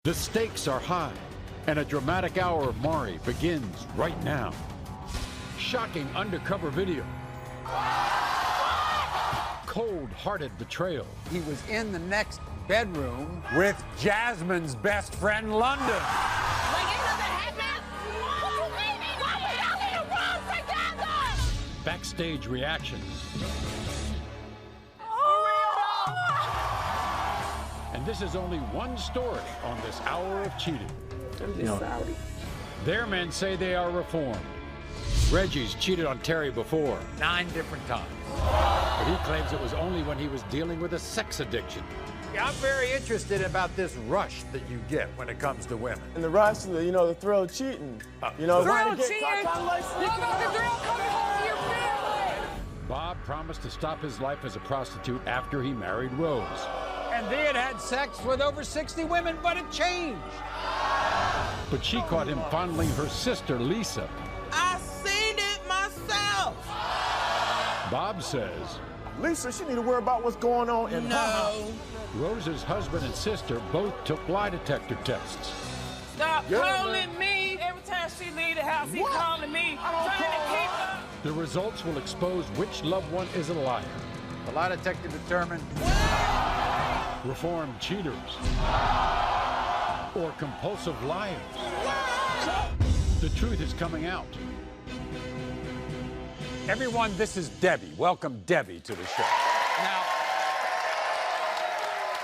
The stakes are high, and a dramatic hour of Maury begins right now. Shocking undercover video. Cold-hearted betrayal. He was in the next bedroom with Jasmine's best friend, London. Backstage reactions. And this is only one story on this hour of cheating. I'm just sorry. Their men say they are reformed. Reggie's cheated on Terry before, 9 different times. but he claims it was only when he was dealing with a sex addiction. Yeah, I'm very interested about this rush that you get when it comes to women. And the rush, the thrill of cheating. Thrill cheating? What about the thrill coming home to your family? Bob promised to stop his life as a prostitute after he married Rose. And they had sex with over 60 women, but it changed. But she caught him fondling her sister, Lisa. I seen it myself. Bob says Lisa, she need to worry about what's going on in her house. No. Rose's husband and sister both took lie detector tests. Stop calling me. Every time she leave the house, he calling me. Trying to keep up. The results will expose which loved one is a liar. The lie detector determined Reformed cheaters or compulsive liars. The truth is coming out. Everyone, this is Debbie. Welcome Debbie to the show. Now,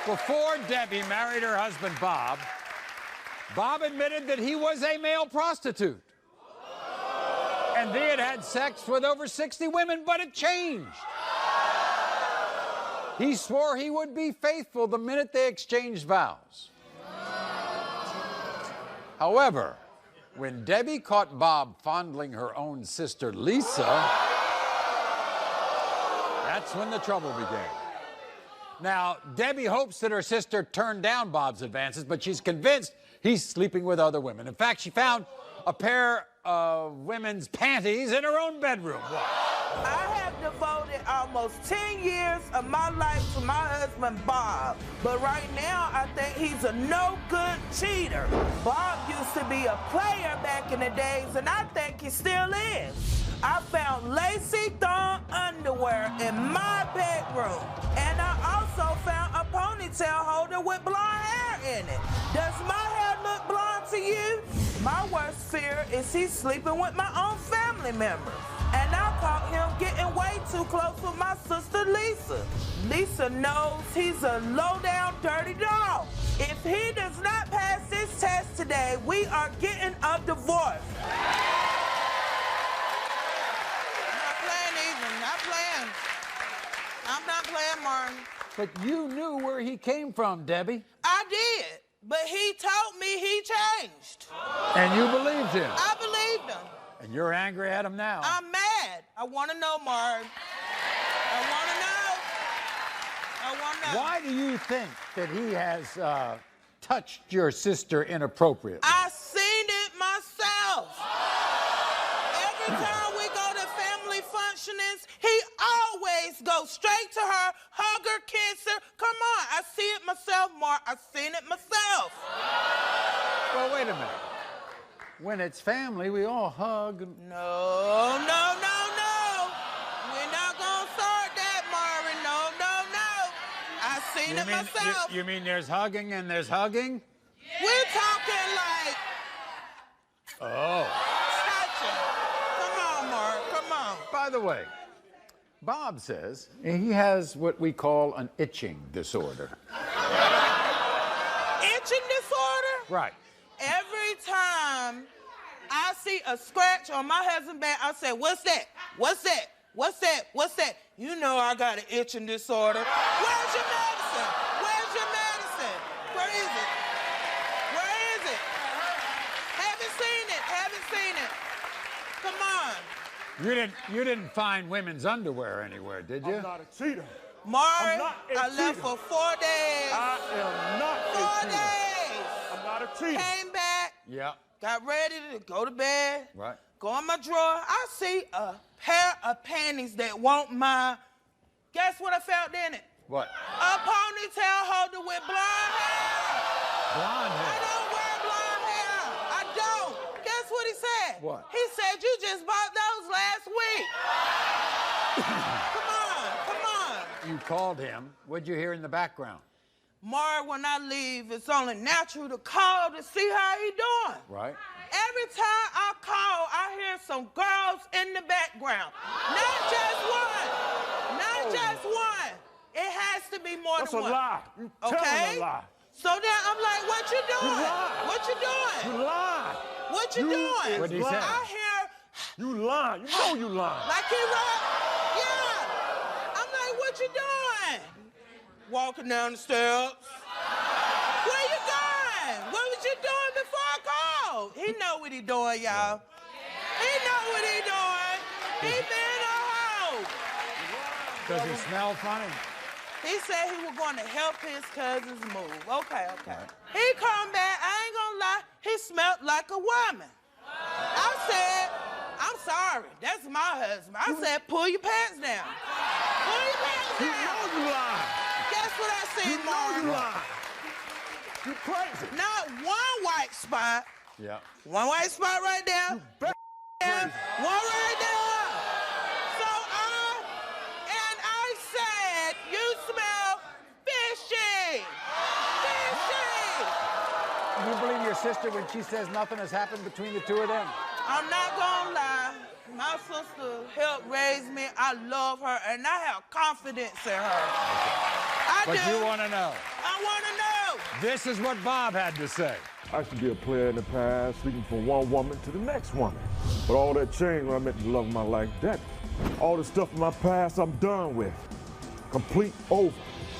before Debbie married her husband, Bob, Bob admitted that he was a male prostitute. And they had sex with over 60 women, but it changed. He swore he would be faithful the minute they exchanged vows. However, when Debbie caught Bob fondling her own sister, Lisa, that's when the trouble began. Now, Debbie hopes that her sister turned down Bob's advances, but she's convinced he's sleeping with other women. In fact, she found a pair of women's panties in her own bedroom. I have devoted almost 10 years of my life to my husband, Bob. But right now, I think he's a no-good cheater. Bob used to be a player back in the days, and I think he still is. I found lacy thong underwear in my bedroom. And I also found a ponytail holder with blonde hair in it. Does my hair look blonde to you? My worst fear is he's sleeping with my own family members. And I caught him getting way too close with my sister, Lisa. Lisa knows he's a low-down, dirty dog. If he does not pass this test today, we are getting a divorce. Not playing even, not playing. I'm not playing, Martin. But you knew where he came from, Debbie. I did, but he told me he changed. And you believed him. I believed him. And you're angry at him now. I'm mad. I want to know, Martin. I want to know. I want to know. Why do you think that he has touched your sister inappropriately? I seen it myself. Every time we go to family functionings, he always goes straight to her, hug her, kiss her. Come on, I see it myself, Mark. I seen it myself. Well, wait a minute. When it's family, we all hug. No. We're not gonna start that, Maury. No. I seen it myself. You mean there's hugging and there's hugging? We're talking like touching. Come on, Mark. Come on. By the way, Bob says he has what we call an itching disorder. Itching disorder? Right. Every time I see a scratch on my husband's back, I say, what's that? What's that? What's that? What's that? You know I got an itching disorder. Where's your medicine? Where's your medicine? Where is it? Where is it? Haven't seen it. Haven't seen it. Come on. You didn't find women's underwear anywhere, did you? I'm not a cheater. Maury, not a I left cheater. for 4 days. I am not a 4 cheater. days. I'm not a cheater. Came back. Yeah. Got ready to go to bed. Right. Go in my drawer. I see a pair of panties that want my. Guess what I found in it? What? A ponytail holder with blonde hair. Blonde hair. I you called him. What'd you hear in the background? Maury, when I leave, it's only natural to call to see how he doing. Right. Every time I call, I hear some girls in the background. Not just one. Not just one. It has to be more That's than one. a lie. You telling a lie. So then I'm like, what you doing? lied. What you doing? You lied. What you doing? What'd he say? I hear You lying. You know you lying. like he right. Yeah. I'm like, what you doing? Walking down the steps. Where you going? What was you doing before I called? He know what he doing, y'all. He know what he doing. He been a hoe. Does he smell funny? He said he was going to help his cousins move. Okay. He come back, I ain't gonna lie, he smelled like a woman. I said, I'm sorry, that's my husband. I said, pull your pants down. Pull your pants You down. know you lying. Guess what I see, You know Maury? you lying. You crazy. Not one white spot. Yeah. One white spot right there. Bet Yeah, one right there. So I said, you smell fishy. Fishy. You believe your sister when she says nothing has happened between the two of them? I'm not gonna lie. My sister helped raise me. I love her, and I have confidence in her. But I do. you want to know. I want to know. This is what Bob had to say. I used to be a player in the past, sleeping from one woman to the next woman. But all that changed when I met the love of my life, Debbie. All the stuff in my past, I'm done with. Complete over.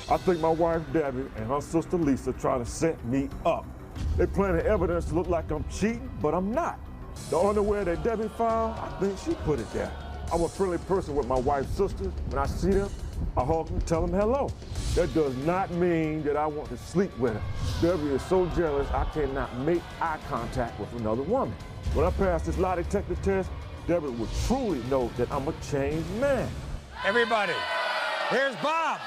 I think my wife, Debbie, and her sister, Lisa, try to set me up. They planted evidence to look like I'm cheating, but I'm not. The underwear that Debbie found, I think she put it there. I'm a friendly person with my wife's sisters. When I see them, I hug them, tell them hello. That does not mean that I want to sleep with her. Debbie is so jealous, I cannot make eye contact with another woman. When I pass this lie detector test, Debbie will truly know that I'm a changed man. Everybody, here's Bob.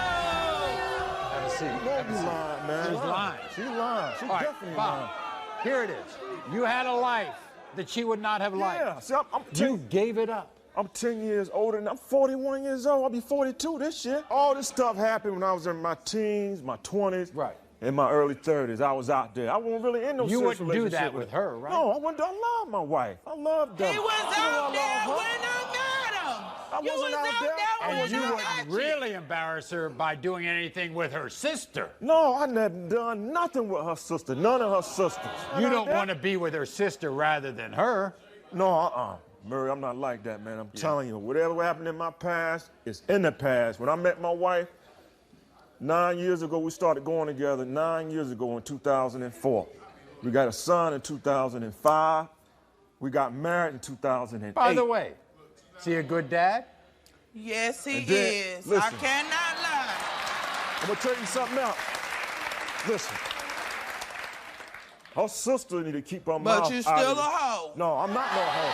Have a seat. You know you lying, man. She's lying. She lying. She All right, definitely Bob, lying. here it is. You had a life that she would not have liked. Yeah, see, I'm You gave it up. I'm 10 years older and I'm 41 years old. I'll be 42 this year. All this stuff happened when I was in my teens, my 20s, Right. in my early 30s. I was out there. I wasn't really in no You serious wouldn't do relationship that with her, right? No, I wouldn't. I love my wife. I love Debbie. He was You know out I there love her. when I met him. I You wasn't was out there. when And you I wouldn't met you. really embarrass her by doing anything with her sister. No, I never done nothing with her sister. None of her sisters. You don't want to be with her sister rather than her. No, Maury, I'm not like that, man. I'm telling you, whatever happened in my past is in the past. When I met my wife, 9 years ago, we started going together 9 years ago in 2004. We got a son in 2005. We got married in 2008. By the way, is he a good dad? Yes, he And then, is. I listen. cannot lie. I'm gonna tell you something else. Listen. Her sister need to keep her mouth But you out still of a it. hoe. No, I'm not no hoe.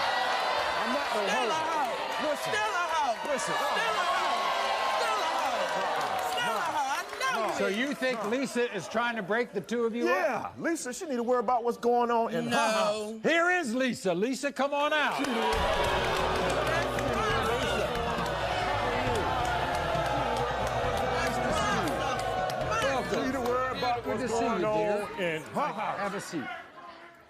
I'm not no Still a hoe. hoe. Listen. Still a hoe. Listen. Still a hoe. Still a hoe. Still a hoe. I know So it. you think Lisa is trying to break the two of you up? Yeah, Lisa, she need to worry about what's going on in her house. No. Here is Lisa. Lisa, come on out. She need to worry about Good what's to see you, going on dear. in her house. Have a seat.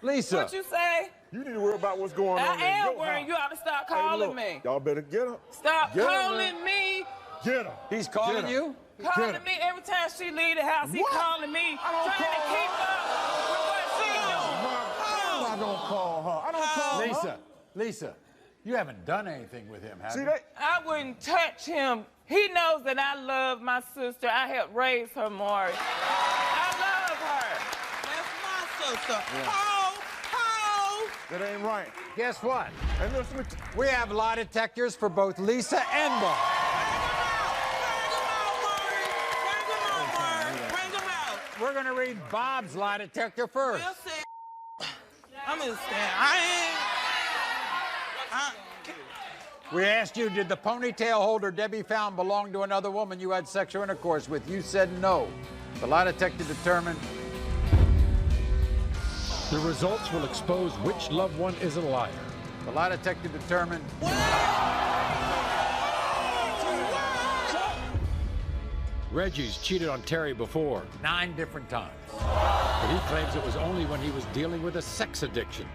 Lisa. What you say? You need to worry about what's going on in I am your worrying. You house. ought to stop Hey, calling look, me. Y'all better get her. Stop Get her, calling man. me. Get her. He's calling Get her. you? Calling Get her. me every time she leave the house. He What? calling me, I don't trying to call keep her. up with what she doing. I don't call her. I don't call her. Lisa, you haven't done anything with him, have See you? that? I wouldn't touch him. He knows that I love my sister. I helped raise her, Maury. I love her. That's my sister. Ho, ho. That ain't right. Guess what? And listen, We have lie detectors for both Lisa and Bob. Bring them out. We're going to read Bob's lie detector first. We'll see. I'm just saying. We asked you, did the ponytail holder Debbie found belong to another woman you had sexual intercourse with? You said no. The lie detector determined. The results will expose which loved one is a liar. The lie detector determined. Reggie's cheated on Terry before, 9 different times. but he claims it was only when he was dealing with a sex addiction.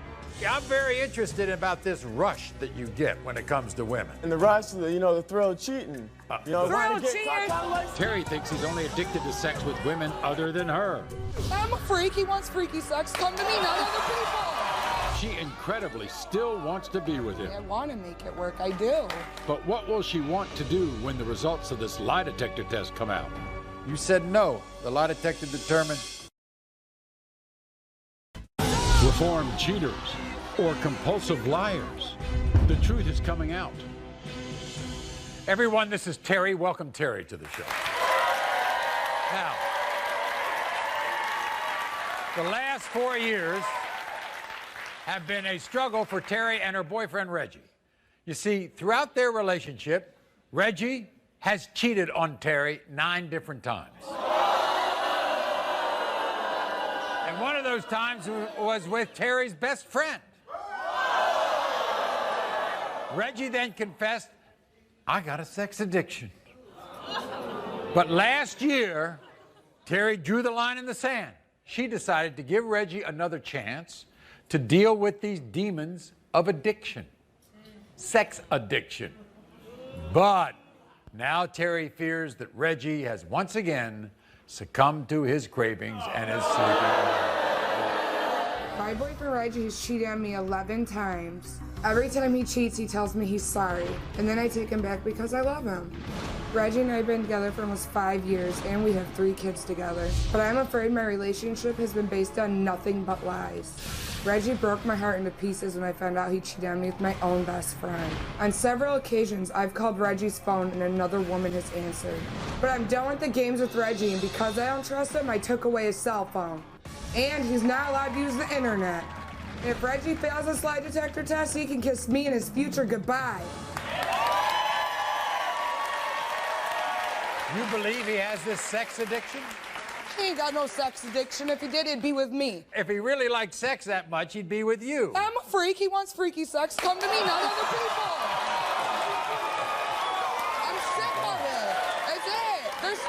Yeah, I'm very interested about this rush that you get when it comes to women. And the rush, the thrill of cheating. Thrill cheating? Terry thinks he's only addicted to sex with women other than her. I'm a freak. He wants freaky sex. Come to me, not other people. She incredibly still wants to be with him. I want to make it work. I do. But what will she want to do when the results of this lie detector test come out? You said no. The lie detector determined. Reformed cheaters or compulsive liars. The truth is coming out. Everyone, this is Terry. Welcome Terry to the show. Now, the last 4 years have been a struggle for Terry and her boyfriend, Reggie. You see, throughout their relationship, Reggie has cheated on Terry 9 different times. And one of those times was with Terry's best friend. Reggie then confessed, I got a sex addiction. But last year, Terry drew the line in the sand. She decided to give Reggie another chance to deal with these demons of addiction, sex addiction. But now Terry fears that Reggie has once again succumbed to his cravings and is sleeping. My boyfriend Reggie has cheated on me 11 times. Every time he cheats, he tells me he's sorry, and then I take him back because I love him. Reggie and I have been together for almost 5 years, and we have 3 kids together. But I'm afraid my relationship has been based on nothing but lies. Reggie broke my heart into pieces when I found out he cheated on me with my own best friend. On several occasions, I've called Reggie's phone and another woman has answered. But I'm done with the games with Reggie, and because I don't trust him, I took away his cell phone. And he's not allowed to use the internet. If Reggie fails this lie detector test, he can kiss me and his future goodbye. You believe he has this sex addiction? He ain't got no sex addiction. If he did, he'd be with me. If he really liked sex that much, he'd be with you. I'm a freak. He wants freaky sex. Come to me, not other people. I'm sick of it. That's it.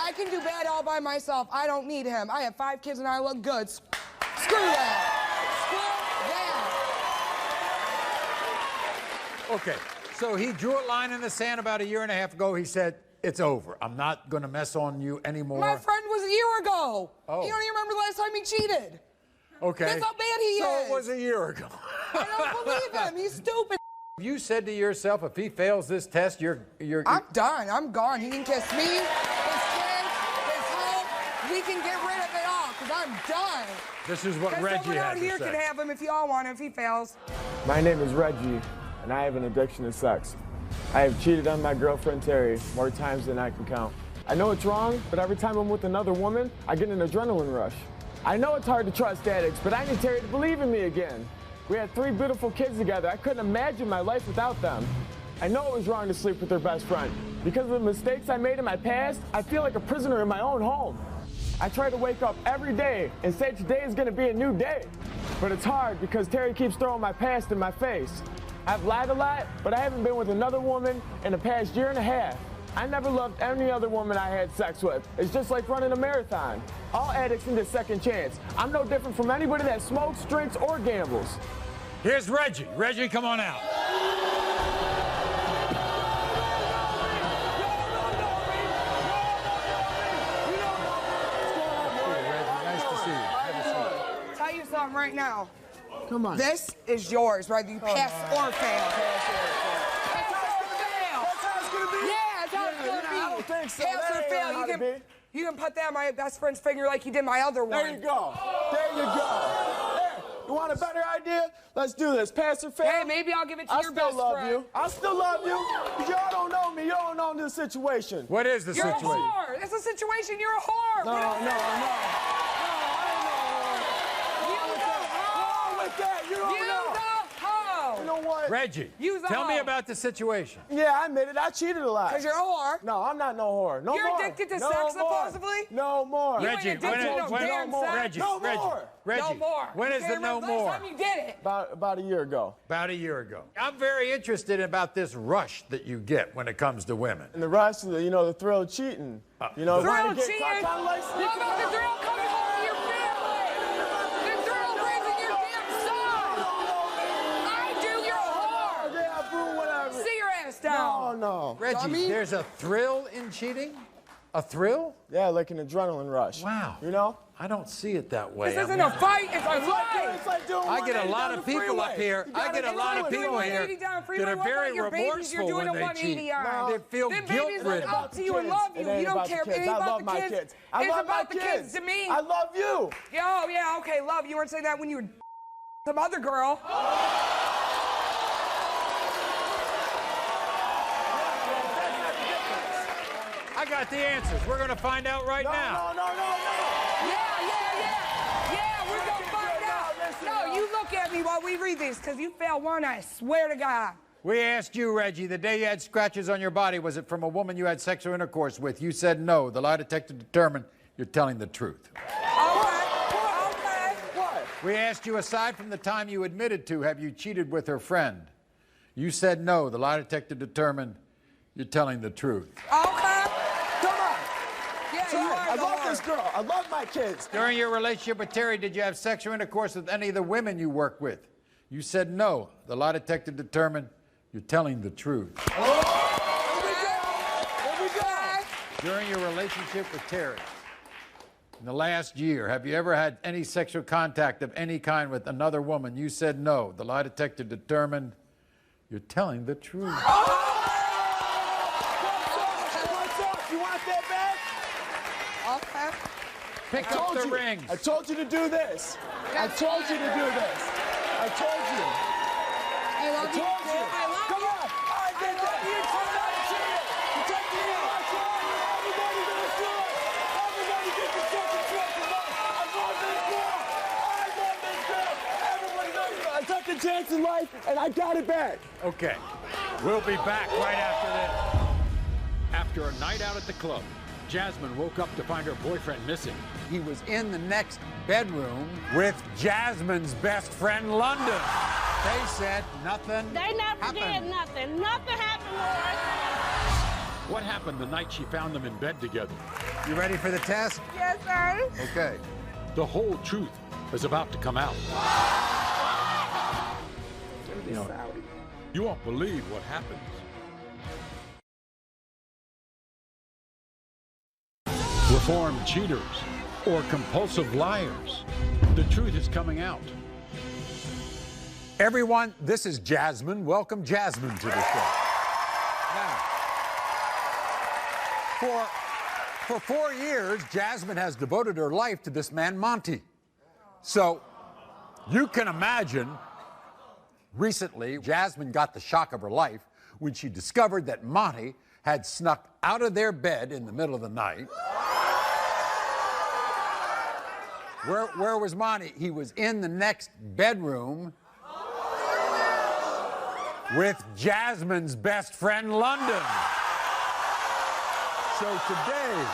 I can do bad all by myself. I don't need him. I have 5 kids and I look good. Screw that. Okay, so he drew a line in the sand about 1.5 years ago. He said, it's over. I'm not going to mess on you anymore. My friend was a year ago. Oh. You don't even remember the last time he cheated. Okay. That's how bad he is. So it was 1 year ago. I don't believe him. He's stupid. You said to yourself, if he fails this test, you're I'm done. I'm gone. He can kiss me, his kids, his home. He can get rid of it all, because I'm done. This is what Reggie someone had out to here say. can have him if y'all want him, if he fails. My name is Reggie, and I have an addiction to sex. I have cheated on my girlfriend Terry more times than I can count. I know it's wrong, but every time I'm with another woman, I get an adrenaline rush. I know it's hard to trust addicts, but I need Terry to believe in me again. We had 3 beautiful kids together. I couldn't imagine my life without them. I know it was wrong to sleep with their best friend. Because of the mistakes I made in my past, I feel like a prisoner in my own home. I try to wake up every day and say today is gonna be a new day. But it's hard because Terry keeps throwing my past in my face. I've lied a lot, but I haven't been with another woman in the past 1.5 years. I never loved any other woman I had sex with. It's just like running a marathon. All addicts need a second chance. I'm no different from anybody that smokes, drinks, or gambles. Here's Reggie. Reggie, come on out. Nice to see you. Tell you something right now. Come on. This is yours, whether you pass or fail. Pass or fail. You can put that on my best friend's finger like you did my other one. There you go. There you go. There. You want a better idea? Let's do this. Pass or fail? Hey, maybe I'll give it to your best friend. I still love you. But y'all don't know me. Y'all don't know the situation. What is the situation? You're a whore. It's a situation. You're a whore. No. I don't know. You don't know. You know what? Reggie, You was a tell me hoe. about the situation. Yeah, I admit it. I cheated a lot. Because you're a whore. No, I'm not no whore. No You're more. addicted to no sex, more. supposedly? No more. You ain't Reggie, addicted to no damn sex. Reggie, No Reggie, more. Reggie, No more. when is You the can't no remember the more? last time you did it. About a year ago. About a year ago. I'm very interested about this rush that you get when it comes to women. And the rush, the thrill of cheating. You know, Thrill trying to get cheating? kind of like What sneaking about the out. thrill coming home to your family? The thrill raising your damn son. I do, you're a whore. Yeah, boo, whatever. Sit your ass No, down. no. Reggie, Dummy. there's a thrill in cheating? A thrill? Yeah, like an adrenaline rush. Wow. You know? I don't see it that way. This isn't a fight, it's a It's life. like doing I get a 180 lot down of the people up freeway. here. You I gotta get a do lot of it. people here 180 down freeway. that are What about very your babies you're remorseful doing when a they 180 cheat. on? They feel Them babies guilt-ridden. look up to you and love you. It ain't You don't about care. the It kids. ain't I about love the my kids. kids. I It's love about my the kids to me. I love you. Yo, yeah, okay, love. You weren't saying that when you were some other girl. I got the answers. We're going to find out right now. No. Yeah, we're gonna find out. No, you look at me while we read this, because you failed one, I swear to God. We asked you, Reggie, the day you had scratches on your body, was it from a woman you had sexual intercourse with? You said no. The lie detector determined you're telling the truth. Okay. What? We asked you, aside from the time you admitted to, have you cheated with her friend? You said no. The lie detector determined you're telling the truth. Okay. Come on. Yeah, you I are the love whore. this girl. I love my kids. During your relationship with Terry, did you have sexual intercourse with any of the women you work with? You said no. The lie detector determined you're telling the truth. Here we go. During your relationship with Terry, in the last year, have you ever had any sexual contact of any kind with another woman? You said no. The lie detector determined you're telling the truth. What's up? You want that back? Okay. Pick up the rings. I told you to do this. I told you to do this. I told you. I love you. Told you. I love Come you. on. I did that. You told me to cheat it. You told me to everybody gonna do it. Everybody get the second chance in life. I love this girl. I love this girl. Everybody knows a second chance in life, and I got it back. Okay. We'll be back right after this. After a night out at the club, Jasmine woke up to find her boyfriend missing. He was in the next bedroom with Jasmine's best friend, London. They said nothing They never happened. did nothing. Nothing happened, Lord. What happened the night she found them in bed together? You ready for the test? Yes, sir. Okay. The whole truth is about to come out. You won't believe what happens. Reformed cheaters or compulsive liars. The truth is coming out. Everyone, this is Jasmine. Welcome Jasmine to the show. Now, for 4 years, Jasmine has devoted her life to this man, Monty. So you can imagine, recently, Jasmine got the shock of her life when she discovered that Monty had snuck out of their bed in the middle of the night. Where was Monty? He was in the next bedroom with Jasmine's best friend, London. So today,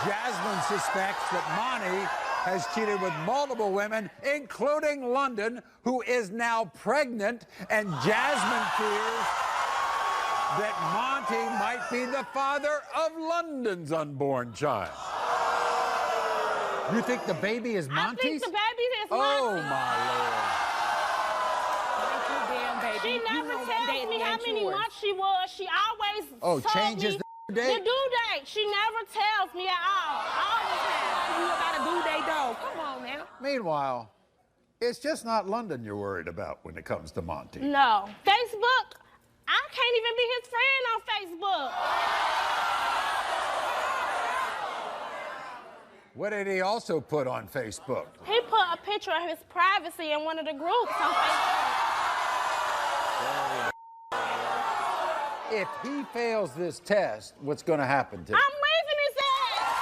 Jasmine suspects that Monty has cheated with multiple women, including London, who is now pregnant, and Jasmine fears that Monty might be the father of London's unborn child. You think the baby is Monty's? I think the baby is Oh, Monty. my Lord. She never tells me how many months she was. She always Oh, told changes me the date? The due date. She never tells me at all. Always tells me about a due date, though. Come on now. Meanwhile, it's just not London you're worried about when it comes to Monty. No. Facebook, I can't even be his friend on Facebook. What did he also put on Facebook? He put a picture of his privacy in one of the groups on Facebook. If he fails this test, what's going to happen to him? I'm leaving his ass.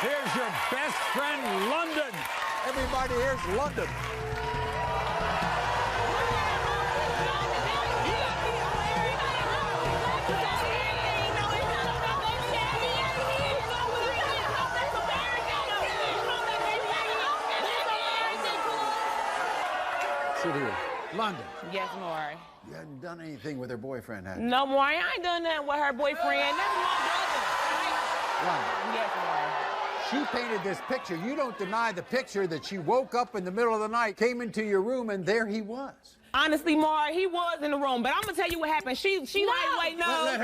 Here's your best friend, London. Everybody here's London. Sit here. London. Yes, Maury. You hadn't done anything with her boyfriend, had you? No, Maury, I ain't done nothing with her boyfriend. That's my brother. London. Yes, Maury. She painted this picture. You don't deny the picture that she woke up in the middle of the night, came into your room, and there he was. Honestly, Maury, he was in the room, but I'm gonna tell you what happened. She lightweight, no.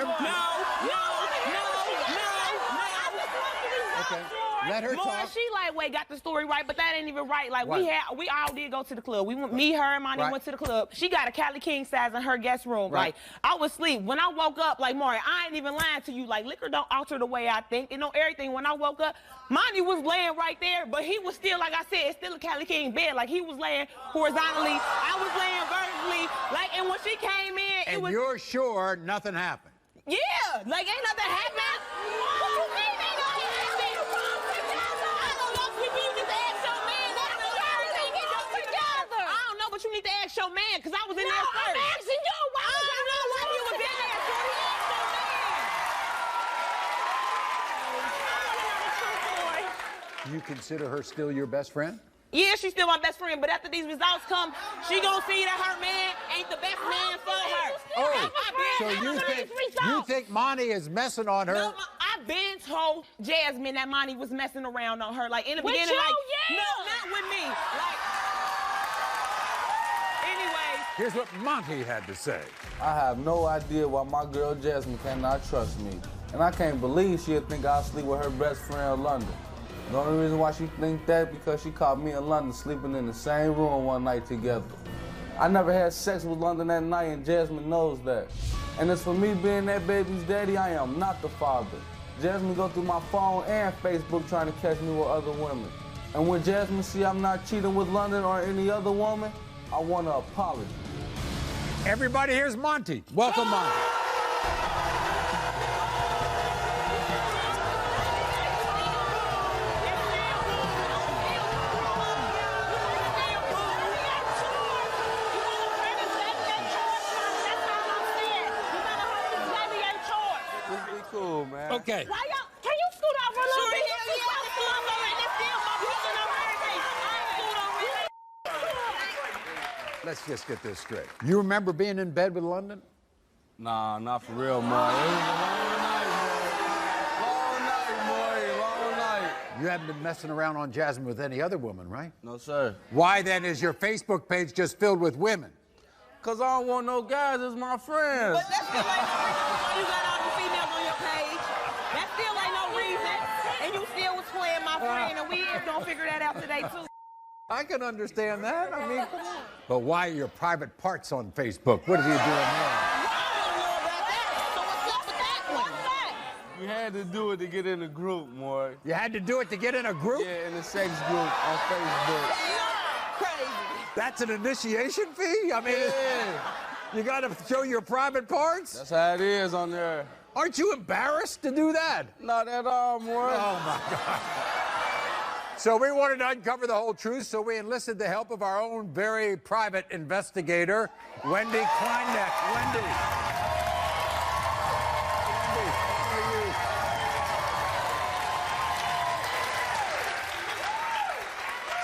Okay. Let her Maury, talk. she lightweight got the story right, but that ain't even right. Like What? we all did go to the club. Me, her, and Monty went to the club. She got a Cali King size in her guest room. Right. Like I was asleep. When I woke up, like Maury, I ain't even lying to you. Like liquor don't alter the way I think. You know everything. When I woke up, Monty was laying right there, but he was still, like I said, it's still a Cali King bed. Like he was laying horizontally. I was laying vertically. Like, and when she came in, And you're sure nothing happened? yeah, like ain't nothing happened. What you mean ain't nothing happened? I don't know, people, you just ask your man. That's the everything get us together. I don't know, but you need to ask your man, because I was in there first. I'm asking you. Why I don't know why you was in there, so he asked your man. I want to know the truth, boy. You consider her still your best friend? Yeah, she's still my best friend, but after these results come, she gonna see that her man ain't the best man for her. Oh, so you think Monty is messing on her? No, I've been told Jasmine that Monty was messing around on her. Like in the With beginning, you? like Yeah. no, not with me. Like anyway. Here's what Monty had to say. I have no idea why my girl Jasmine cannot trust me. And I can't believe she'll think I'll sleep with her best friend in London. The only reason why she think that because she caught me in London sleeping in the same room one night together. I never had sex with London that night and Jasmine knows that. And as for me being that baby's daddy, I am not the father. Jasmine go through my phone and Facebook trying to catch me with other women. And when Jasmine see I'm not cheating with London or any other woman, I want to apologize. Everybody here's Monty. Welcome, Monty. Cool, man. Okay. Why y'all? Can you scoot over a little bit? Let's just get this straight. You remember being in bed with London? Nah, not for real, Maury. It was a long night, Maury. Long night. You haven't been messing around on Jasmine with any other woman, right? No, sir. Why then is your Facebook page just filled with women? Because I don't want no guys as my friends. But that's still ain't no reason why you got all the females on your page. That still ain't no reason. And you still was playing my friend, and we is gonna figure that out today too. I can understand that. I mean, but why are your private parts on Facebook? What are you doing there? You had to do it to get in the group, Maury. You had to do it to get in a group? Yeah, in the sex group on Facebook. Crazy. That's an initiation fee? I mean, you got to show your private parts? That's how it is on there. Aren't you embarrassed to do that? Not at all, Maury. Oh, my God. So we wanted to uncover the whole truth, so we enlisted the help of our own very private investigator, Wendy Kleinneck. Wendy.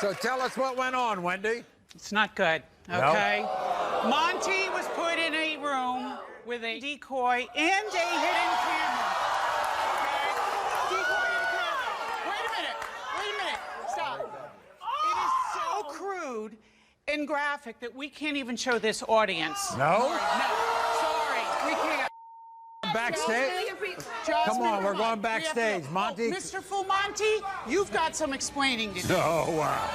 So tell us what went on, Wendy. It's not good, okay? Monty was put in a room with a decoy and a hidden camera. Okay? Decoy and camera. Wait a minute. Stop. It is so crude and graphic that we can't even show this audience. No? No, sorry, we can't. Backstage? Come on, we're going backstage. Monty. Mr. Full-Monty, you've got some explaining to do. Oh, wow.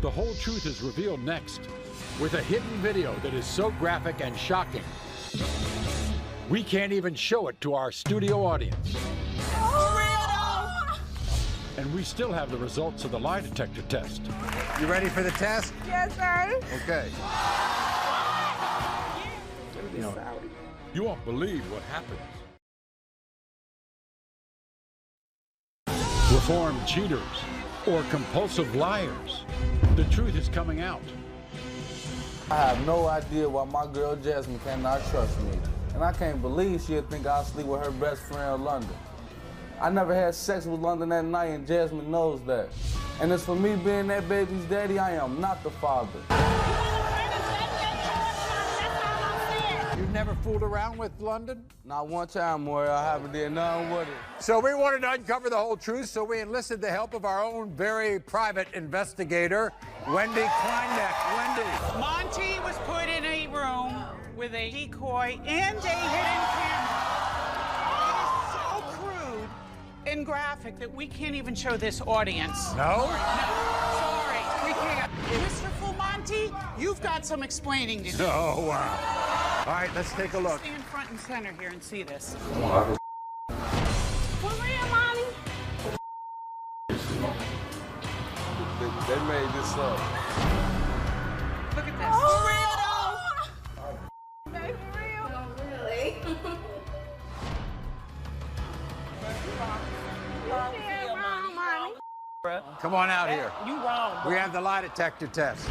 The whole truth is revealed next with a hidden video that is so graphic and shocking, we can't even show it to our studio audience. And we still have the results of the lie detector test. You ready for the test? Yes, sir. Okay. You won't believe what happens. Reformed cheaters or compulsive liars. The truth is coming out. I have no idea why my girl Jasmine cannot trust me. And I can't believe she'll think I'll sleep with her best friend, London. I never had sex with London that night, and Jasmine knows that. And as for me being that baby's daddy, I am not the father. You've never fooled around with London? Not one time, Maury. I haven't did nothing with it. So we wanted to uncover the whole truth, so we enlisted the help of our own very private investigator, Wendy Kleinbeck. Wendy. Monty was put in a room with a decoy and a hidden camera. It is so crude and graphic that we can't even show this audience. No? Sorry, we can't. Mr. Full-Monty, you've got some explaining to do. Oh, wow. All right, let's take a look. Stand front and center here and see this. For real, Monty? They made this up. Look at this. For real, though? Baby, for real? No, really? You wrong, Monty. Come on out here. You wrong. We have the lie detector test.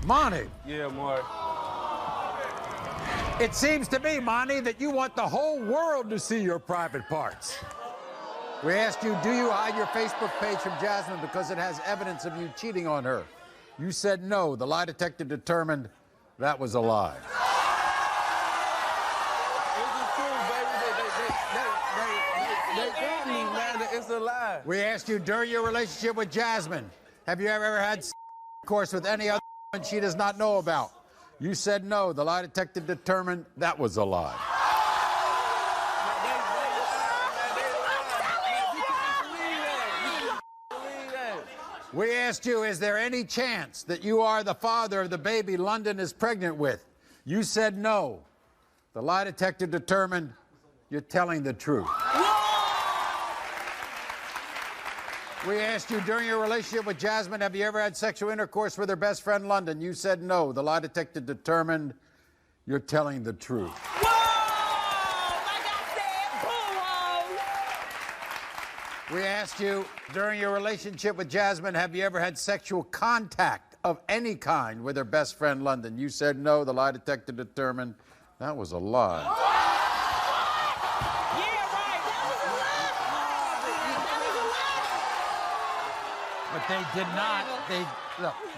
Monty. Yeah, Maury. It seems to me, Monty, that you want the whole world to see your private parts. We asked you, do you hide your Facebook page from Jasmine because it has evidence of you cheating on her? You said no. The lie detector determined that was a lie. They got me, man. It's a lie. We asked you, during your relationship with Jasmine, have you ever had course with any other woman she does not know about? You said no. The lie detector determined that was a lie. We asked you, is there any chance that you are the father of the baby London is pregnant with? You said no. The lie detector determined you're telling the truth. We asked you, during your relationship with Jasmine, have you ever had sexual intercourse with her best friend, London? You said no. The lie detector determined you're telling the truth. Whoa! Like I said, boo-oh! We asked you, during your relationship with Jasmine, have you ever had sexual contact of any kind with her best friend, London? You said no. The lie detector determined that was a lie. But they did not.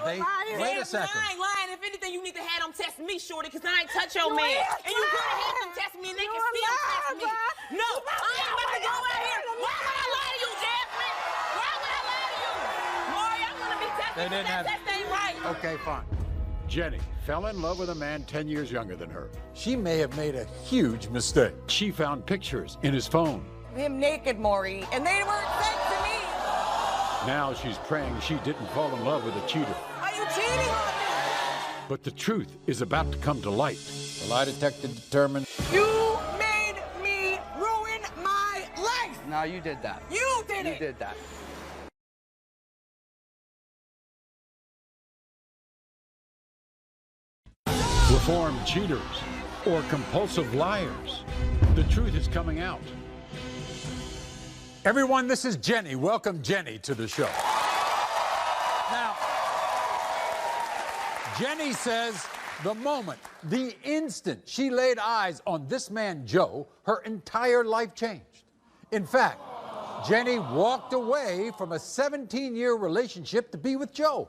Wait a second. Lying. If anything, you need to have them test me, shorty, because I ain't touch your man. And you could have had them test me, and they can still test me. No, I ain't about to go out here. Why would I lie to you, Jasmine? Why would I lie to you? Maury, I'm going to be tested. They didn't have. That test ain't right. Okay, fine. Jenny fell in love with a man 10 years younger than her. She may have made a huge mistake. She found pictures in his phone. Him naked, Maury, and they weren't sent to me. Now she's praying she didn't fall in love with a cheater. Are you cheating on me? But the truth is about to come to light. The lie detector determined. You made me ruin my life. No, you did that. You did it. You did that. Reformed cheaters or compulsive liars. The truth is coming out. Everyone, this is Jenny. Welcome Jenny to the show. Now, Jenny says the moment, the instant she laid eyes on this man, Joe, her entire life changed. In fact, Jenny walked away from a 17-year relationship to be with Joe.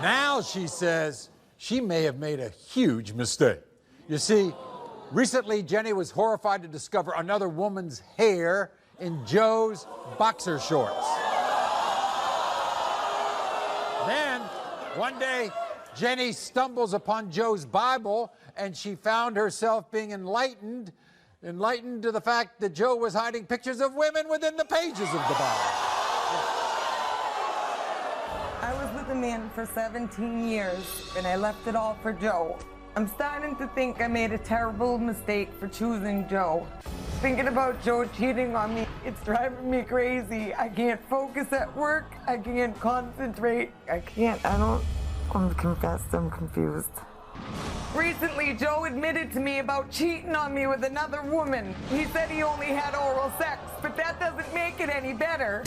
Now she says she may have made a huge mistake. You see, recently Jenny was horrified to discover another woman's hair in Joe's boxer shorts. Then, one day, Jenny stumbles upon Joe's Bible, and she found herself being enlightened to the fact that Joe was hiding pictures of women within the pages of the Bible. I was with a man for 17 years, and I left it all for Joe. I'm starting to think I made a terrible mistake for choosing Joe. Thinking about Joe cheating on me, it's driving me crazy. I can't focus at work. I can't concentrate. I'm confessed, I'm confused. Recently, Joe admitted to me about cheating on me with another woman. He said he only had oral sex, but that doesn't make it any better.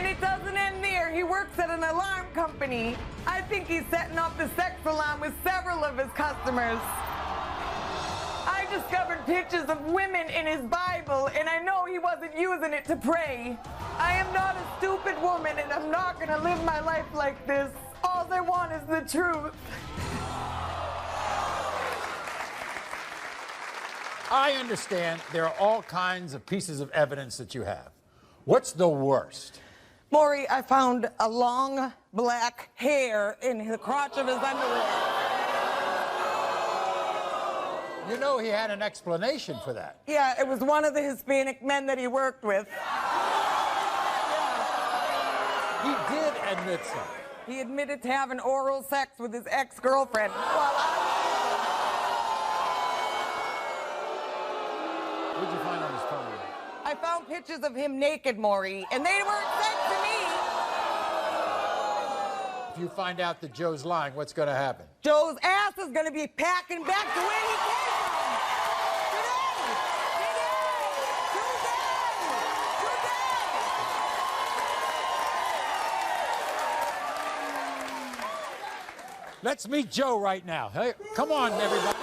And it doesn't end there. He works at an alarm company. I think he's setting up the sex alarm with several of his customers. I discovered pictures of women in his Bible, and I know he wasn't using it to pray. I am not a stupid woman, and I'm not going to live my life like this. All I want is the truth. I understand there are all kinds of pieces of evidence that you have. What's the worst? Maury, I found a long black hair in the crotch of his underwear. You know he had an explanation for that. Yeah, it was one of the Hispanic men that he worked with. He did admit something. He admitted to having oral sex with his ex-girlfriend. What'd you find on his phone? I found pictures of him naked, Maury, and they weren't sent to me. If you find out that Joe's lying, what's going to happen? Joe's ass is going to be packing back to where he came from. Let's meet Joe right now. Hey, come on, everybody.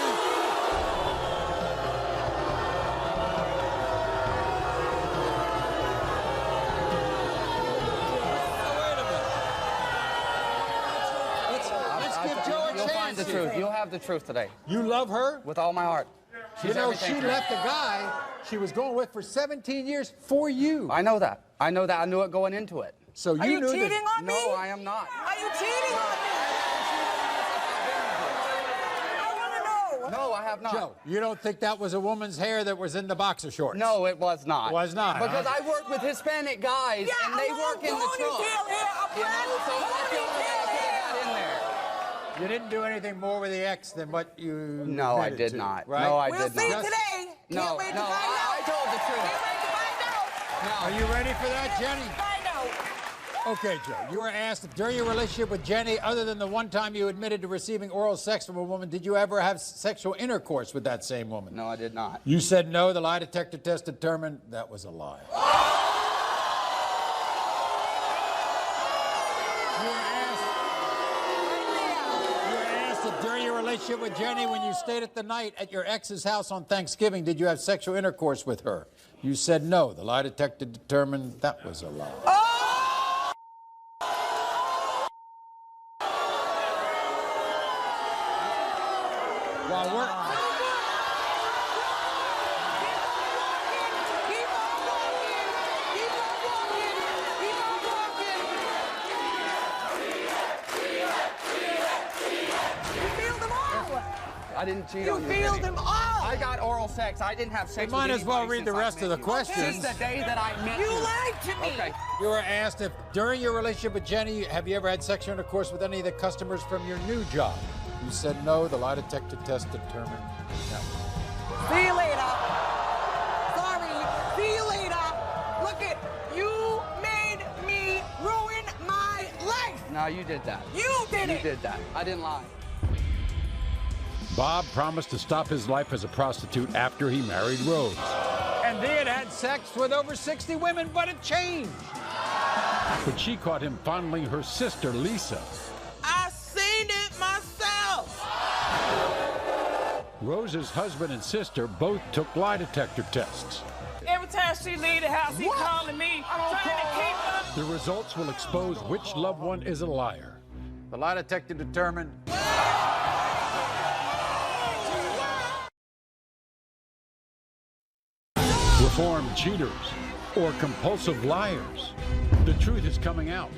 The truth. You'll have the truth today. You love her? With all my heart. You know, she left a guy she was going with for 17 years for you. I know that. I know that. I knew it going into it. So you Are you knew cheating that... on me? No, I am not. Are you cheating on me? I want to know. No, I have not. Joe, you don't think that was a woman's hair that was in the boxer shorts? No, it was not. It was not, Because huh? I work with Hispanic guys, and they work in the trunk. You know, so that's the only way I could have got in there. You didn't do anything more with the ex than what you No, I admitted did to, not. Right? No, I we'll did not. see today. No, Can't wait to no, find out. I told the truth. Can't wait to find out. No. Are you ready for that, Jenny? Find out. Okay, Joe. You were asked if during your relationship with Jenny, other than the one time you admitted to receiving oral sex from a woman, did you ever have sexual intercourse with that same woman? No, I did not. You said no. The lie detector test determined that was a lie. You were asked if during your relationship with Jenny, when you stayed at the night at your ex's house on Thanksgiving, did you have sexual intercourse with her? You said no. The lie detector determined that was a lie. While we're... I didn't cheat You on you. failed them all. I got oral sex. I didn't have sex We might with as well anybody read the since I rest of met the you. questions. Since the day that I met you. You lied to me. Okay. You were asked if during your relationship with Jenny, have you ever had sexual intercourse with any of the customers from your new job? You said no. The lie detector test determined no. See you later. Sorry. See you later. Look it. You made me ruin my life. No, you did that. You did it. You did that. I didn't lie. Bob promised to stop his life as a prostitute after he married Rose. And they had sex with over 60 women, but it changed. But she caught him fondling her sister, Lisa. I seen it myself. Rose's husband and sister both took lie detector tests. Every time she leave the house, he calling me, trying to keep her. The results will expose which loved one is a liar. The lie detector determined... Reformed cheaters or compulsive liars. The truth is coming out.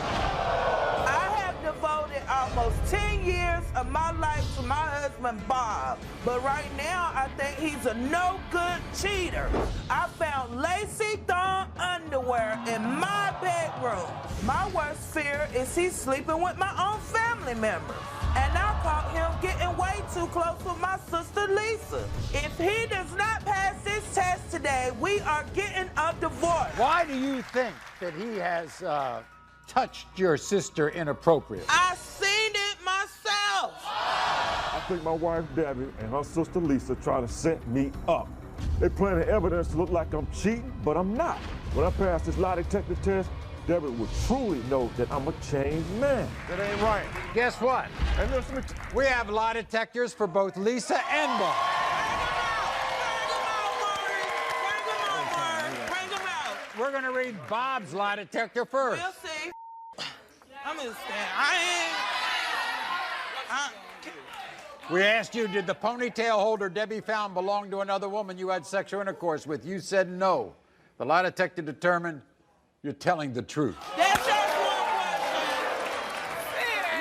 I have devoted almost 10 years of my life to my husband, Bob. But right now, I think he's a no-good cheater. I found lacy thong underwear in my bedroom. My worst fear is he's sleeping with my own family members. And I caught him getting way too close with my sister, Lisa. If he does not pass this test today, we are getting a divorce. Why do you think that he has touched your sister inappropriately? I seen it myself. I think my wife Debbie and her sister Lisa try to set me up. They planted evidence to look like I'm cheating, but I'm not. When I pass this lie detector test, Deborah would truly know that I'm a changed man. That ain't right. Guess what? And listen, We have lie detectors for both Lisa and Bob. Bring them out. We're going to read Bob's lie detector first. We'll see. I'm gonna stand. We asked you, did the ponytail holder Debbie found belong to another woman you had sexual intercourse with? You said no. The lie detector determined you're telling the truth. That's just one question.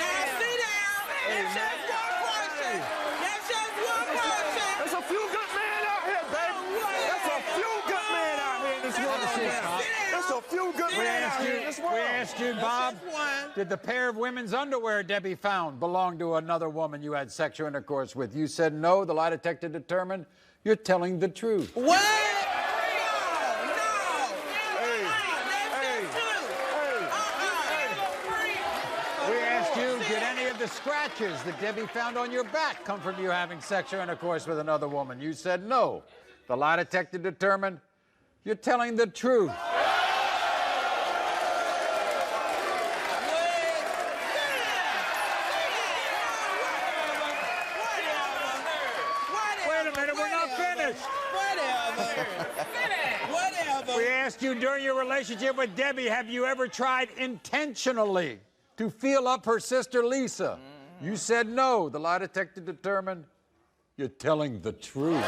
Now sit down. That's just one question. That's just one question. there's a few good men out here, baby. There's a few good men out here in this world. There's a few good men out here in this world. We asked you, Bob, did the pair of women's underwear Debbie found belong to another woman you had sexual intercourse with? You said no. The lie detector determined you're telling the truth. What? We asked you, did any of the scratches that Debbie found on your back come from you having sexual intercourse with another woman? You said no. The lie detector determined you're telling the truth. Wait a minute, we're not finished. Whatever. We asked you, during your relationship with Debbie, have you ever tried intentionally to feel up her sister Lisa? You said no. The lie detector determined you're telling the truth.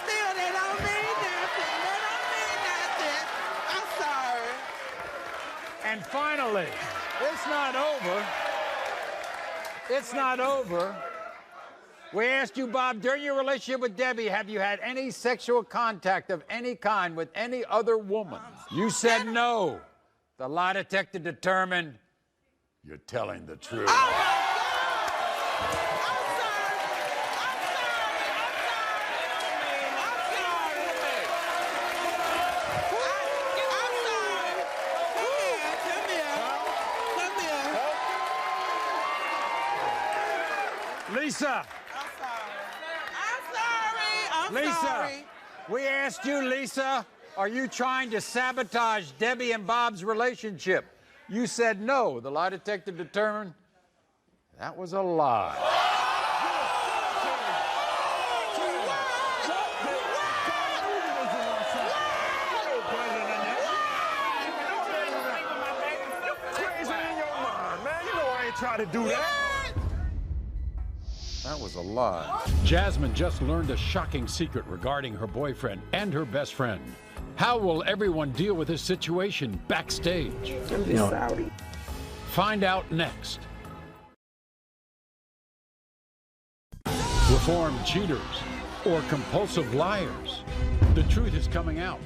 Still, they don't mean nothing. They don't mean nothing. I'm sorry. And finally, it's not over. It's not over. We asked you, Bob, during your relationship with Debbie, have you had any sexual contact of any kind with any other woman? You said no. The lie detector determined you're telling the truth. Lisa. I'm Lisa, sorry. we asked you, Lisa, are you trying to sabotage Debbie and Bob's relationship? You said no. The lie detector determined that was a lie. Crazy in your mind, man. You know I ain't trying to do that. That was a lie. Jasmine just learned a shocking secret regarding her boyfriend and her best friend. How will everyone deal with this situation backstage? I'm just sorry. Find out next. Reformed cheaters or compulsive liars? The truth is coming out.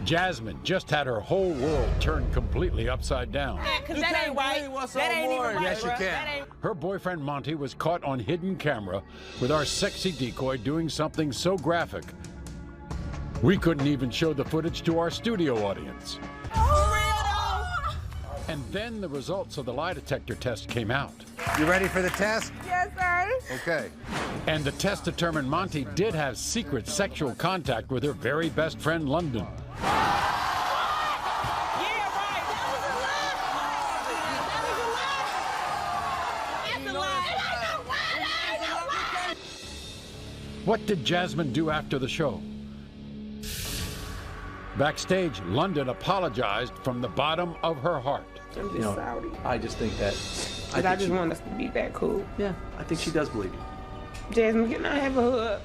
Jasmine just had her whole world turned completely upside down. Because that ain't right. That ain't even right, Yes, you bruh. can. That ain't- Her boyfriend Monty was caught on hidden camera with our sexy decoy doing something so graphic, we couldn't even show the footage to our studio audience. And then the results of the lie detector test came out. You ready for the test? Yes, sir. Okay. And the test determined Monty did have secret sexual contact with her very best friend, London. What did Jasmine do after the show? Backstage, London apologized from the bottom of her heart. I'm just sorry. I just think that. I just want us to be that cool. Yeah, I think she does believe you. Jasmine, can I have a hug?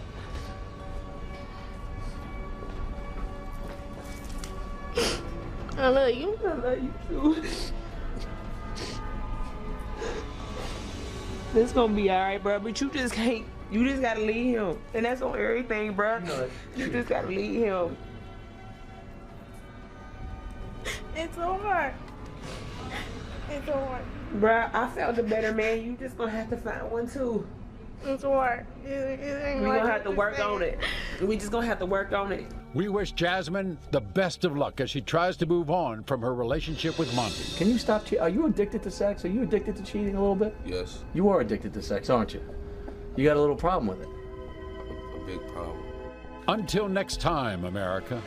I love you. I love you too. It's gonna be alright, bro. But you just can't. You just gotta leave him, and that's on everything, bro. You just gotta leave him. It's so hard. It's so hard. Bruh, I found a better man. You just gonna have to find one too. It's hard. We gonna have to work on it. We just gonna have to work on it. We wish Jasmine the best of luck as she tries to move on from her relationship with Monty. Can you stop cheating? Are you addicted to sex? Are you addicted to cheating a little bit? Yes. You are addicted to sex, aren't you? you got a little problem with it. A big problem. Until next time, America.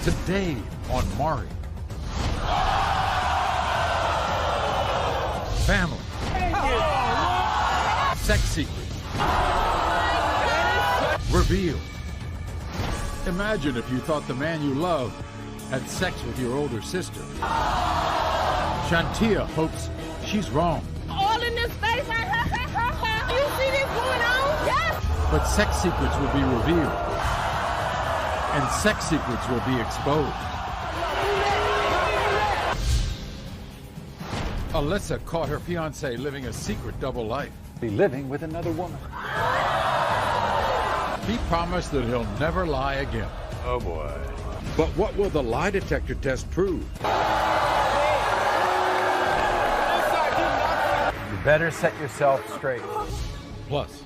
Today on Maury. Family. Sex secrets. Reveal. Imagine if you thought the man you love had sex with your older sister. Shantia hopes she's wrong. All in this face, you see this going on? Yes! But sex secrets will be revealed. And sex secrets will be exposed. Alyssa caught her fiancé living a secret double life. Be living with another woman. He promised that he'll never lie again. Oh boy. But what will the lie detector test prove? You better set yourself straight. Plus,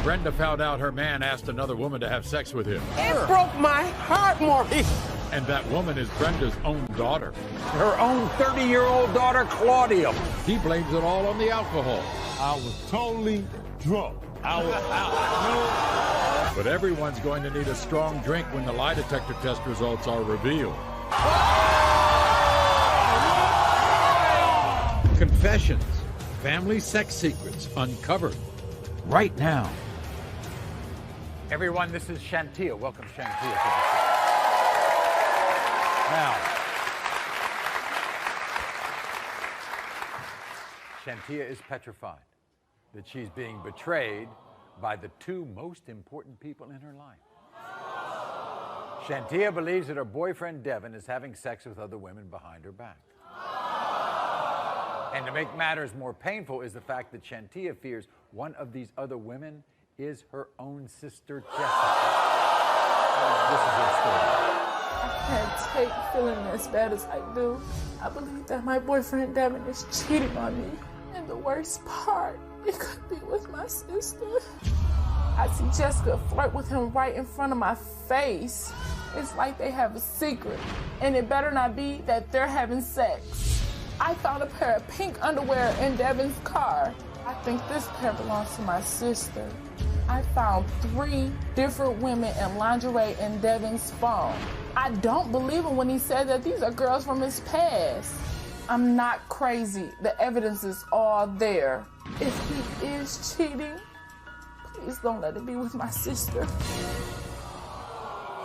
Brenda found out her man asked another woman to have sex with him. It broke my heart, Maury. And that woman is Brenda's own daughter. Her own 30-year-old daughter, Claudia. He blames it all on the alcohol. I was totally drunk. I was out. But everyone's going to need a strong drink when the lie detector test results are revealed. Confessions, family sex secrets uncovered right now. Everyone, this is Shantia. Welcome, Shantia, to the show. Now, Shantia is petrified that she's being betrayed by the two most important people in her life. Shantia believes that her boyfriend Devin is having sex with other women behind her back. And to make matters more painful is the fact that Shantia fears one of these other women is her own sister, Jessica. This is her story. I can't take feeling as bad as I do. I believe that my boyfriend Devin is cheating on me. And the worst part, it could be with my sister. I see Jessica flirt with him right in front of my face. It's like they have a secret. And it better not be that they're having sex. I found a pair of pink underwear in Devin's car. I think this pair belongs to my sister. I found 3 different women in lingerie in Devin's phone. I don't believe him when he said that these are girls from his past. I'm not crazy. The evidence is all there. If he is cheating, please don't let it be with my sister.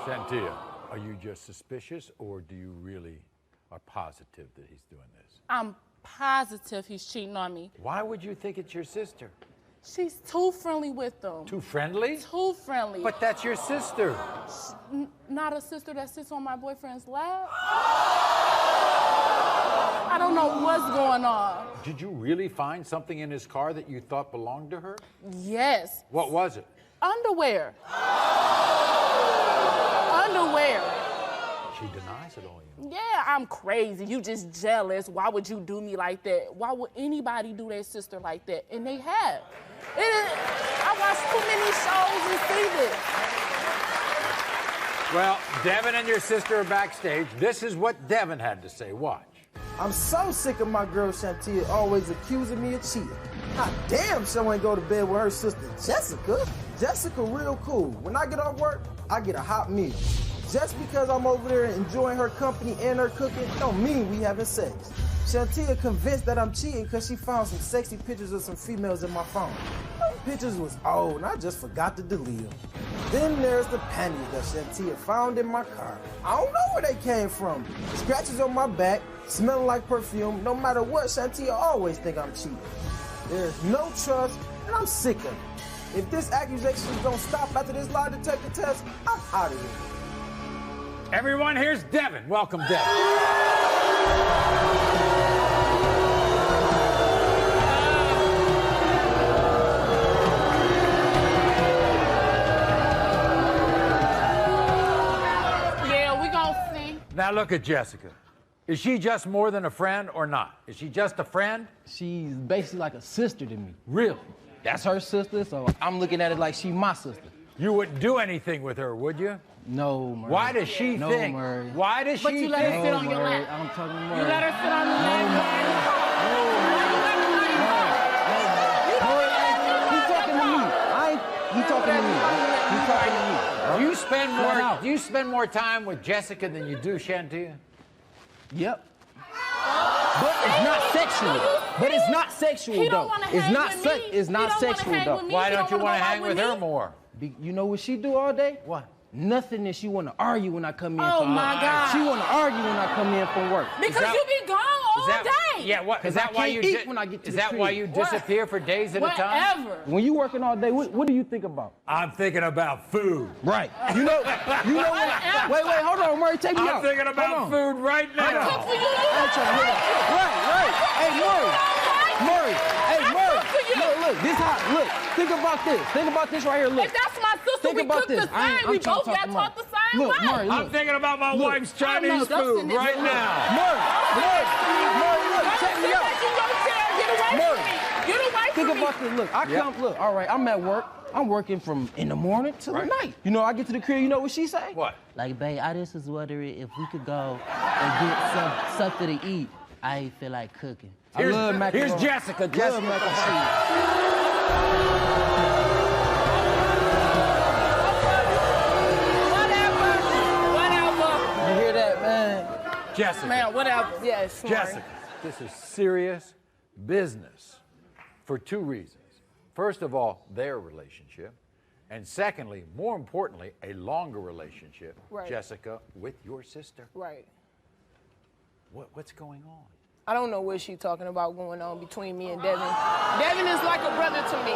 Shantia, are you just suspicious or do you really are positive that he's doing this? I'm positive he's cheating on me. Why would you think it's your sister? She's too friendly with them. Too friendly? Too friendly. But that's your sister. Not a sister that sits on my boyfriend's lap. I don't know what's going on. Did you really find something in his car that you thought belonged to her? Yes. What was it? Underwear. Underwear. She denies it all. Yeah, I'm crazy. You just jealous. Why would you do me like that? Why would anybody do their sister like that? And they have. I watched too many shows and see this. Well, Devin and your sister are backstage. This is what Devin had to say. Watch. I'm so sick of my girl Shantia always accusing me of cheating. How damn she ain't go to bed with her sister Jessica. Jessica real cool. When I get off work, I get a hot meal. Just because I'm over there enjoying her company and her cooking don't mean we having sex. Shantia convinced that I'm cheating because she found some sexy pictures of some females in my phone. Those pictures was old and I just forgot to delete them. Then there's the panties that Shantia found in my car. I don't know where they came from. Scratches on my back, smelling like perfume. No matter what, Shantia always think I'm cheating. There's no trust and I'm sick of it. If this accusation don't stop after this lie detector test, I'm out of here. Everyone, here's Devin. Welcome, Devin. Now look at Jessica. Is she just more than a friend or not? Is she just a friend? She's basically like a sister to me. Really? That's her sister, so I'm looking at it like she's my sister. You wouldn't do anything with her, would you? No, Maury. Why does she no, think? Maury. Why does But she you let think? her sit on your lap. I'm talking to Maury. You let her sit on your lap. He talking to me. He talking to me. Do you spend more time with Jessica than you do Shantia? Yep. But it's not sexual. But it's not sexual though. It's not sexual though. Why don't you want to hang with her more? You know what she do all day? What? Nothing that she want to argue when I come in Oh from my work. God. She want to argue when I come in from work. Because you be gone all day. Yeah, what? Is that why you eat when I get to Is the that why crib. you disappear for days at a time? Whatever. When you working all day, what do you think about? I'm thinking about food. Right. You know what? Wait, hold on, Maury, take me out. I'm thinking about food right now. I'm trying to hear that. Right. Hey, Maury. Hey, Maury. Look, think about this. Think about this right here, look. If that's my sister, Think we about cook the this. same. We both got taught the same Look, way. Maury, look. I'm thinking about my wife's Chinese food right now. Maury, look, check me out. Think about this. Look, all right, I'm at work. I'm working from in the morning till the night. You know, I get to the crib, you know what she say? What? Like, babe, I just was wondering if we could go and get something to eat. I feel like cooking. I love macaroni. Here's Jessica. Love mac and cheese. Whatever. You hear that, man? Jessica. Man, whatever. Yes, Jessica, this is serious business for two reasons. First of all, their relationship. And secondly, more importantly, a longer relationship, Right. Jessica, with your sister. Right. What's going on? I don't know what she's talking about going on between me and Devin. Devin is like a brother to me.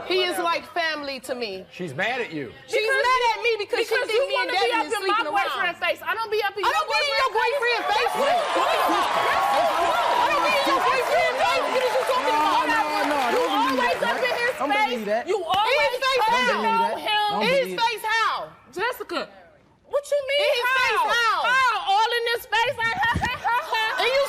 He is like family to me. She's mad at you. She's mad at me because she you think me want and to be Devin up is in my sleeping around. boyfriend's face. I don't be up in I don't be in your boyfriend's face. What are you talking about? I don't be in your boyfriend's face. What are you talking about? No, You always up in his Don't believe face. that. You always face Don't how? believe that. Don't In his believe face how? Jessica, what you mean? In his face how? How? All in this face? And you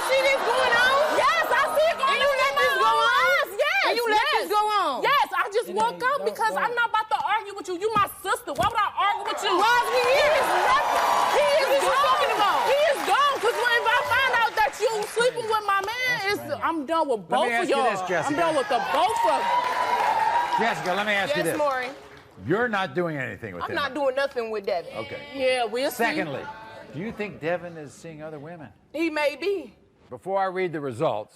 see this going on? Yes, I see it going on. And you let this go on? Yes. And you let this go on? Yes, I just woke up because I'm not about to argue with you. You my sister. Why would I argue with you? Why is he here? He is What you talking about? He is gone. Because if I find out that you sleeping with my man, I'm done with both me ask of you y'all. this, Jessica. I'm done with the both of them. Jessica, let me ask you Yes, this. Maury. You're not doing anything with him. I'm not doing nothing with Devin. Okay. Yeah, we'll see. Secondly, do you think Devin is seeing other women? He may be. Before I read the results,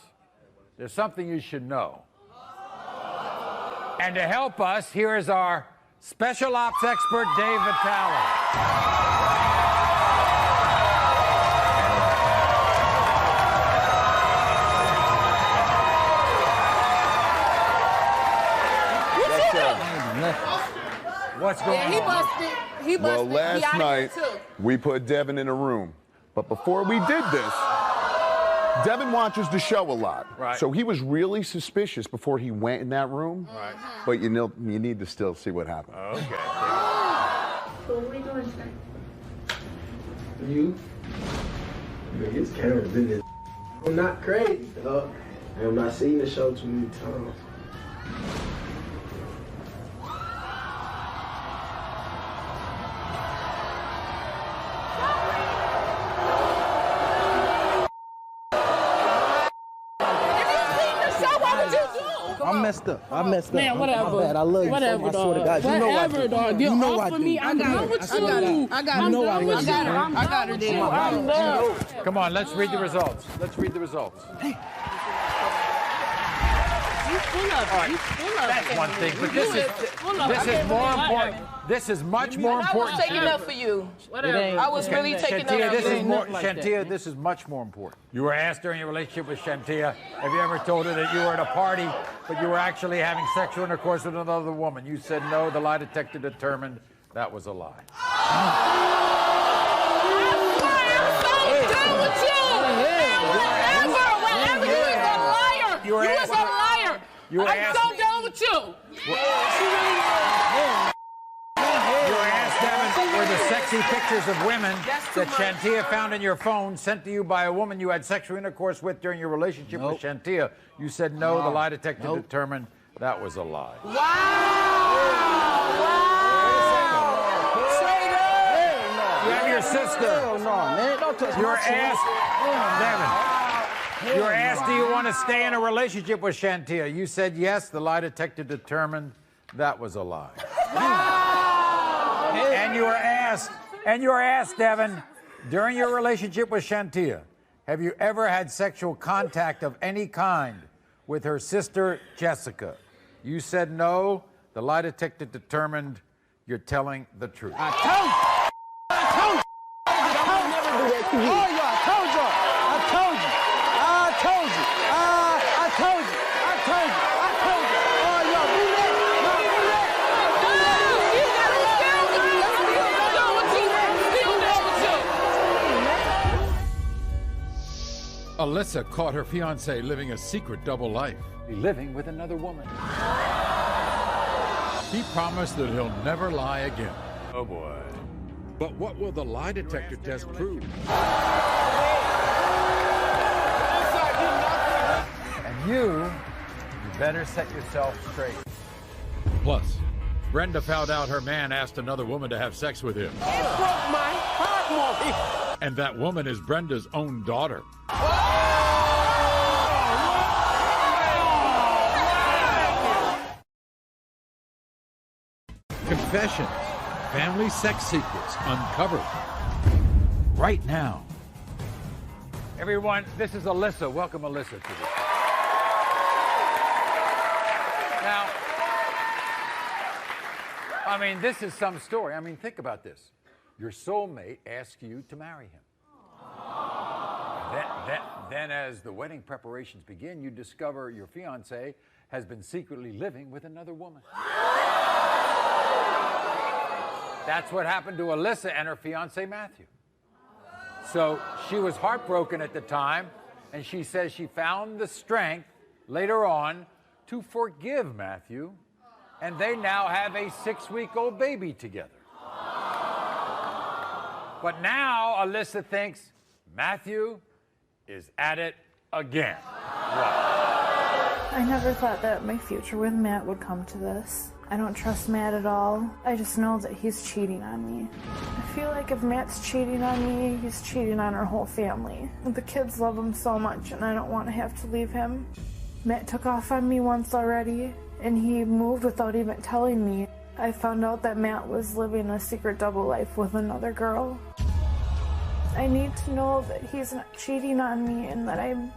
there's something you should know. And to help us, here is our special ops expert, Dave Vitale. What's going Yeah, he on? busted. He Well, busted. last He out night, here, too. we put Devin in a room. But before we did this, Devin watches the show a lot. Right. So he was really suspicious before he went in that room. Right. But you know, you need to still see what happened. Okay. So what are we doing tonight? You? His camera's in this. I'm not crazy, dog. I have not seen the show too many times. I messed up. Man, whatever. My bad. I love you. Whatever, I swear to God. dog. You know I Whatever, do. dog. You know I off of do. me. I'm done with you. I got You know I love you, I man. got her there. I'm done. Come on, let's read the results. Let's read the results. You full of it. You full of it. That's one thing, but this is more important. This is much more I was important. taking up for you. Whatever. I was really taking Shantia, up this for is you. more. like that, Shantia, this is much more important. You were asked during your relationship with Shantia, have you ever told her that you were at a party, but you were actually having sexual intercourse with another woman? You said no. The lie detector determined that was a lie. I'm done with you. Whatever. You is a liar. You were You is asked- a liar. you were I'm asked- so done with you. You were asked, Devin, were the sex see pictures of women That's too that much. Shantia found in your phone, sent to you by a woman you had sexual intercourse with during your relationship with Shantia. You said no. The lie detector determined that was a lie. Wow! Straight up! You have your sister. Hell no, man. Don't touch You were my sister. asked, Devin. You were asked, do you want to stay in a relationship with Shantia? You said yes. The lie detector determined that was a lie. And you were asked, Devin, during your relationship with Shantia, have you ever had sexual contact of any kind with her sister, Jessica? You said no. The lie detector determined you're telling the truth. I told you. I never do that to you. Oh, yeah, I told you. Oh, y'all do that. Alyssa caught her fiancé living a secret double life. Living with another woman. He promised that he'll never lie again. Oh, boy. But what will the lie detector test prove? And you better set yourself straight. Plus, Brenda found out her man asked another woman to have sex with him. It broke my heart, Maury. And that woman is Brenda's own daughter. Confessions, family sex secrets uncovered right now. Everyone, this is Alyssa. Welcome, Alyssa, to the show. Now, I mean, this is some story. I mean, think about this. Your soulmate asks you to marry him. Then as the wedding preparations begin, you discover your fiancé has been secretly living with another woman. That's what happened to Alyssa and her fiancé, Matthew. So she was heartbroken at the time, and she says she found the strength later on to forgive Matthew, and they now have a 6-week-old baby together. But now Alyssa thinks Matthew is at it again. I never thought that my future with Matt would come to this. I don't trust Matt at all. I just know that he's cheating on me. I feel like if Matt's cheating on me, he's cheating on our whole family. The kids love him so much, and I don't want to have to leave him. Matt took off on me once already, and he moved without even telling me. I found out that Matt was living a secret double life with another girl. I need to know that he's not cheating on me and that I'm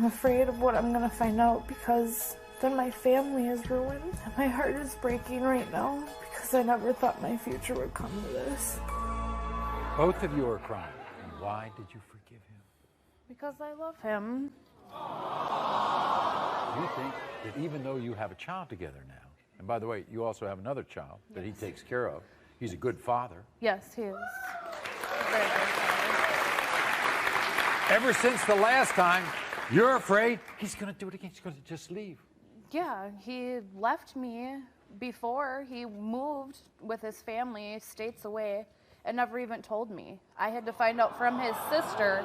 afraid of what I'm gonna find out, because then my family is ruined. My heart is breaking right now because I never thought my future would come to this. Both of you are crying. And why did you forgive him? Because I love him. You think that even though you have a child together now, and by the way, you also have another child that he takes care of, he's a good father. Yes, he is. Ever since the last time, you're afraid he's going to do it again. He's going to just leave. Yeah, he left me before he moved with his family states away and never even told me. I had to find out from his sister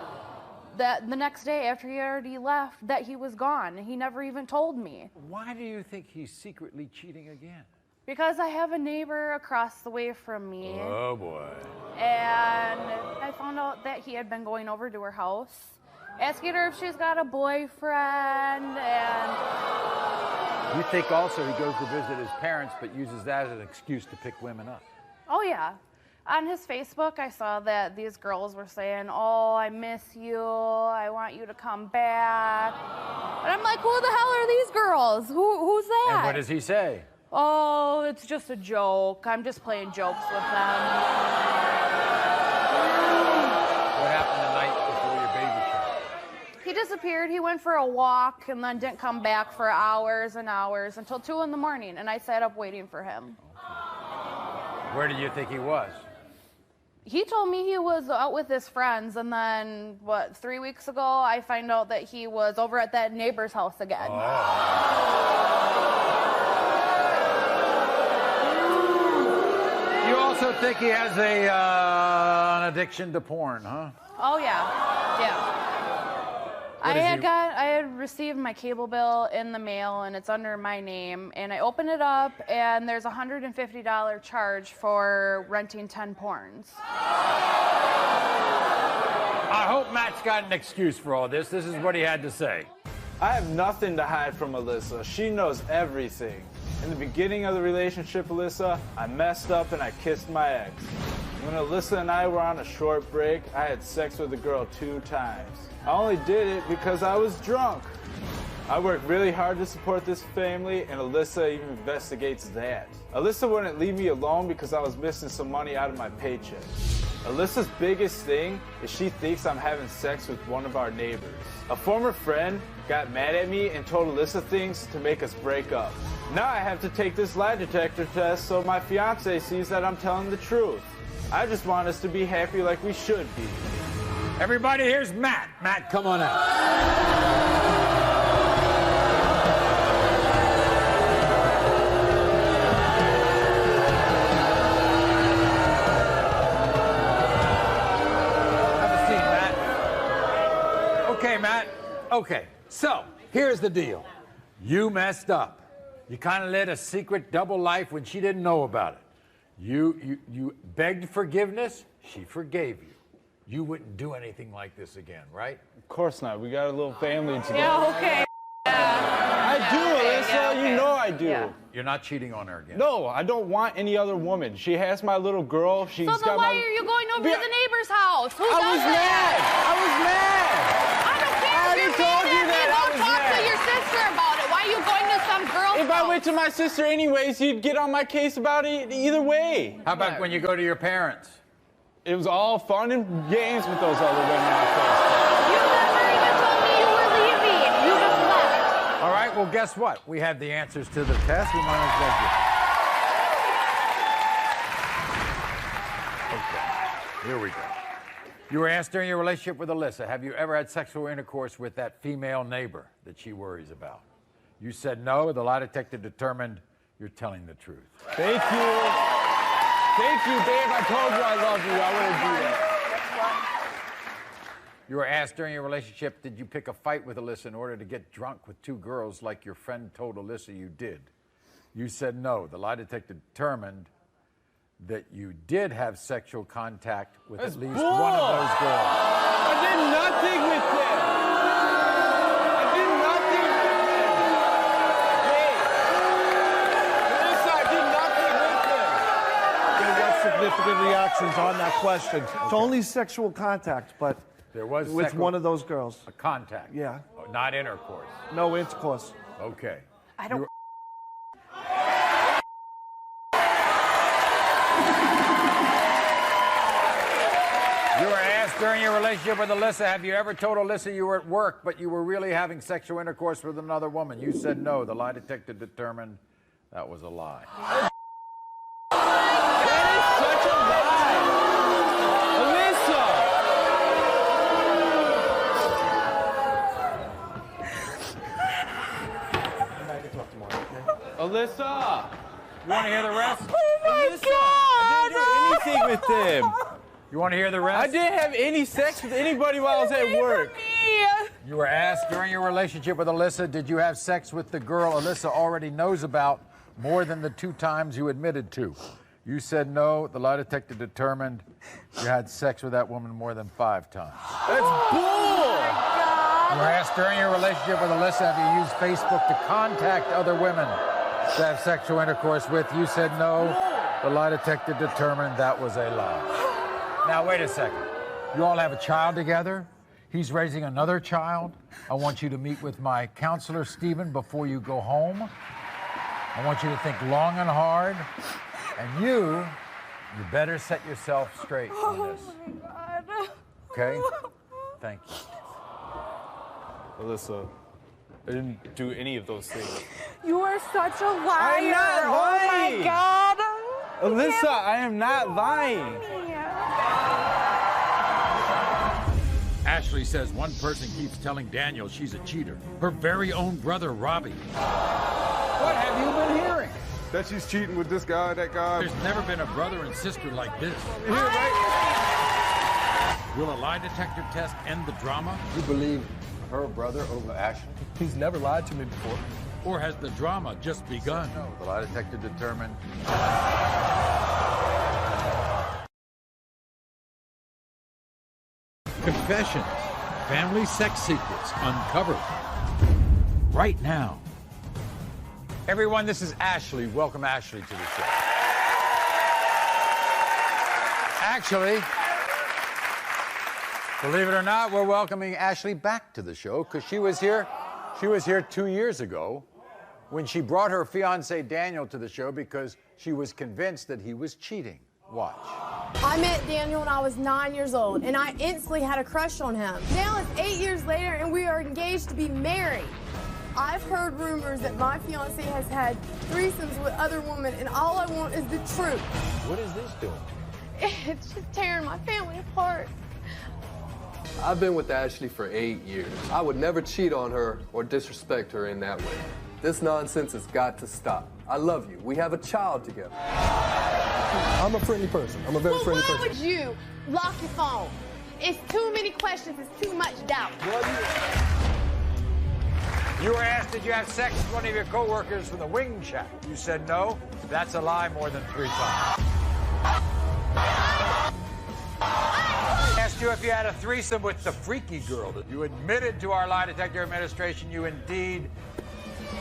that the next day after he already left that he was gone. He never even told me. Why do you think he's secretly cheating again? Because I have a neighbor across the way from me. Oh, boy. And I found out that he had been going over to her house, asking her if she's got a boyfriend, and... You think also he goes to visit his parents but uses that as an excuse to pick women up? Oh, yeah. On his Facebook, I saw that these girls were saying, oh, I miss you, I want you to come back. And I'm like, who the hell are these girls? Who's that? And what does he say? Oh, it's just a joke. I'm just playing jokes with them. What happened the night before your baby shower? He disappeared. He went for a walk and then didn't come back for hours and hours until 2 in the morning, and I sat up waiting for him. Where did you think he was? He told me he was out with his friends, and then, 3 weeks ago, I find out that he was over at that neighbor's house again. Oh. think he has an addiction to porn, huh? Oh yeah, yeah. I had received my cable bill in the mail, and it's under my name. And I open it up, and there's a $150 charge for renting 10 porns. I hope Matt's got an excuse for all this. This is what he had to say. I have nothing to hide from Alyssa. She knows everything. In the beginning of the relationship, Alyssa, I messed up and I kissed my ex. When Alyssa and I were on a short break, I had sex with a girl 2 times. I only did it because I was drunk. I work really hard to support this family, and Alyssa even investigates that. Alyssa wouldn't leave me alone because I was missing some money out of my paycheck. Alyssa's biggest thing is she thinks I'm having sex with one of our neighbors. A former friend got mad at me and told Alyssa things to make us break up. Now I have to take this lie detector test so my fiance sees that I'm telling the truth. I just want us to be happy like we should be. Everybody, here's Matt. Matt, come on out. Have a seat, Matt. Okay, Matt. Okay, so here's the deal. You messed up. You kind of led a secret double life when she didn't know about it. You begged forgiveness. She forgave you. You wouldn't do anything like this again, right? Of course not. We got a little family together. Yeah, okay. I do, Alyssa. You know I do. Yeah. You're not cheating on her again. No, I don't want any other woman. She has my little girl. She's So got then why my... are you going over to the neighbor's house? Who I does was that? mad. I was mad. I don't care I if already you're told mad you at me. that. I Go was talk mad. to your sister about it. Why are you going to some girl's If house? I went to my sister anyways, you'd get on my case about it either way. How about when you go to your parents? It was all fun and games with those other women on Facebook. You never even told me you were leaving. You just left. All right, well, guess what? We have the answers to the test. We might as well get. Okay, here we go. You were asked during your relationship with Alyssa, have you ever had sexual intercourse with that female neighbor that she worries about? You said no. The lie detector determined you're telling the truth. Thank you. Thank you, babe. I told you I love you. I wouldn't do that. You were asked during your relationship, did you pick a fight with Alyssa in order to get drunk with 2 girls like your friend told Alyssa you did? You said no. The lie detector determined that you did have sexual contact with at least one of those girls. I did nothing with them. I did nothing with them. Hey, Alyssa, I did nothing with them. There was significant reactions on that question. It's only sexual contact, but there was with one of those girls. A contact? Yeah. Oh, not intercourse? No intercourse. Okay. I don't... You were asked during your relationship with Alyssa, have you ever told Alyssa you were at work, but you were really having sexual intercourse with another woman? You said no. The lie detector determined that was a lie. That is such a lie. Alyssa! Alyssa! You want to hear the rest? Oh my Alyssa, God! I didn't do anything with them. You want to hear the rest? I didn't have any sex with anybody while I was at work. You were asked during your relationship with Alyssa, did you have sex with the girl Alyssa already knows about more than the 2 times you admitted to? You said no. The lie detector determined you had sex with that woman more than 5 times. That's bull! You were asked during your relationship with Alyssa, have you used Facebook to contact other women to have sexual intercourse with? You said no. The lie detector determined that was a lie. Now, wait a second. You all have a child together. He's raising another child. I want you to meet with my counselor, Stephen, before you go home. I want you to think long and hard. And you better set yourself straight on this. Oh, my God. Okay? Thank you. Alyssa, I didn't do any of those things. You are such a liar. I'm not Oh, lying. my God. Alyssa, I am not lying. Ashley says one person keeps telling Daniel she's a cheater. Her very own brother, Robbie. What have you been hearing? That she's cheating with this guy, that guy. There's never been a brother and sister like this. Here, right? Will a lie detector test end the drama? You believe her brother over Ashley? He's never lied to me before. Or has the drama just begun? No, the lie detector determined. Confessions, family sex secrets uncovered right now. Everyone, this is Ashley. Welcome Ashley to the show. Actually, believe it or not, we're welcoming Ashley back to the show because she was here 2 years ago when she brought her fiancé Daniel to the show because she was convinced that he was cheating. Watch. I met Daniel when I was 9 years old, and I instantly had a crush on him. Now it's 8 years later, and we are engaged to be married. I've heard rumors that my fiancé has had threesomes with other women, and all I want is the truth. What is this doing? It's just tearing my family apart. I've been with Ashley for 8 years. I would never cheat on her or disrespect her in that way. This nonsense has got to stop. I love you. We have a child together. I'm a friendly person. I'm a very friendly person. Why would you lock your phone? It's too many questions. It's too much doubt. You were asked, did you have sex with one of your coworkers from the wing shack? You said no. That's a lie more than 3 times. Asked you if you had a threesome with the freaky girl. You admitted to our lie detector administration you indeed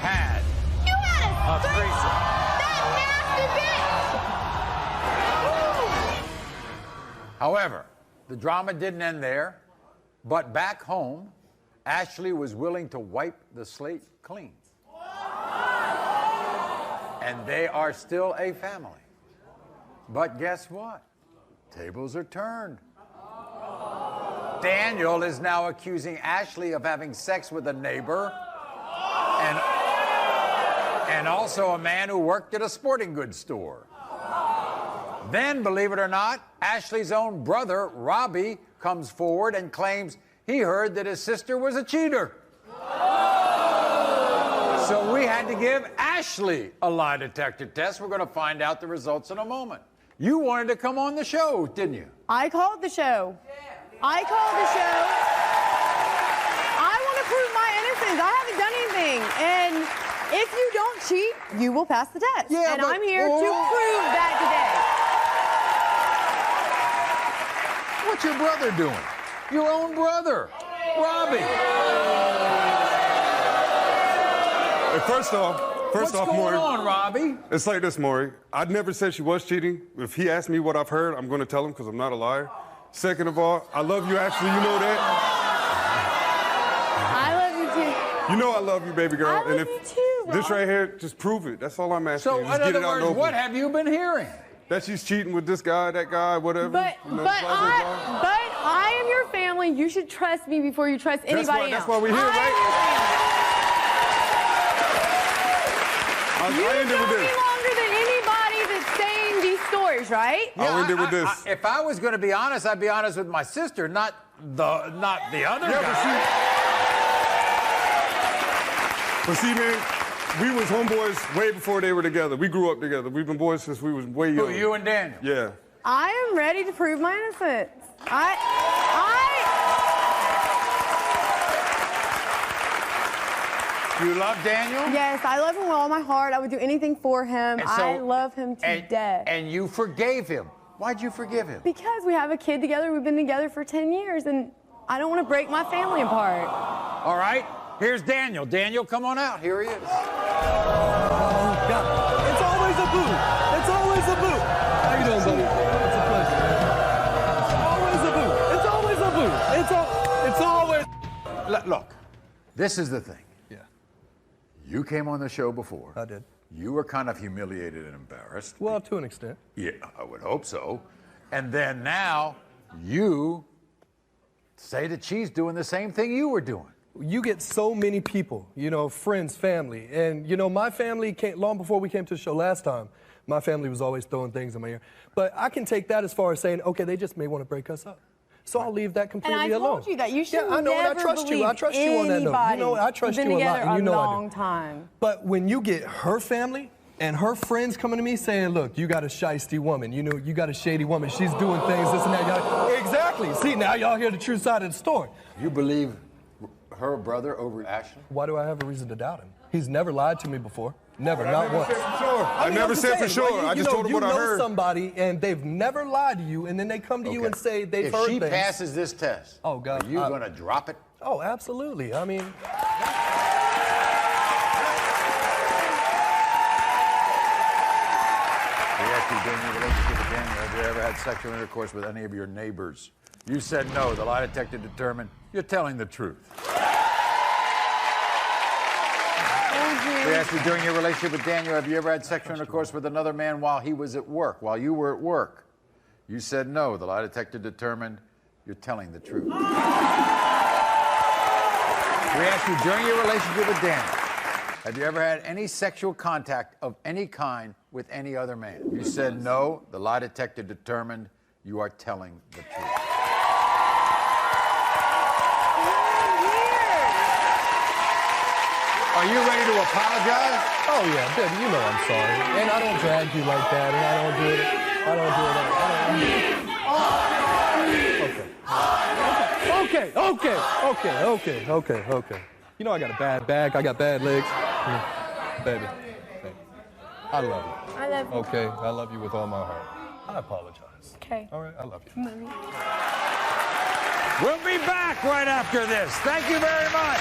had You had a threesome. That nasty bitch! However, the drama didn't end there, but back home, Ashley was willing to wipe the slate clean. And they are still a family. But guess what? Tables are turned. Daniel is now accusing Ashley of having sex with a neighbor and also a man who worked at a sporting goods store. Then, believe it or not, Ashley's own brother, Robbie, comes forward and claims he heard that his sister was a cheater. So we had to give Ashley a lie detector test. We're going to find out the results in a moment. You wanted to come on the show, didn't you? I called the show. I called the show. I want to prove my innocence. I haven't done anything. And if you don't cheat, you will pass the test. Yeah, and but- I'm here to prove that today. What's your brother doing? Your own brother, Robbie. Hey, first off, What's going Maury. on, Robbie? It's like this, Maury. I never said she was cheating. If he asks me what I've heard, I'm going to tell him because I'm not a liar. Second of all, I love you, Ashley. You know that. I love you too. You know I love you, baby girl. I love and if you too, this Rob. right here, just prove it. That's all I'm asking. So, you. in Just get other it out words, and open. what have you been hearing? That she's cheating with this guy, that guy, whatever. But you know, but blah, blah, blah. I am your family. You should trust me before you trust anybody else. That's why we're here, right? You know me longer than anybody that's saying these stories, right? I'll end it with this. If I was going to be honest, I'd be honest with my sister, not the other guy. But see, man, we was homeboys way before they were together. We grew up together. We've been boys since we was way young. Who, you and Daniel? Yeah. I am ready to prove my innocence. You love Daniel? Yes, I love him with all my heart. I would do anything for him. And so- I love him to death. And you forgave him. Why'd you forgive him? Because we have a kid together. We've been together for 10 years, and I don't want to break my family apart. All right, here's Daniel. Daniel, come on out. Here he is. It's always a boo. It's always a boo. How you doing, buddy? It's a pleasure. It's always a boo. It's always a boo. It's always. Look, this is the thing. Yeah. You came on the show before. I did. You were kind of humiliated and embarrassed. Well, to an extent. Yeah, I would hope so. And then now you say that she's doing the same thing you were doing. You get so many people, you know, friends, family. And, you know, my family came, long before we came to the show last time, my family was always throwing things in my ear. But I can take that as far as saying, okay, they just may want to break us up. So I'll leave that completely And I alone. told you that. You should I know, and I trust you. I trust you on that note. You know, I trust you a lot, and you know I do. Long time. But when you get her family, and her friends coming to me saying, look, you got a shiesty woman, you know, you got a shady woman, she's doing things, this and that. Y'all. Exactly. See, now y'all hear the true side of the story. You believe her brother over Ashley? Why do I have a reason to doubt him? He's never lied to me before. Never, not once. I never said for sure. I just told him what I heard. You know somebody and they've never lied to you, and then they come to you and say they've heard things. If she passes this test, oh God, are you going to drop it? Oh, absolutely. I mean. We asked you during your relationship with Daniel, have you ever had sexual intercourse with any of your neighbors? You said no. The lie detector determined you're telling the truth. We asked you during your relationship with Daniel, have you ever had sexual intercourse with another man while he was at work, while you were at work? You said no. The lie detector determined you're telling the truth. We asked you during your relationship with Daniel, have you ever had any sexual contact of any kind with any other man? You said no. The lie detector determined you are telling the truth. Are you ready to apologize? Oh, yeah, baby, you know I'm sorry. And I don't drag you like that, and I don't do it. Okay. You know I got a bad back, I got bad legs. Baby, I love you. I love you. Okay, I love you with all my heart. I apologize. Okay. All right, I love you. Love you. We'll be back right after this. Thank you very much.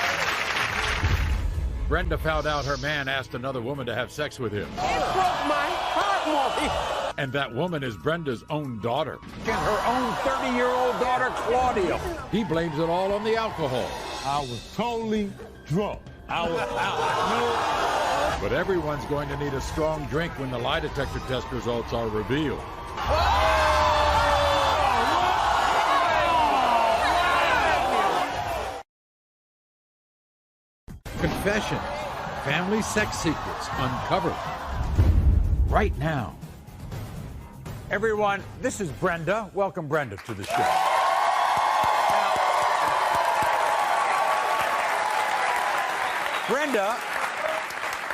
Brenda found out her man asked another woman to have sex with him. It broke my heart, Maury. And that woman is Brenda's own daughter. And her own 30-year-old daughter, Claudia. He blames it all on the alcohol. I was totally drunk. I was out. But everyone's going to need a strong drink when the lie detector test results are revealed. Confessions, family sex secrets uncovered right now. Everyone, this is Brenda. Welcome, Brenda, to the show.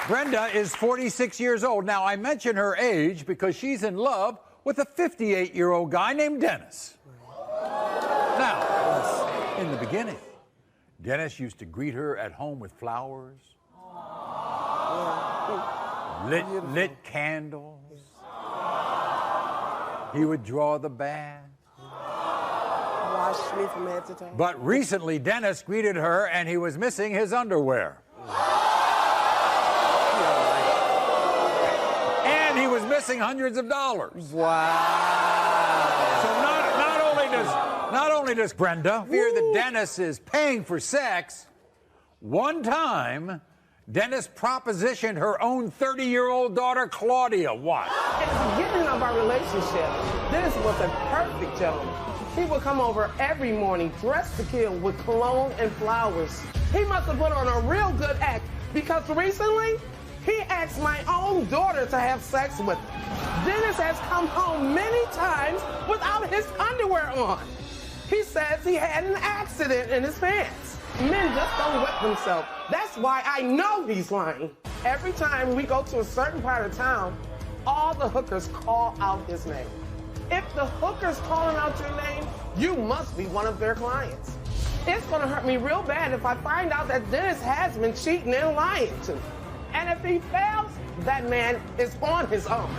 Brenda is 46 years old. Now, I mention her age because she's in love with a 58-year-old guy named Dennis. Now, in the beginning, Dennis used to greet her at home with flowers, lit candles. He would draw the bath. Wash me from head to toe. But recently, Dennis greeted her and he was missing his underwear. And he was missing hundreds of dollars. Wow. So not only does Brenda fear that Dennis is paying for sex, one time, Dennis propositioned her own 30-year-old daughter, Claudia. Watch. At the beginning of our relationship, Dennis was a perfect gentleman. He would come over every morning dressed to kill with cologne and flowers. He must have put on a real good act because recently, he asked my own daughter to have sex with him. Dennis has come home many times without his underwear on. He says he had an accident in his pants. Men just don't wet themselves. That's why I know he's lying. Every time we go to a certain part of town, all the hookers call out his name. If the hooker's calling out your name, you must be one of their clients. It's gonna hurt me real bad if I find out that Dennis has been cheating and lying to me. And if he fails, that man is on his own. Get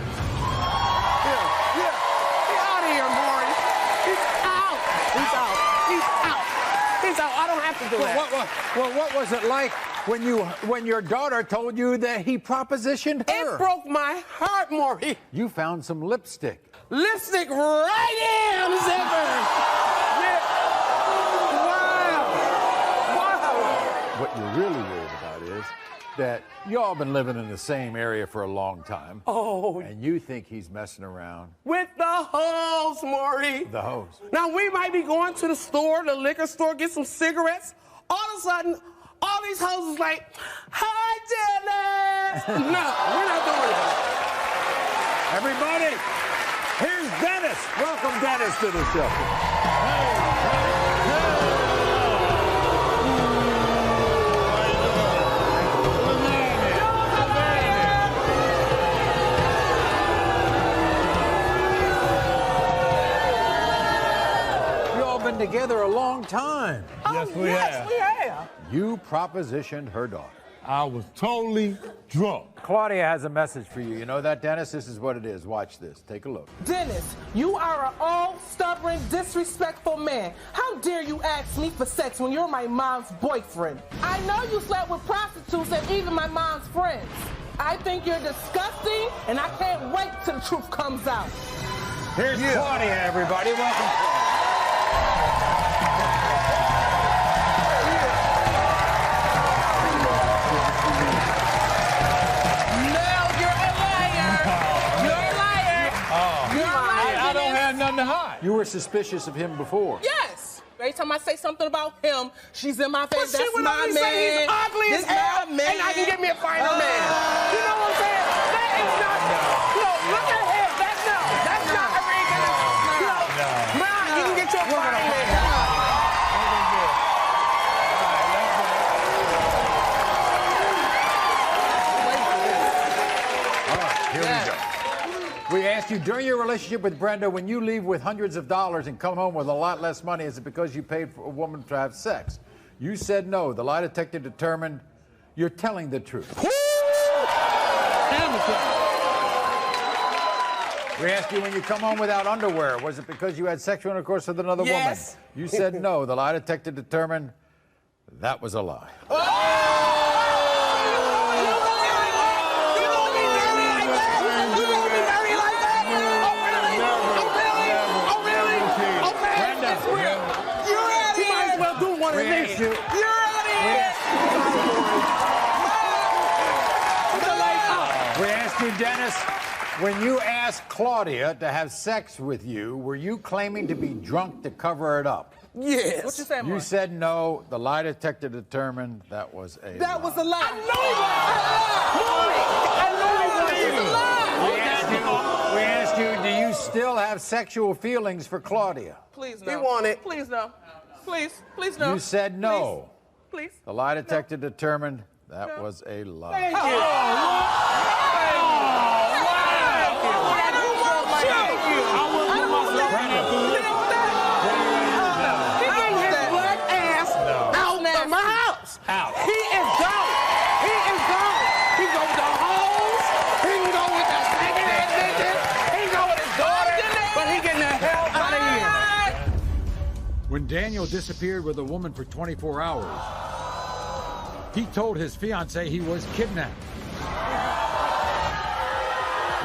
out of here, Maury. He's out. I don't have to do that. What was it like when your daughter told you that he propositioned her? It broke my heart, Maury. You found some lipstick. Lipstick right in the zipper. Yeah. Wow. What you're really worried about is that y'all been living in the same area for a long time. Oh. And you think he's messing around. With the hoes, Maury. The hoes. Now, we might be going to the store, the liquor store, get some cigarettes. All of a sudden, all these hoes is like, hi, Dennis. No, we're not doing that. Everybody, here's Dennis. Welcome, Dennis, to the show. together a long time. Yes, we have. We have. You propositioned her daughter. I was totally drunk. Claudia has a message for you. You know that, Dennis? This is what it is. Watch this. Take a look. Dennis, you are an old, stubborn, disrespectful man. How dare you ask me for sex when you're my mom's boyfriend? I know you slept with prostitutes and even my mom's friends. I think you're disgusting, and I can't wait till the truth comes out. Here's Claudia, everybody. Welcome, Claudia. You were suspicious of him before. Yes. Every time I say something about him, she's in my face. But That's she would my only man. say he's ugly as hell, and I can get me a finer man. You know what I'm saying? That is not. No, look at him. That's not a reason. No. You can get your finer man. All right, here we go. We asked you, during your relationship with Brenda, when you leave with hundreds of dollars and come home with a lot less money, is it because you paid for a woman to have sex? You said no. The lie detector determined you're telling the truth. We asked you, when you come home without underwear, was it because you had sexual intercourse with another woman? You said no. The lie detector determined that was a lie. We asked you, Dennis, when you asked Claudia to have sex with you, were you claiming to be drunk to cover it up? Yes. What you say, You said no. The lie detector determined that was a That lie. was a lie. I know We asked you, do you still have sexual feelings for Claudia? Please no. We want it. Please no. Please no. You said no. Please. The lie detector determined that was a lie. Thank you. Out. He is gone. He is gone. He go with the hoes. He can go with the stinking ass bitches. He can go with his daughter. But he getting the hell out of here. When Daniel disappeared with a woman for 24 hours, he told his fiancée he was kidnapped.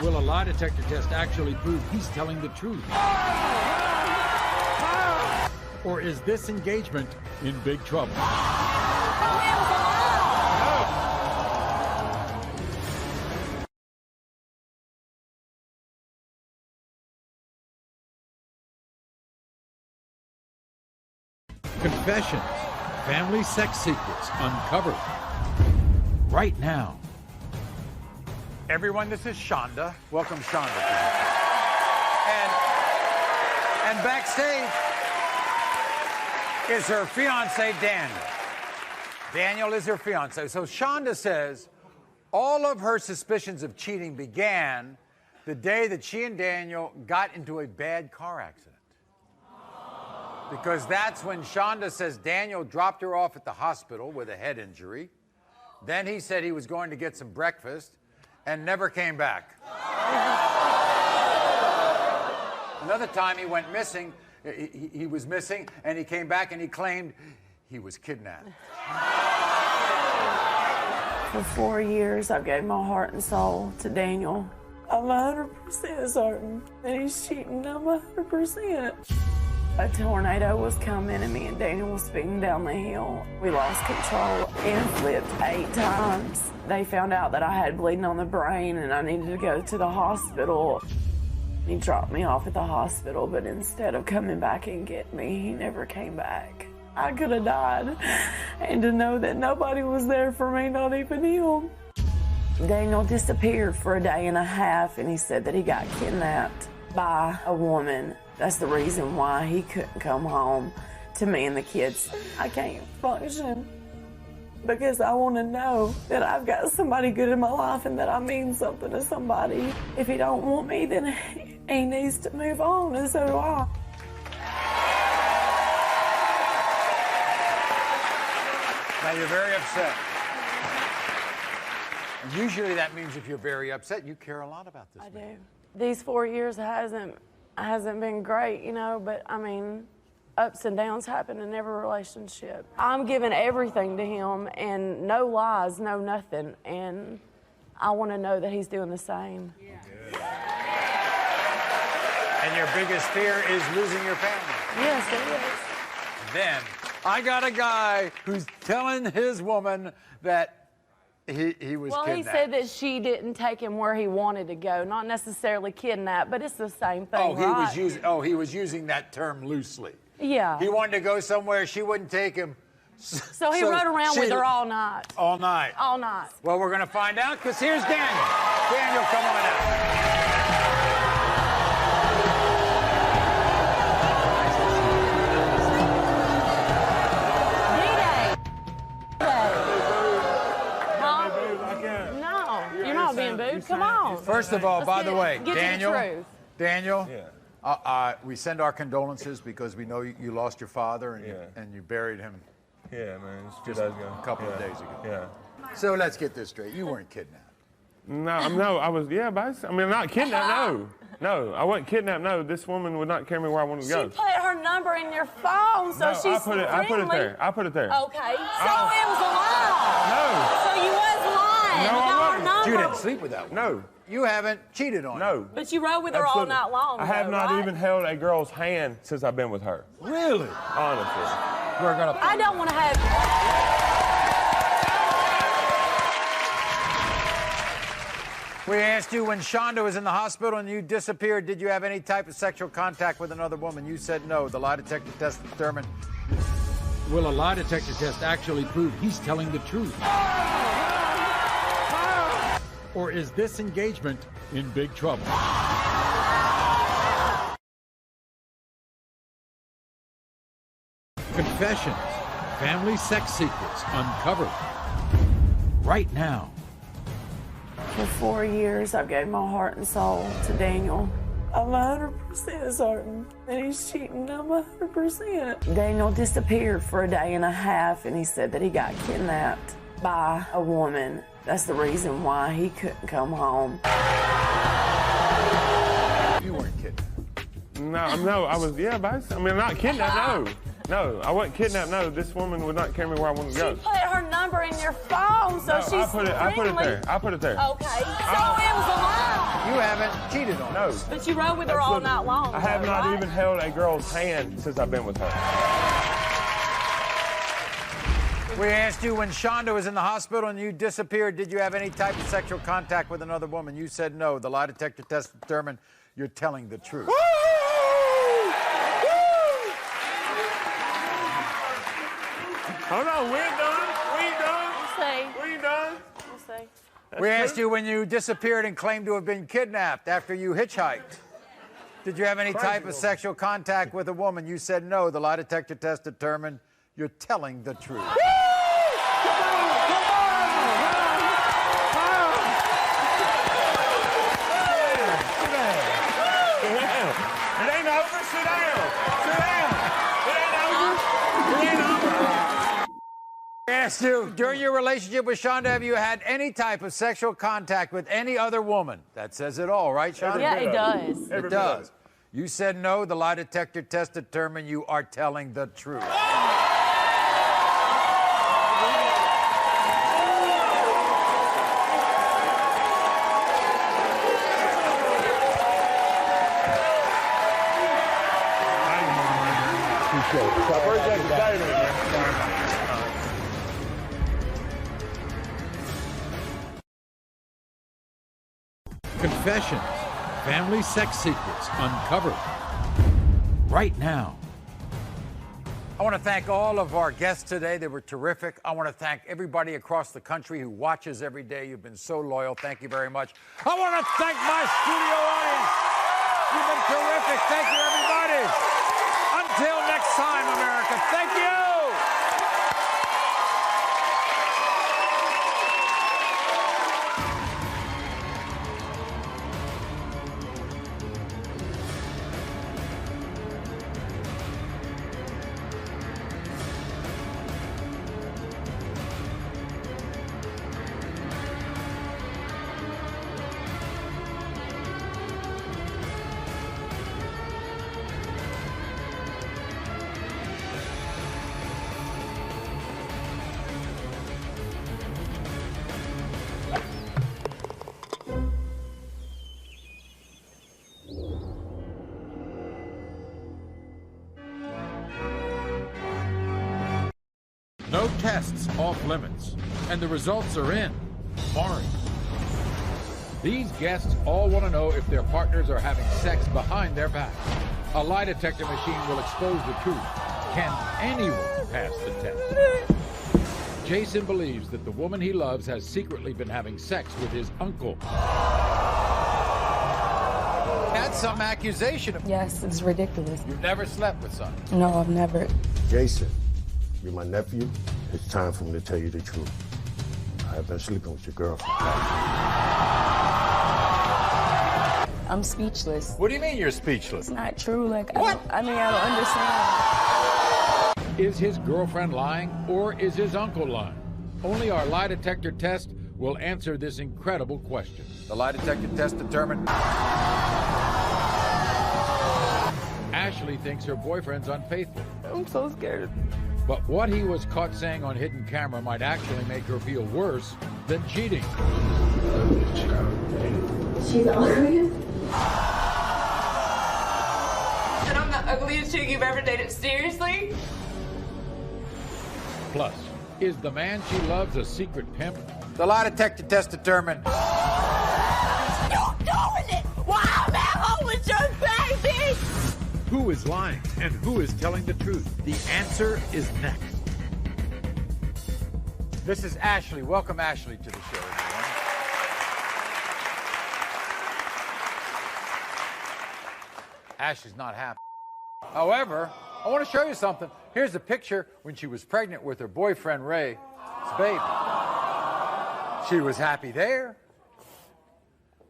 Will a lie detector test actually prove he's telling the truth? Or is this engagement in big trouble? Confessions, family sex secrets uncovered right now. Everyone, this is Shonda. Welcome, Shonda. And backstage is her fiance, Daniel. Daniel is her fiance. So Shonda says all of her suspicions of cheating began the day that she and Daniel got into a bad car accident. Because that's when Shonda says Daniel dropped her off at the hospital with a head injury. Then he said he was going to get some breakfast and never came back. Another time he went missing, he was missing, and he came back and he claimed he was kidnapped. For 4 years, I've gave my heart and soul to Daniel. I'm 100% certain that he's cheating. I'm 100%. A tornado was coming and me and Daniel was speeding down the hill. We lost control and flipped 8 times. They found out that I had bleeding on the brain and I needed to go to the hospital. He dropped me off at the hospital, but instead of coming back and get me, he never came back. I could have died. And to know that nobody was there for me, not even him. Daniel disappeared for a day and a half and he said that he got kidnapped by a woman. That's the reason why he couldn't come home to me and the kids. I can't function because I want to know that I've got somebody good in my life and that I mean something to somebody. If he don't want me, then he needs to move on, and so do I. Now you're very upset. Usually that means if you're very upset, you care a lot about this. I do. These 4 years hasn't been great, you know, but I mean, ups and downs happen in every relationship. I'm giving everything to him and no lies, no nothing, and I want to know that he's doing the same. And your biggest fear is losing your family. Yes, it is. Then I got a guy who's telling his woman that he was Well, kidnapped. he said that she didn't take him where he wanted to go, not necessarily kidnapped, but it's the same thing, right? He was using that term loosely. Yeah. He wanted to go somewhere she wouldn't take him. So he rode around with her all night. All night. All night. Well, we're going to find out because here's Daniel. Daniel, come on out. You're not being booed. Come on. First of all, by the way, Daniel, Daniel, we send our condolences because we know you lost your father and you buried him. Yeah, man. It's Just a couple of days ago. Yeah. So let's get this straight. You weren't kidnapped. No, I was, but I mean, not kidnapped, no. No, I wasn't kidnapped, no. This woman would not carry me where I wanted to go. She put her number in your phone, so No, she's I put it there. I put it there. Okay, so it was a lie. No. So you was lying. No, You I got wasn't. her number. You didn't sleep with that woman. No. You haven't cheated on her. No. But you rode with her all Absolutely. night long. I have though, not right? even held a girl's hand since I've been with her. Really? Honestly. We're gonna. I don't want to have. We asked you when Shonda was in the hospital and you disappeared, did you have any type of sexual contact with another woman? You said no. The lie detector test determined. Will a lie detector test actually prove he's telling the truth? Or is this engagement in big trouble? Confessions, family sex secrets uncovered right now. For 4 years, I've gave my heart and soul to Daniel. I'm 100% certain that he's cheating. I'm 100%. Daniel disappeared for a day and a half, and he said that he got kidnapped by a woman. That's the reason why he couldn't come home. You weren't kidnapped. No, I was, but I mean, not kidnapped, no. No, I wasn't kidnapped, no. This woman would not carry me where I wanted to go. She put her number in your phone, so No, she's I put it there. I put it there. Okay, so it was a lie. You haven't cheated on her. No. But you rode with her all night long. I have though, not right? even held a girl's hand since I've been with her. We asked you when Shonda was in the hospital and you disappeared, did you have any type of sexual contact with another woman? You said no. The lie detector test determined you're telling the truth. Hold on, we ain't done. We ain't done. We'll see. We ain't done. We'll see. We asked you when you disappeared and claimed to have been kidnapped after you hitchhiked. Did you have any type of sexual contact with a woman? You said no. The lie detector test determined you're telling the truth. It ain't over. Sit down. Sit down. It ain't over. It ain't over. We asked you, during your relationship with Shonda, have you had any type of sexual contact with any other woman? That says it all, right, Shonda? Yeah, it does. It does. You said no. The lie detector test determined you are telling the truth. Confessions, family sex secrets uncovered right now. I want to thank all of our guests today. They were terrific. I want to thank everybody across the country who watches every day. You've been so loyal. Thank you very much. I want to thank my studio audience. You've been terrific. Thank you, everybody. Until next time, America. Thank you. No tests off limits. And the results are in. Maury. These guests all want to know if their partners are having sex behind their back. A lie detector machine will expose the truth. Can anyone pass the test? Jason believes that the woman he loves has secretly been having sex with his uncle. That's some accusation. Yes, it's ridiculous. You've never slept with son? No, I've never. Jason, you're my nephew. It's time for me to tell you the truth. I have been sleeping with your girlfriend. I'm speechless. What do you mean you're speechless? It's not true. Like, What? I don't understand. Is his girlfriend lying or is his uncle lying? Only our lie detector test will answer this incredible question. The lie detector test determined Ashley thinks her boyfriend's unfaithful. I'm so scared. But what he was caught saying on hidden camera might actually make her feel worse than cheating. She's ugly. And I'm the ugliest chick you've ever dated. Seriously? Plus, is the man she loves a secret pimp? The lie detector test determined. You're doing it! Wow, man, home with your baby! Who is lying and who is telling the truth? The answer is next. This is Ashley. Welcome, Ashley, to the show, everyone. Ashley's not happy. However, I want to show you something. Here's a picture when she was pregnant with her boyfriend, Ray's baby. She was happy there.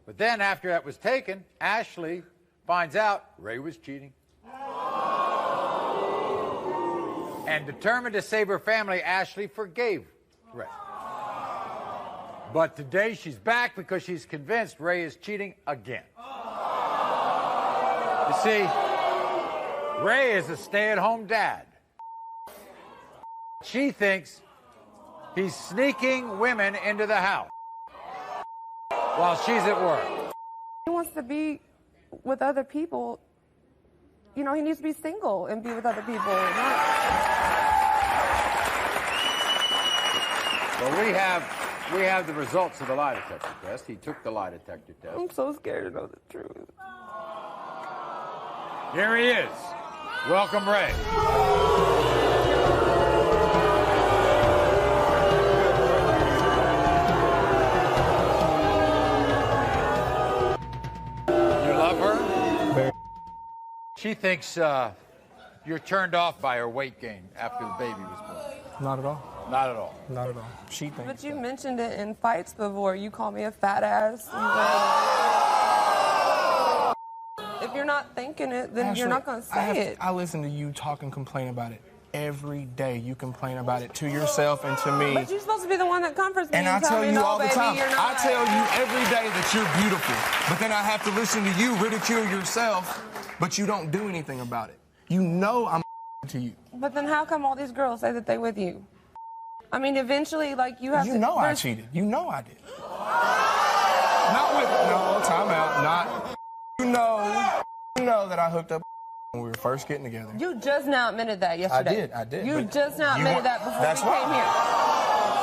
But then after that was taken, Ashley finds out Ray was cheating. And determined to save her family, Ashley forgave Ray. But today she's back because she's convinced Ray is cheating again. You see, Ray is a stay-at-home dad. She thinks he's sneaking women into the house while she's at work. He wants to be with other people. You know, he needs to be single and be with other people. Well, we have the results of the lie detector test. He took the lie detector test. I'm so scared to know the truth. Here he is. Welcome, Ray. You love her? She thinks you're turned off by her weight gain after the baby was born. Not at all. Not at all. Not at all. She thinks. But you mentioned it in fights before. You call me a fat ass. If you're not thinking it, then you're not going to say it. I listen to you talk and complain about it. Every day you complain about it to yourself and to me. But you're supposed to be the one that comforts me And I tell you no, all the baby, time. you're not I tell you every day that you're beautiful. But then I have to listen to you ridicule yourself, but you don't do anything about it. You know I'm to you. But then how come all these girls say that they with you? I mean, eventually, like, you have to... You know I cheated. You know I did. Not with... No, time out. Not... You know that I hooked up when we were first getting together. You just now admitted that yesterday. I did. You just now you admitted want- that before that's we came right.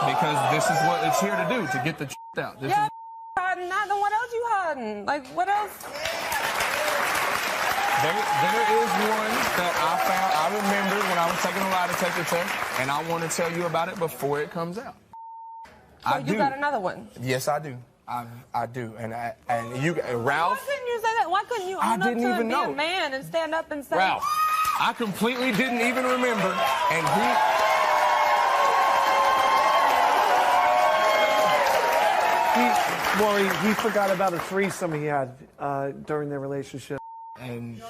here. Because this is what it's here to do, to get the out. This Yeah, is... hiding that. Then what else you hiding? Like, what else? There is one that I found. I remembered when I was taking a lie detector test, and I want to tell you about it before it comes out. So you got another one? Yes, I do. I do. And you, Ralph. Why couldn't you say that? Why couldn't you I own up didn't to it, even be know. a man, and stand up and say, Ralph, I completely didn't even remember, and Maury, he forgot about a threesome he had during their relationship. And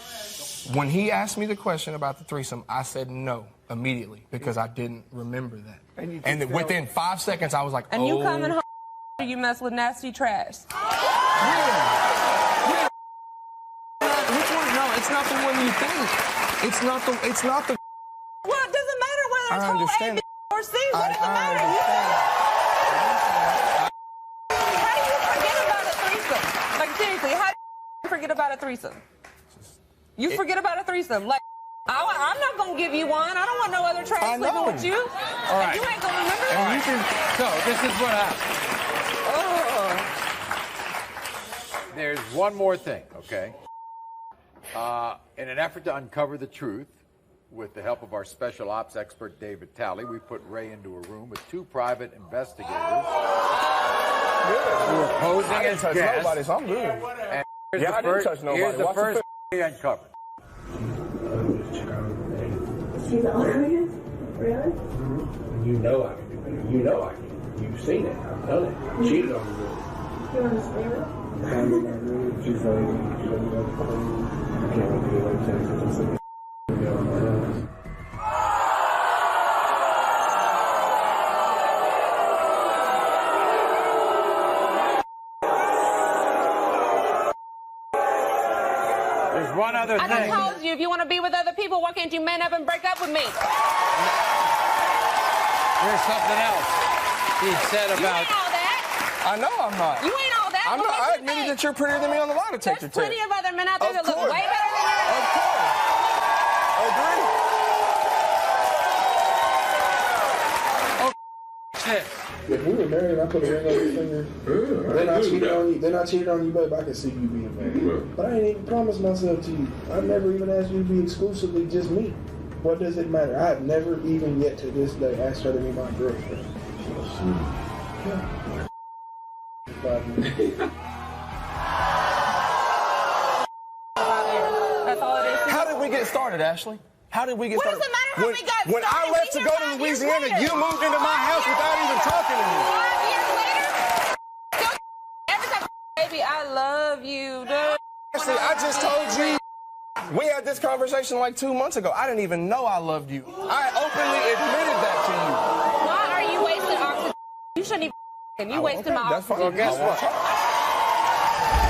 when he asked me the question about the threesome, I said no immediately because I didn't remember that. And within 5 seconds, I was like, and oh. you coming home, you mess with nasty trash. Yeah. Which one? No, it's not the one you think. It's not the. Well, it doesn't matter whether it's I whole understand. A, B, or C. What does it matter? How do you forget about a threesome? Like, seriously, how do you forget about a threesome? You forget about a threesome. Like, I I'm not gonna give you one. I don't want no other trash sleeping with you. All right. You ain't gonna remember And that. you can, so this is what happened. There's one more thing, okay? In an effort to uncover the truth, with the help of our special ops expert, David Talley, we put Ray into a room with 2 private investigators who were posing I didn't as touch guests. nobody, so I'm good. And here's Yeah, the I didn't first, touch nobody. Here's the Watch the first we uncovered. She's ugly? Really? You know I can do better. You know I can. You've seen it. I've done it. Cheated on you. You want to stay with her? I'm in my room. She's like, she doesn't go to clothes. I can't wait to get away from her. I'm sick of on my ass. There's one other I done thing. told you, if you want to be with other people, why can't you man up and break up with me? Here's something else he said You about. ain't all that. I know I'm not. You ain't all that. I'm Well, not. what's I your admitted thing? that you're prettier than me on the lie detector There's plenty test. of other men out there that look course. way better than you. Of course. Agree. If we were married and I put a ring on your finger, then I cheated on you. Then I cheated on you, babe. I can see you being married. But I ain't even promised myself to you. I never even asked you to be exclusively just me. What does it matter? I have never even yet to this day asked her to be my girlfriend. That's all it is. How did we get started, Ashley? How did we get started? What does it matter how we got When I started? left We to go here to 5 years Louisiana, later. you moved into my house without even talking to me. 5 years later, every time, baby, I love you, dude. Ashley, I just told you. We had this conversation like 2 months ago. I didn't even know I loved you. I openly admitted that to you. Why are you wasting oxygen? You shouldn't even. You wasting my That's fine. Well, guess what?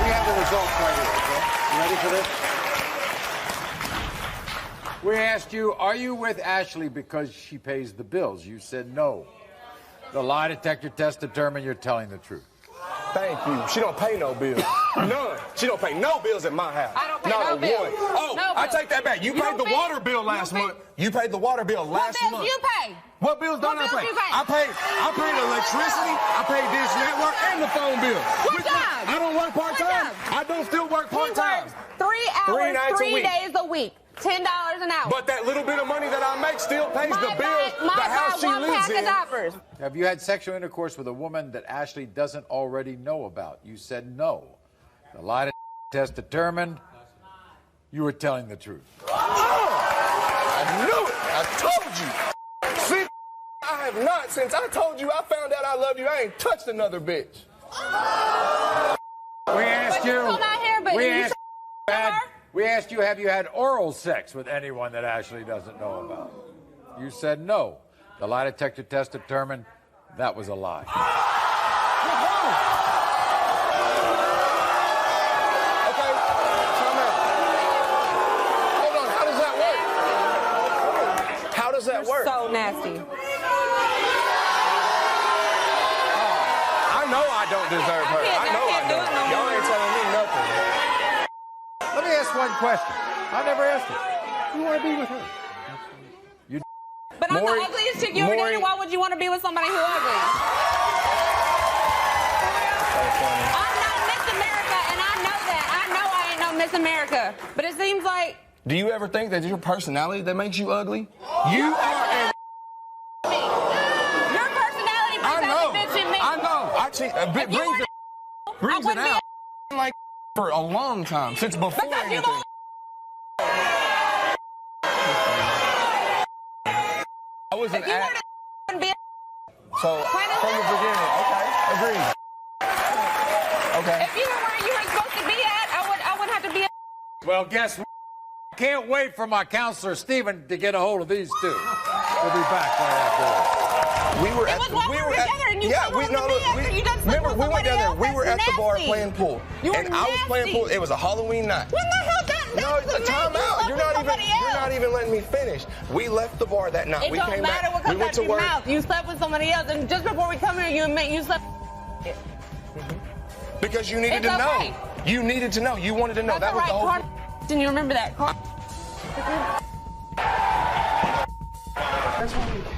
We have the results right here, okay? You ready for this? We asked you, are you with Ashley because she pays the bills? You said no. The lie detector test determined you're telling the truth. Thank you. She don't pay no bills. None. She don't pay no bills at my house. I don't pay Not no a bills. one. Oh, No I bills. take that back. You You paid don't the pay- water bill last month. You paid the water bill What last bills month. you pay? What bills don't What I bills pay? you pay? I paid electricity, I paid Dish Network, and the phone bill. What job? I don't work part-time. job? I don't still work He part-time. works 3 hours, nights a 3 week. days a week, $10 an hour. But that little bit of money that I make still pays the bills, the house she one lives pack in. of diapers. Have you had sexual intercourse with a woman that Ashley doesn't already know about? You said no. The lie detector test determined you were telling the truth. I knew it. I told you. See, I have not. Since I told you I found out I love you, I ain't touched another bitch. We asked But you still not here, but you we asked you, have you had oral sex with anyone that Ashley doesn't know about? You said no. The lie detector test determined that was a lie. Okay, time out. Hold on, how does that work? How does that work? So nasty. I know I don't deserve her. I know I don't. Y'all ain't telling me nothing. Let me ask one question. I never asked it. You want to be with her? You. But I'm Maury- the ugliest chick you ever Maury- dated. Why would you want to be with somebody who ugly? I'm not Miss America, and I know that. I know I ain't no Miss America. But it seems like Do you ever think that it's your personality that makes you ugly? You are a... your personality brings out the bitch in me. I know. I cheat. If you Brings it wouldn't be out. Like for a long time, since before Because you anything. I was an If you act. wouldn't be So from the beginning, okay, agreed. Okay. If you were where you were supposed to be at, I wouldn't have to be. Well, guess what? Can't wait for my counselor, Stephen, to get a hold of these two. We'll be back right after this. We were It at was the, while we we were were at, together and you yeah, come we home no, to me look, after you done slept remember with we went somebody down there. else. We were That's at the bar nasty. playing pool, You were and I was playing nasty. pool. It was a Halloween night. When the hell that? No, time out. You're not even letting me finish. We left the bar that night. It We don't came matter back. what We comes went out to your work. mouth. You slept with somebody else, and just before we come here, you admit you slept. Because you needed It's to know. okay. You needed to know. You wanted to know. That's That was all the right. whole. Didn't you remember that?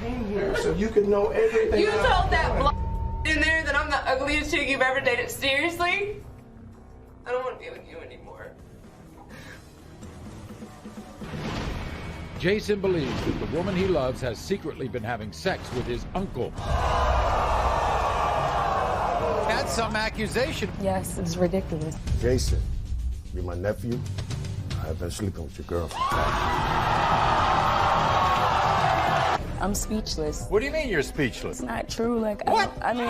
came here so you could know everything. You told that in there that I'm the ugliest chick you've ever dated. Seriously? I don't want to be with you anymore. Jason believes that the woman he loves has secretly been having sex with his uncle. That's some accusation. Yes, it's ridiculous. Jason, you're my nephew. I've been sleeping with your girlfriend. I'm speechless. What do you mean you're speechless? It's not true. Like, what? I don't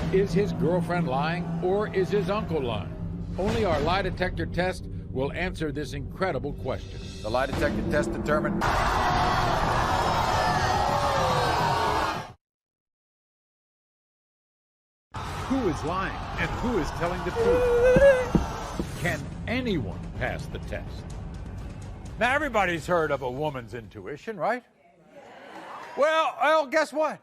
understand. Is his girlfriend lying or is his uncle lying? Only our lie detector test will answer this incredible question. The lie detector test determined. Who is lying and who is telling the truth? Can anyone pass the test? Now, everybody's heard of a woman's intuition, right? Well, guess what?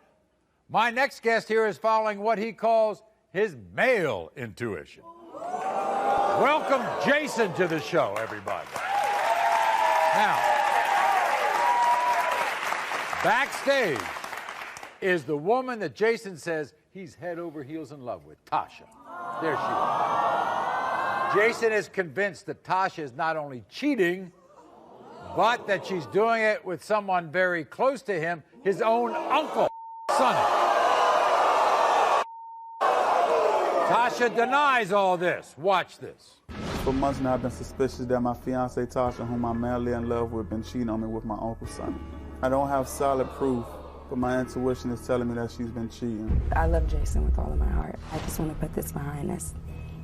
My next guest here is following what he calls his male intuition. Welcome Jason to the show, everybody. Now, backstage is the woman that Jason says he's head over heels in love with, Tasha. There she is. Jason is convinced that Tasha is not only cheating, but that she's doing it with someone very close to him, his own uncle, Sonny. Tasha denies all this. Watch this. For months now, I've been suspicious that my fiancée Tasha, whom I'm madly in love with, been cheating on me with my uncle Sonny. I don't have solid proof, but my intuition is telling me that she's been cheating. I love Jason with all of my heart. I just want to put this behind us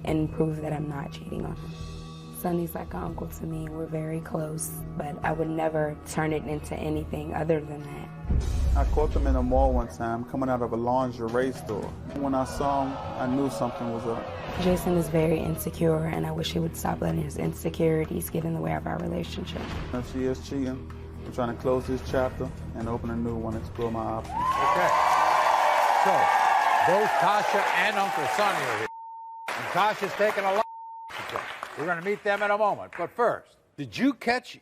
and prove that I'm not cheating on him. Sonny's like an uncle to me. We're very close, but I would never turn it into anything other than that. I caught them in a mall one time, coming out of a lingerie store. When I saw him, I knew something was up. Jason is very insecure, and I wish he would stop letting his insecurities get in the way of our relationship. If she is cheating, I'm trying to close this chapter and open a new one, explore my options. Okay. So, both Tasha and Uncle Sonny are here. And Tasha's taking a lot. We're going to meet them in a moment. But first, did you catch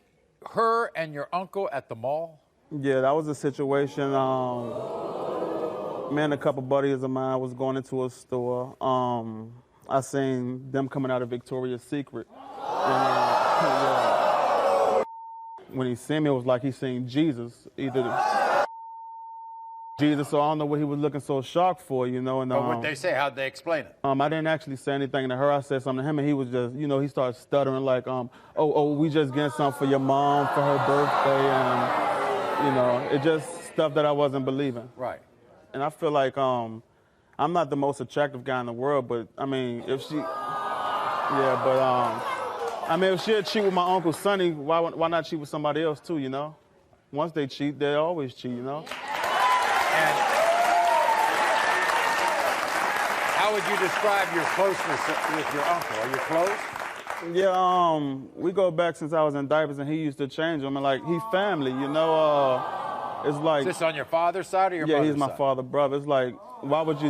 her and your uncle at the mall? Yeah, that was a situation. Me and a couple buddies of mine was going into a store. I seen them coming out of Victoria's Secret. And, when he seen me, it was like he seen Jesus. Jesus, so I don't know what he was looking so shocked for, you know. And, But what they say, how'd they explain it? I didn't actually say anything to her. I said something to him, and he was just, you know, he started stuttering like, we just getting something for your mom for her birthday, and, you know, it just stuff that I wasn't believing. Right. And I feel like I'm not the most attractive guy in the world, but, I mean, if she'd cheat with my Uncle Sonny, why not cheat with somebody else, too, you know? Once they cheat, they always cheat, you know? And how would you describe your closeness with your uncle? Are you close? Yeah, we go back since I was in diapers, and he used to change them, and like he family, you know. It's like. Is this on your father's side or your mother's side? Yeah, he's my father, brother. It's like, why would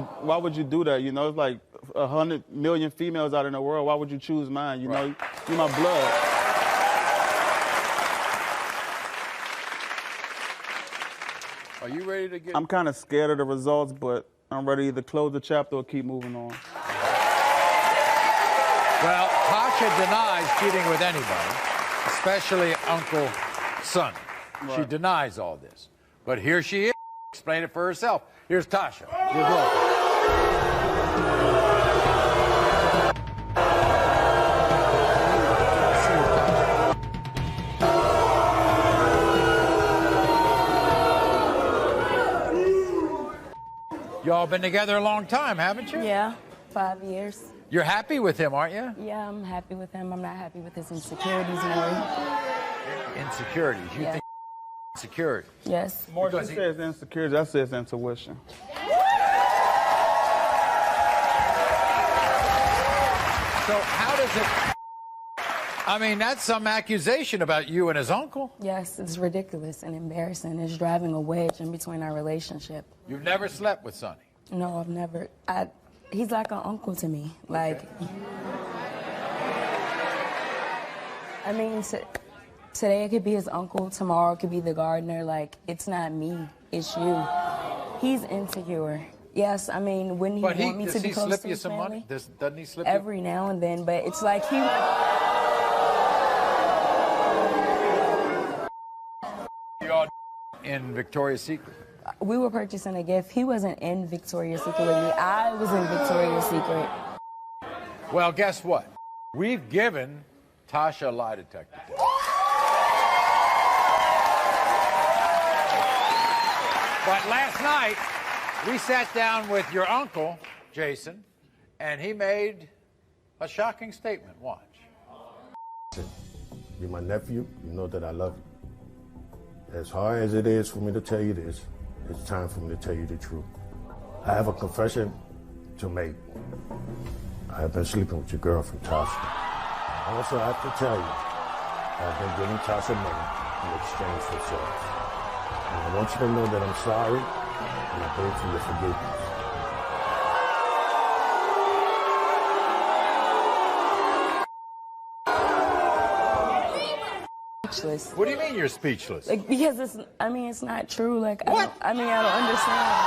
you do that? You know, it's like 100 million females out in the world. Why would you choose mine? You know, you're my blood. Are you ready to get? I'm kind of scared of the results, but I'm ready to either close the chapter or keep moving on. Well, Tasha denies cheating with anybody, especially Uncle Sonny. She denies all this. But here she is. Explain it for herself. Here's Tasha, your girlfriend. Y'all been together a long time, haven't you? Yeah, 5 years. You're happy with him, aren't you? Yeah, I'm happy with him. I'm not happy with his insecurities, Maury. Insecurities? You think insecurity? Yes. More than says insecurity, I say it's intuition. So how does it... I mean, that's some accusation about you and his uncle. Yes, it's ridiculous and embarrassing. It's driving a wedge in between our relationship. You've never slept with Sonny? No, I've never. He's like an uncle to me. Like, I mean, Today it could be his uncle, tomorrow it could be the gardener. Like, it's not me, it's you. He's insecure. Yes, I mean, when he want me to be close to his family, Doesn't he slip you? every now and then, but it's like he... You're in Victoria's Secret. We were purchasing a gift. He wasn't in Victoria's Secret with me. I was in Victoria's Secret. Well, guess what? We've given Tasha a lie detector test. But last night, we sat down with your uncle, Jason, and he made a shocking statement. Watch. You're my nephew. You know that I love you. As hard as it is for me to tell you this, it's time for me to tell you the truth. I have a confession to make. I have been sleeping with your girlfriend, Tasha. I also have to tell you, I've been giving Tasha money in exchange for sex. And I want you to know that I'm sorry, and I beg for your forgiveness. Speechless. What do you mean you're speechless? Like, because it's not true. Like, I don't understand.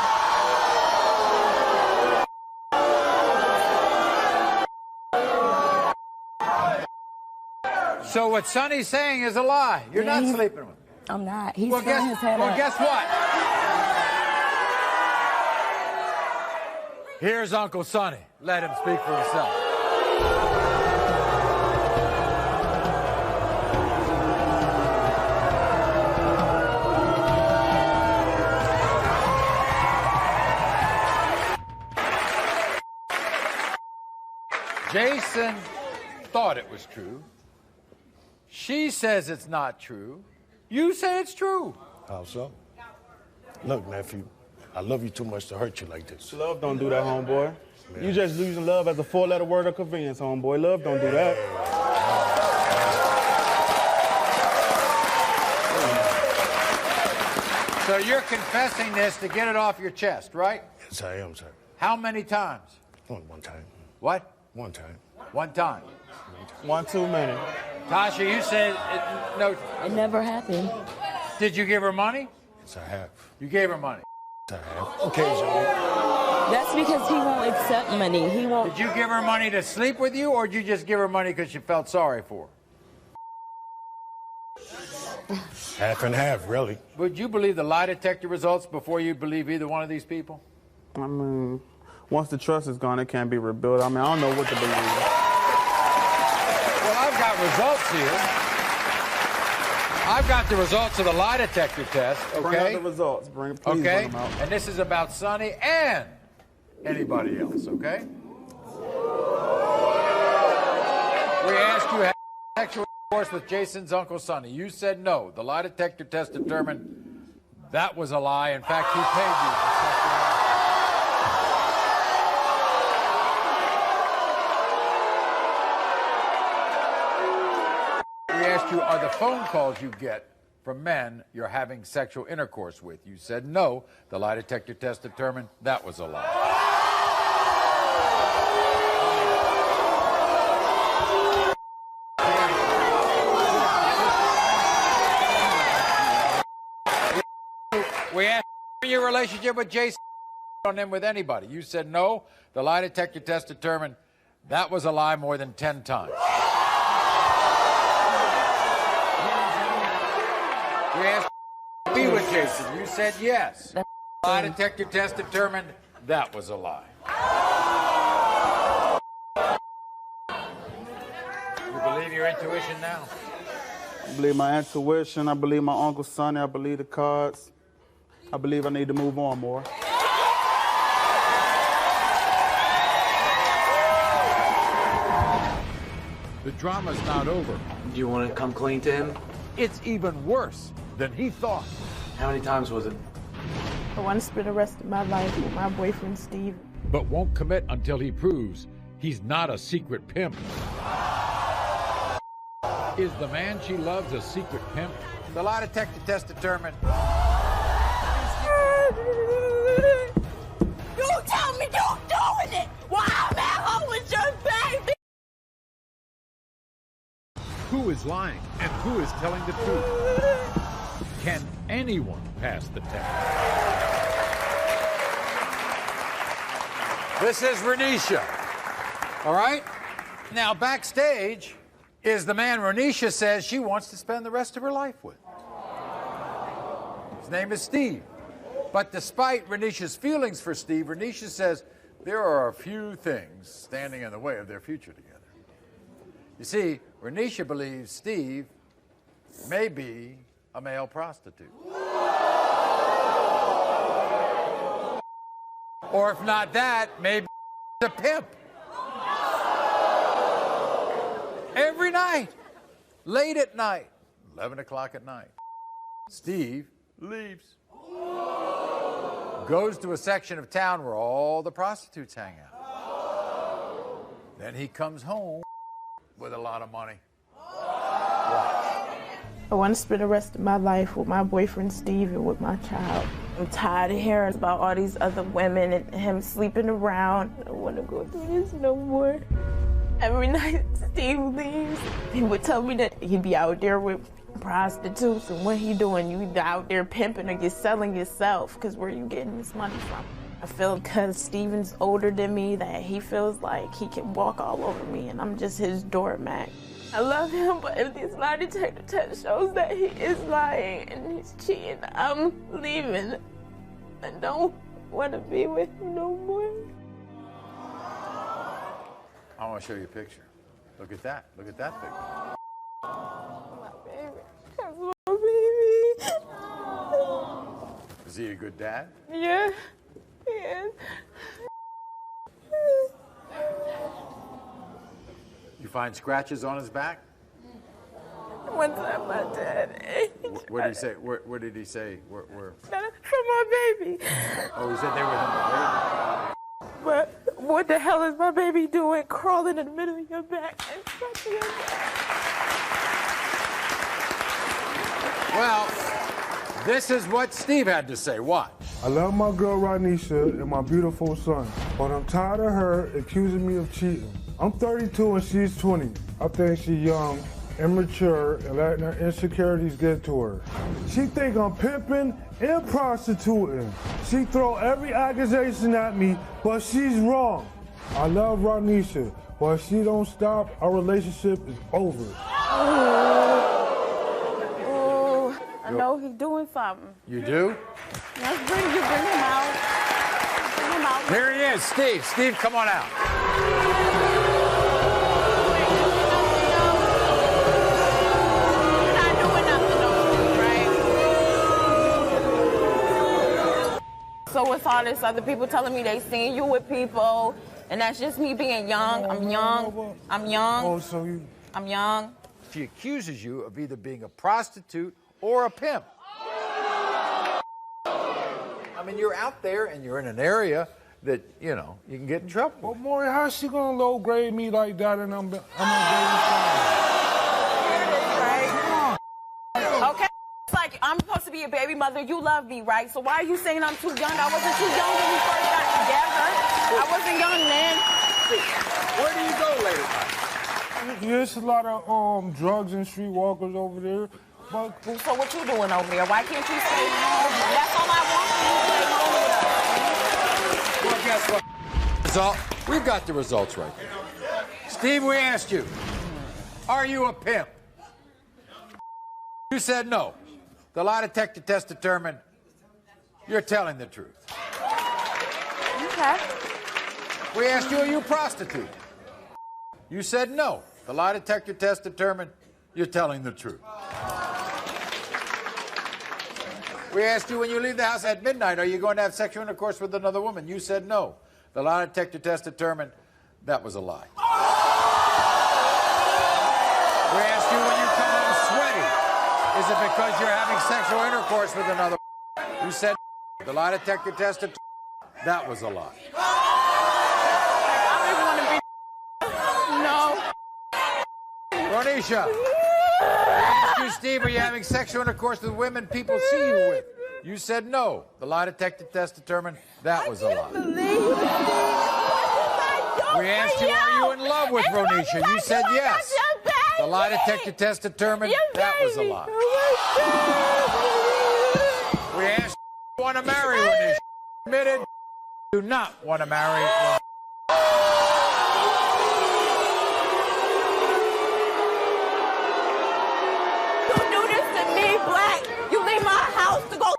So what Sonny's saying is a lie. You're not sleeping with him. I'm not. He's Well, filling his head up. guess what? Here's Uncle Sonny. Let him speak for himself. Jason thought it was true. She says it's not true. You say it's true. How so? Look, nephew, I love you too much to hurt you like this. Love don't do that, homeboy. You just using love as a four-letter word of convenience, homeboy. Love don't do that. So you're confessing this to get it off your chest, right? Yes, I am, sir. How many times? One time. What? One time. One time. One too many. Tasha, you said no. It never happened. Did you give her money? Yes, I have. You gave her money. Yes, I have. Occasionally. That's because he won't accept money. He won't. Did you give her money to sleep with you, or did you just give her money because you felt sorry for her? Half and half, really. Would you believe the lie detector results before you believe either one of these people? I mean, once the trust is gone, it can't be rebuilt. I mean, I don't know what to believe. Well, I've got results here. I've got the results of the lie detector test, okay? Bring out the results. Please bring them out. And this is about Sonny and anybody else, okay? We asked you, have sexual intercourse with Jason's Uncle Sonny. You said no. The lie detector test determined that was a lie. In fact, he paid you for sexual We asked you, are the phone calls you get from men you're having sexual intercourse with? You said no. The lie detector test determined that was a lie. We asked your relationship with Jason on him with anybody. You said no. The lie detector test determined that was a lie more than 10 times. We asked you to be with Jason. You said yes. The lie detector test determined that was a lie. You believe your intuition now? I believe my intuition. I believe my Uncle Sonny. I believe the cards. I believe I need to move on more. The drama's not over. Do you want to come clean to him? It's even worse than he thought. How many times was it? I want to spend the rest of my life with my boyfriend, Steve. But won't commit until he proves he's not a secret pimp. Is the man she loves a secret pimp? The lie detector test determined. You tell me you're doing it while I'm at home with your baby. Who is lying and who is telling the truth? Can anyone pass the test? This is Renisha. All right? Now, backstage is the man Renisha says she wants to spend the rest of her life with. His name is Steve. But despite Renisha's feelings for Steve, Renisha says there are a few things standing in the way of their future together. You see, Renisha believes Steve may be a male prostitute. Or if not that, maybe a pimp. Every night, late at night, 11 o'clock at night, Steve leaves. Goes to a section of town where all the prostitutes hang out. Then he comes home with a lot of money. I want to spend the rest of my life with my boyfriend Steve and with my child. I'm tired of hearing about all these other women and him sleeping around. I don't want to go through this no more. Every night Steve leaves, he would tell me that he'd be out there with prostitutes, and what he doing? You either out there pimping or you're selling yourself, because where you getting this money from? I feel because Steven's older than me that he feels like he can walk all over me and I'm just his doormat. I love him, but if this lie detector test shows that he is lying and he's cheating, I'm leaving. I don't want to be with him no more. I want to show you a picture. Look at that. Look at that picture. My baby. That's my baby. Is he a good dad? Yeah. Yeah. You find scratches on his back? One time my dad. What did he say? Where did he say? Where? From my baby. Oh, he said they were from the baby. But what the hell is my baby doing crawling in the middle of your back and scratching your back? Well, this is what Steve had to say. Watch. I love my girl Ronisha and my beautiful son, but I'm tired of her accusing me of cheating. I'm 32 and she's 20. I think she's young, immature, and letting her insecurities get to her. She think I'm pimping and prostituting. She throw every accusation at me, but she's wrong. I love Ronisha, but if she don't stop, our relationship is over. I know he's doing something. You do? Let's bring him out. Bring him out. Here he is, Steve. Steve, come on out. You're not doing nothing, though, right? So what's all this other people telling me they seen you with people, and that's just me being young. I'm young. I'm young. Oh, so you... I'm young. She accuses you of either being a prostitute or a pimp. I mean, you're out there and you're in an area that, you know, you can get in trouble. Well, Maury, how's she gonna low grade me like that and I'm a Okay, it's like I'm supposed to be a baby mother. You love me, right? So why are you saying I'm too young? I wasn't too young when we first got together. I wasn't young then. Where do you go late at night? There's a lot of drugs and streetwalkers over there. But, so what you doing over there? Why can't you stay home? That's all I want you to stay home with us. Well, guess what? Result. We've got the results right there. Steve, we asked you, are you a pimp? You said no. The lie detector test determined you're telling the truth. Okay. We asked you, are you a prostitute? You said no. The lie detector test determined you're telling the truth. We asked you, when you leave the house at midnight, are you going to have sexual intercourse with another woman? You said no. The lie detector test determined that was a lie. We asked you, when you come home sweaty, is it because you're having sexual intercourse with another woman? You said no. The lie detector test determined that was a lie. Ronisha, you, Steve, are you having sexual intercourse with women people see you with? You said no. The lie detector test determined that was a lie. We asked you, are you in love with Ronisha? You said yes. The lie detector test determined that was a lie. We asked you want to marry when you admitted you do not want to marry. You do this to me, Black. You leave my house to go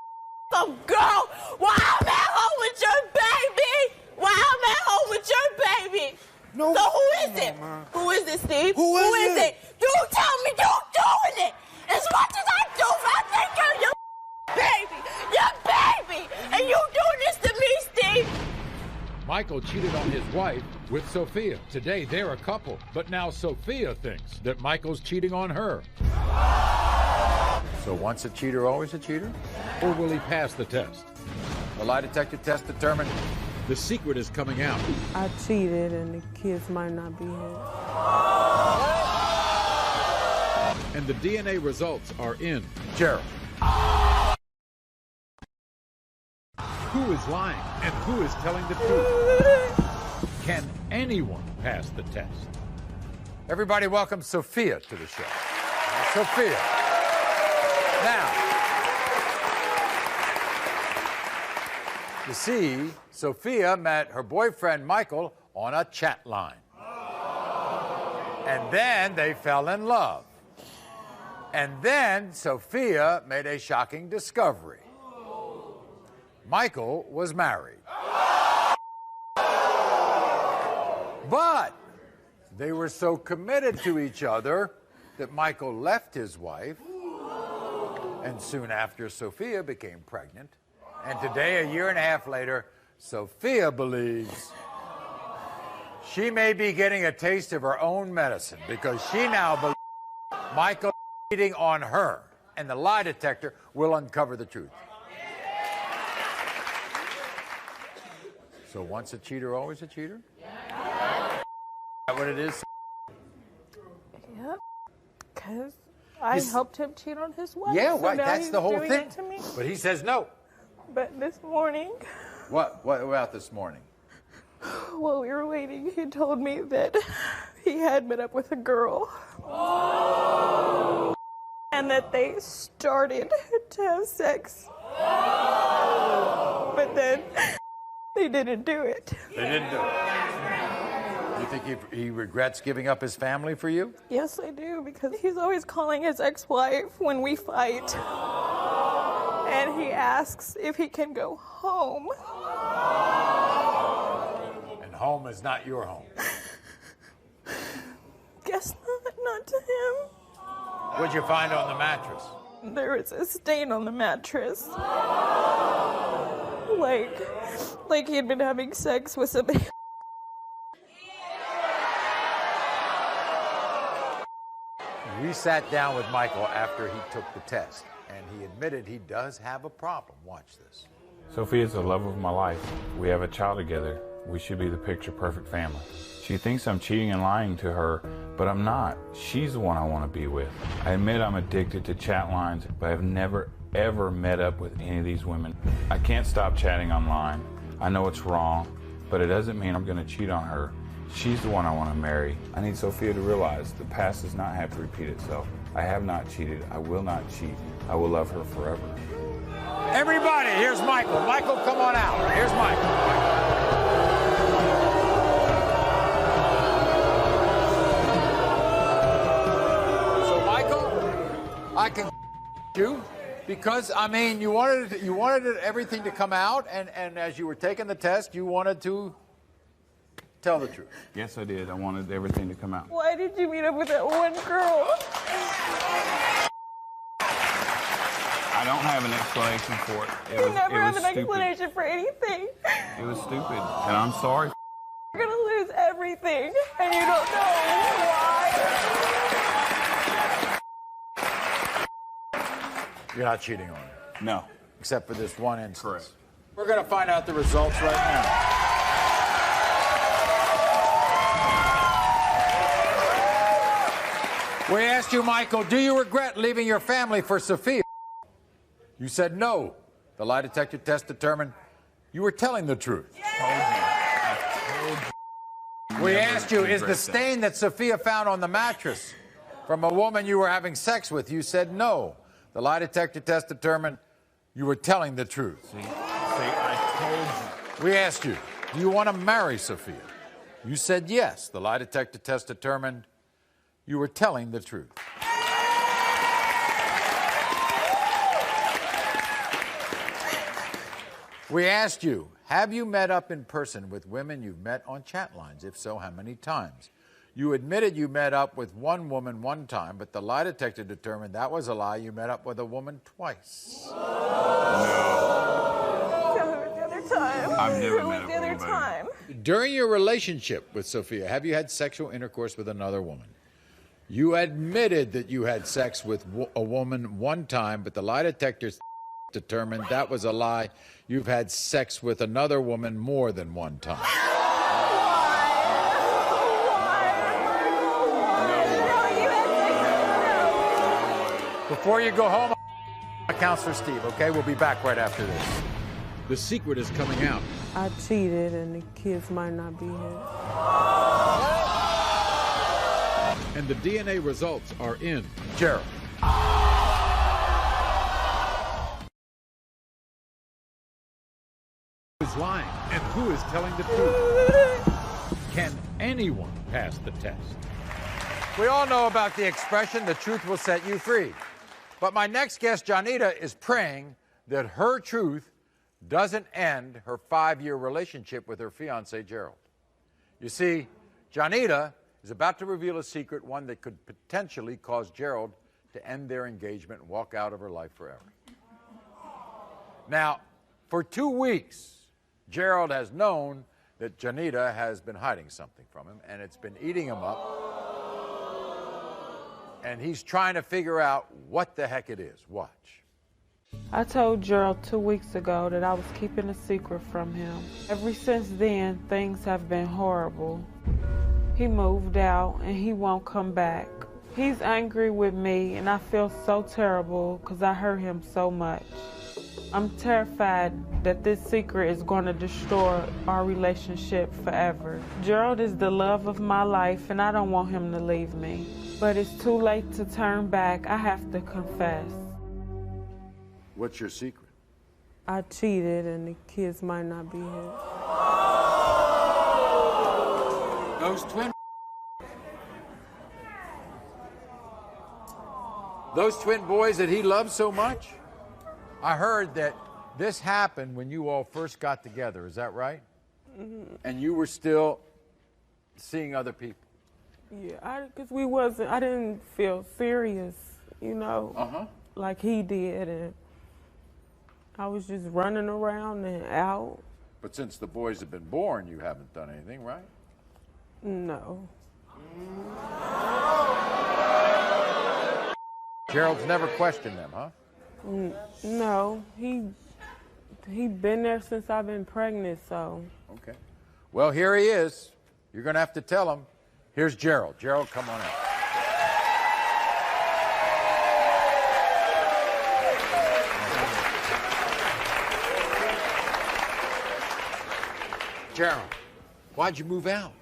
some girl while I'm at home with your baby. While I'm at home with your baby. No. So who is it? Who is it, Steve? Who is it? You tell me you doing it. As much as I do, I take care of your baby, and you doing this to me, Steve. Michael cheated on his wife with Sophia. Today, they're a couple, but now Sophia thinks that Michael's cheating on her. So once a cheater, always a cheater? Or will he pass the test? The lie detector test determined the secret is coming out. I cheated and the kids might not be here. And the DNA results are in. Gerald. Who is lying and who is telling the truth? Can anyone pass the test? Everybody welcome Sophia to the show. Sophia. Now, you see, Sophia met her boyfriend Michael on a chat line. And then they fell in love. And then Sophia made a shocking discovery. Michael was married. But they were so committed to each other that Michael left his wife, and soon after, Sophia became pregnant. And today, a year and a half later, Sophia believes she may be getting a taste of her own medicine because she now believes Michael is cheating on her, and the lie detector will uncover the truth. So once a cheater, always a cheater? Is that what it is? Yep. Because I helped him cheat on his wife. Yeah, so right. now That's he's the whole doing thing. it to me. But he says no. But this morning, What about this morning? while we were waiting, he told me that he had met up with a girl. And that they started to have sex. But then they didn't do it. They didn't do it. You think he regrets giving up his family for you? Yes, I do, because he's always calling his ex-wife when we fight. And he asks if he can go home. And home is not your home. Guess not to him. What'd you find on the mattress? There is a stain on the mattress. Like he had been having sex with somebody. We sat down with Michael after he took the test, and he admitted he does have a problem. Watch this. Sophia is the love of my life. We have a child together. We should be the picture-perfect family. She thinks I'm cheating and lying to her, but I'm not. She's the one I want to be with. I admit I'm addicted to chat lines, but I've never, ever met up with any of these women. I can't stop chatting online. I know it's wrong, but it doesn't mean I'm going to cheat on her. She's the one I want to marry. I need Sophia to realize the past does not have to repeat itself. I have not cheated. I will not cheat. I will love her forever. Everybody, here's Michael. Michael, come on out. Here's Michael. So, Michael, I can you because, I mean, you wanted everything to come out, and as you were taking the test, you wanted to tell the truth. Yes, I did. I wanted everything to come out. Why did you meet up with that one girl? I don't have an explanation for it. You never have an explanation for anything. It was stupid, and I'm sorry. You're gonna lose everything, and you don't know why. You're not cheating on her. No. Except for this one instance. Correct. We're going to find out the results right now. We asked you, Michael, do you regret leaving your family for Sophia? You said no. The lie detector test determined you were telling the truth. We asked you, is the stain that Sophia found on the mattress from a woman you were having sex with, you said no. The lie detector test determined you were telling the truth. See, I told you. We asked you, do you want to marry Sophia? You said yes. The lie detector test determined you were telling the truth. We asked you, have you met up in person with women you've met on chat lines? If so, how many times? You admitted you met up with one woman one time, but the lie detector determined that was a lie. You met up with a woman twice. No. The other time. I've never met up the other with anybody. time. During your relationship with Sophia, have you had sexual intercourse with another woman? You admitted that you had sex with a woman one time, but the lie detector determined that was a lie. You've had sex with another woman more than one time. Before you go home, Counselor Steve, okay? We'll be back right after this. The secret is coming out. I cheated and the kids might not be here. And the DNA results are in. Gerald. Who's lying and who is telling the truth? Can anyone pass the test? We all know about the expression, the truth will set you free. But my next guest, Johnita, is praying that her truth doesn't end her 5-year relationship with her fiancé, Gerald. You see, Johnita is about to reveal a secret, one that could potentially cause Gerald to end their engagement and walk out of her life forever. Now, for 2 weeks, Gerald has known that Johnita has been hiding something from him, and it's been eating him up. And he's trying to figure out what the heck it is. Watch. I told Gerald 2 weeks ago that I was keeping a secret from him. Ever since then, things have been horrible. He moved out and he won't come back. He's angry with me and I feel so terrible because I hurt him so much. I'm terrified that this secret is going to destroy our relationship forever. Gerald is the love of my life and I don't want him to leave me. But it's too late to turn back. I have to confess. What's your secret? I cheated and the kids might not be here. Those twin boys that he loves so much? I heard that this happened when you all first got together. Is that right? Mm-hmm. And you were still seeing other people? Yeah, because I didn't feel serious, you know, like he did. And I was just running around and out. But since the boys have been born, you haven't done anything, right? No. Gerald's never questioned them, huh? No, he been there since I've been pregnant, so. Okay. Well, here he is. You're going to have to tell him. Here's Gerald. Gerald, come on out. Gerald, why'd you move out?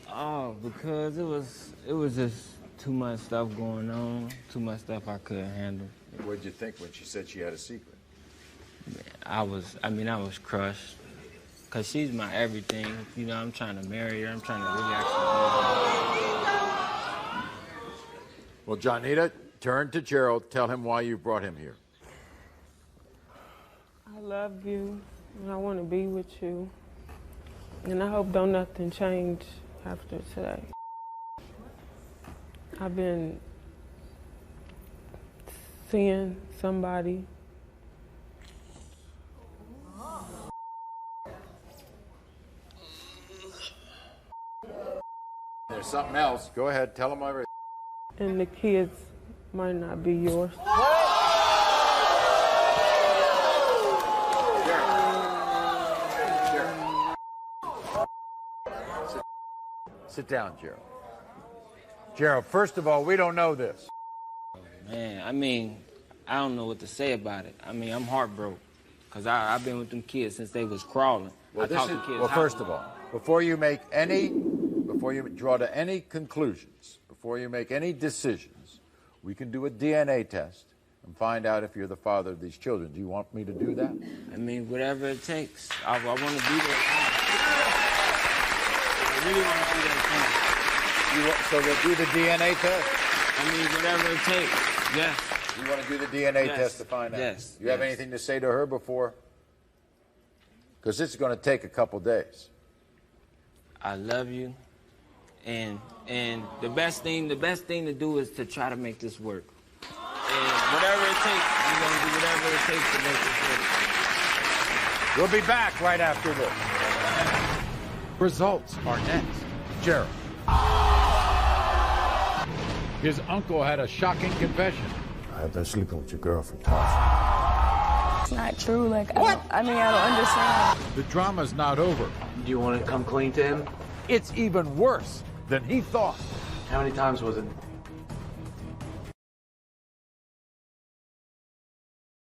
Oh, because it was just too much stuff going on, too much stuff I couldn't handle. What did you think when she said she had a secret? I was crushed. Because she's my everything. You know, I'm trying to marry her. I'm trying to really actually. Well, Johnita, turn to Gerald. Tell him why you brought him here. I love you, and I want to be with you. And I hope don't nothing change after today. I've been seeing somebody. There's something else. Go ahead, tell him everything. And the kids might not be yours. Sit down, Gerald. Gerald, first of all, we don't know this. Man, I mean, I don't know what to say about it. I mean, I'm heartbroken. Because I've been with them kids since they was crawling. Well, first of all, before you draw to any conclusions, before you make any decisions, we can do a DNA test and find out if you're the father of these children. Do you want me to do that? I mean, whatever it takes. I want to be there. I really want to be there. So we'll do the DNA test? I mean, whatever it takes. Yes. You want to do the DNA test to find out? Yes. You have anything to say to her before? Because this is going to take a couple days. I love you, and the best thing to do is to try to make this work. And whatever it takes, we're going to do whatever it takes to make this work. We'll be back right after this. Results are next. Gerald. His uncle had a shocking confession. I have been sleeping with your girlfriend, Tasha. It's not true. Like, I don't understand. The drama's not over. Do you want to come clean to him? It's even worse than he thought. How many times was it?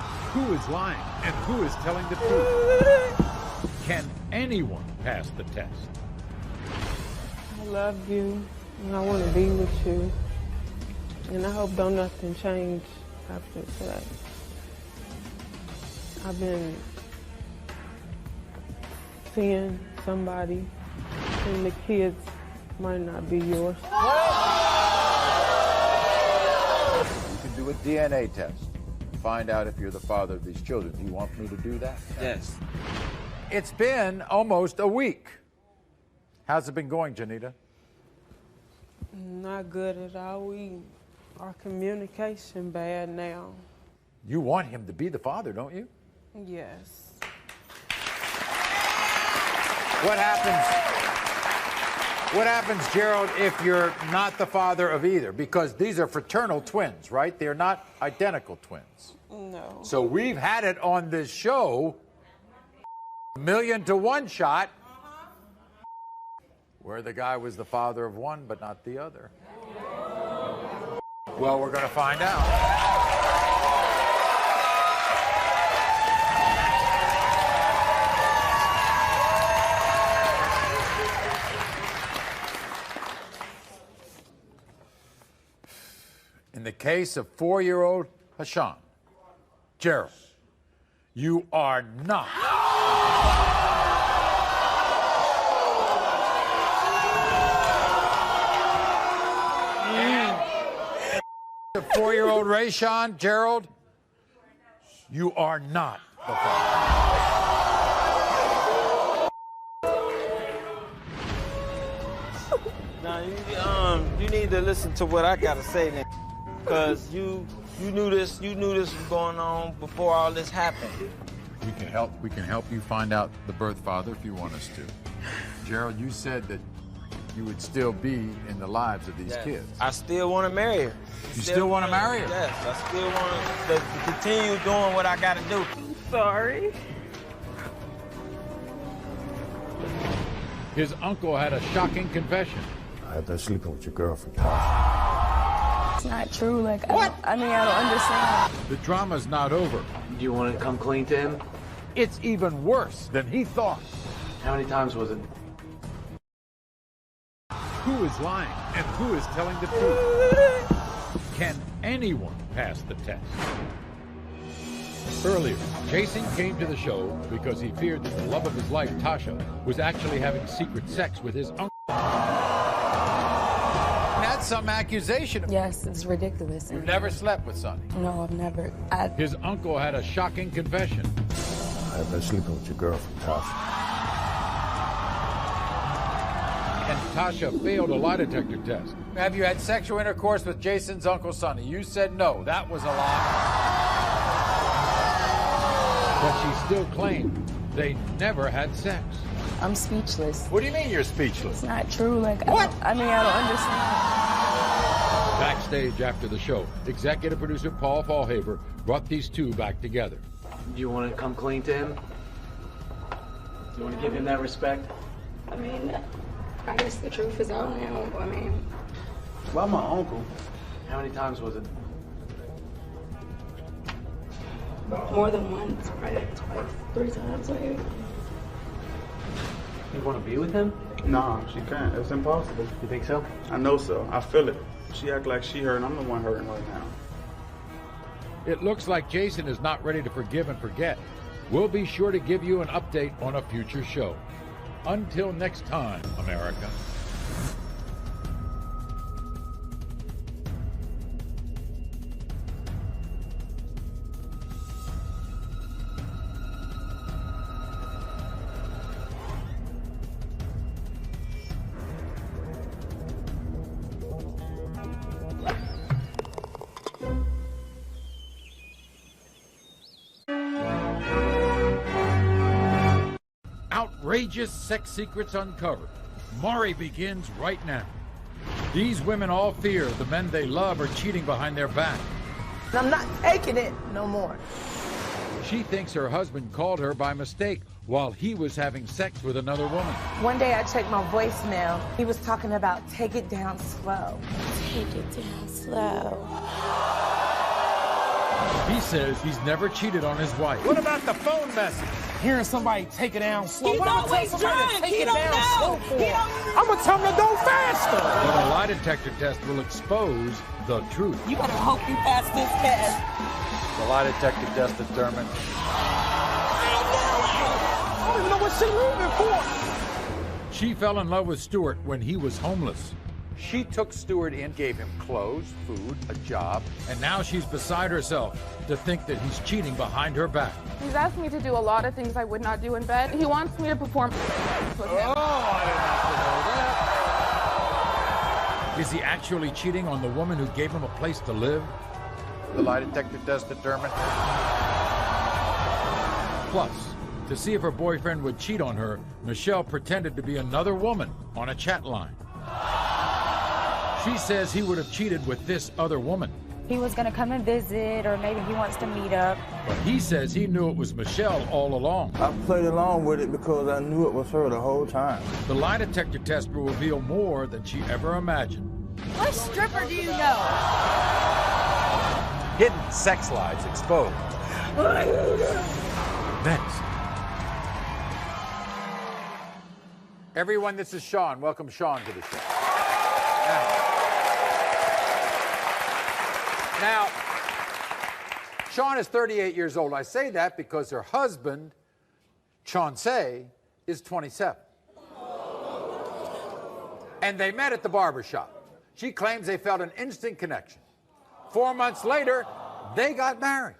Who is lying and who is telling the truth? Can anyone pass the test? I love you, and I want to be with you. And I hope don't nothing change after today. I've been seeing somebody, and the kids might not be yours. You can do a DNA test. Find out if you're the father of these children. Do you want me to do that? Yes. It's been almost a week. How's it been going, Janita? Not good at all. Our communication bad now. You want him to be the father, don't you? Yes. What happens, Gerald, if you're not the father of either? Because these are fraternal twins, right? They're not identical twins. No. So we've had it on this show, 1,000,000 to 1 shot, where the guy was the father of one but not the other. Well, we're going to find out. In the case of 4-year-old Hashan, Gerald, you are not. The 4-year-old Rayshawn, Gerald, you are not the father. Now, you need to listen to what I gotta say then, because you knew this was going on before all this happened. We can help you find out the birth father if you want us to. Gerald, you said that you would still be in the lives of these kids. I still want to marry her. You still want to marry her? Yes, I still want to continue doing what I got to do. I'm sorry. His uncle had a shocking confession. I have been sleeping with your girlfriend, Tasha. It's not true. Like, I don't understand. The drama's not over. Do you want to come clean to him? It's even worse than he thought. How many times was it? Who is lying and who is telling the truth? Can anyone pass the test? Earlier, Jason came to the show because he feared that the love of his life, Tasha, was actually having secret sex with his uncle. That's some accusation. Yes, it's ridiculous. You never slept with Sonny? No, I've never. His uncle had a shocking confession. I have been sleeping with your girlfriend, Tasha. And Tasha failed a lie detector test. Have you had sexual intercourse with Jason's uncle Sonny? You said no. That was a lie. But she still claimed they never had sex. I'm speechless. What do you mean you're speechless? It's not true. Like, I don't understand. Backstage after the show, executive producer Paul Fallhaver brought these two back together. Do you want to come clean to him? Do you want to give him that respect? I mean, I guess the truth is out now. I mean, Well, my uncle. How many times was it? more than once, probably like twice, 3 times maybe. You want to be with him? Nah, she can't. It's impossible. You think so? I know so. I feel it. She act like she hurt, and I'm the one hurting right now. It looks like Jason is not ready to forgive and forget. We'll be sure to give you an update on a future show. Until next time, America. Outrageous sex secrets uncovered. Maury begins right now. These women all fear the men they love are cheating behind their back. I'm not taking it no more. She thinks her husband called her by mistake while he was having sex with another woman. One day I checked my voicemail. He was talking about take it down slow. Take it down slow. He says he's never cheated on his wife. What about the phone message? Hearing somebody take it down slow. He's Why am I always telling somebody drunk. to take He it don't down know. slow He for? don't- I'm gonna tell him to go faster. But a lie detector test will expose the truth. You better hope you pass this test. The lie detector test determined. I don't even know what she's leaving for. She fell in love with Stuart when he was homeless. She took Stuart in, gave him clothes, food, a job. And now she's beside herself to think that he's cheating behind her back. He's asked me to do a lot of things I would not do in bed. He wants me to perform with him. I didn't have to know that. Is he actually cheating on the woman who gave him a place to live? The lie detector test determined. Plus, to see if her boyfriend would cheat on her, Michelle pretended to be another woman on a chat line. She says he would have cheated with this other woman. He was going to come and visit, or maybe he wants to meet up. But he says he knew it was Michelle all along. I played along with it because I knew it was her the whole time. The lie detector test will reveal more than she ever imagined. What stripper do you know? Hidden sex lies exposed. Next. Everyone, this is Sean. Welcome Sean to the show. Now, Sean is 38 years old. I say that because her husband, Chauncey, is 27. And they met at the barbershop. She claims they felt an instant connection. 4 months later, they got married.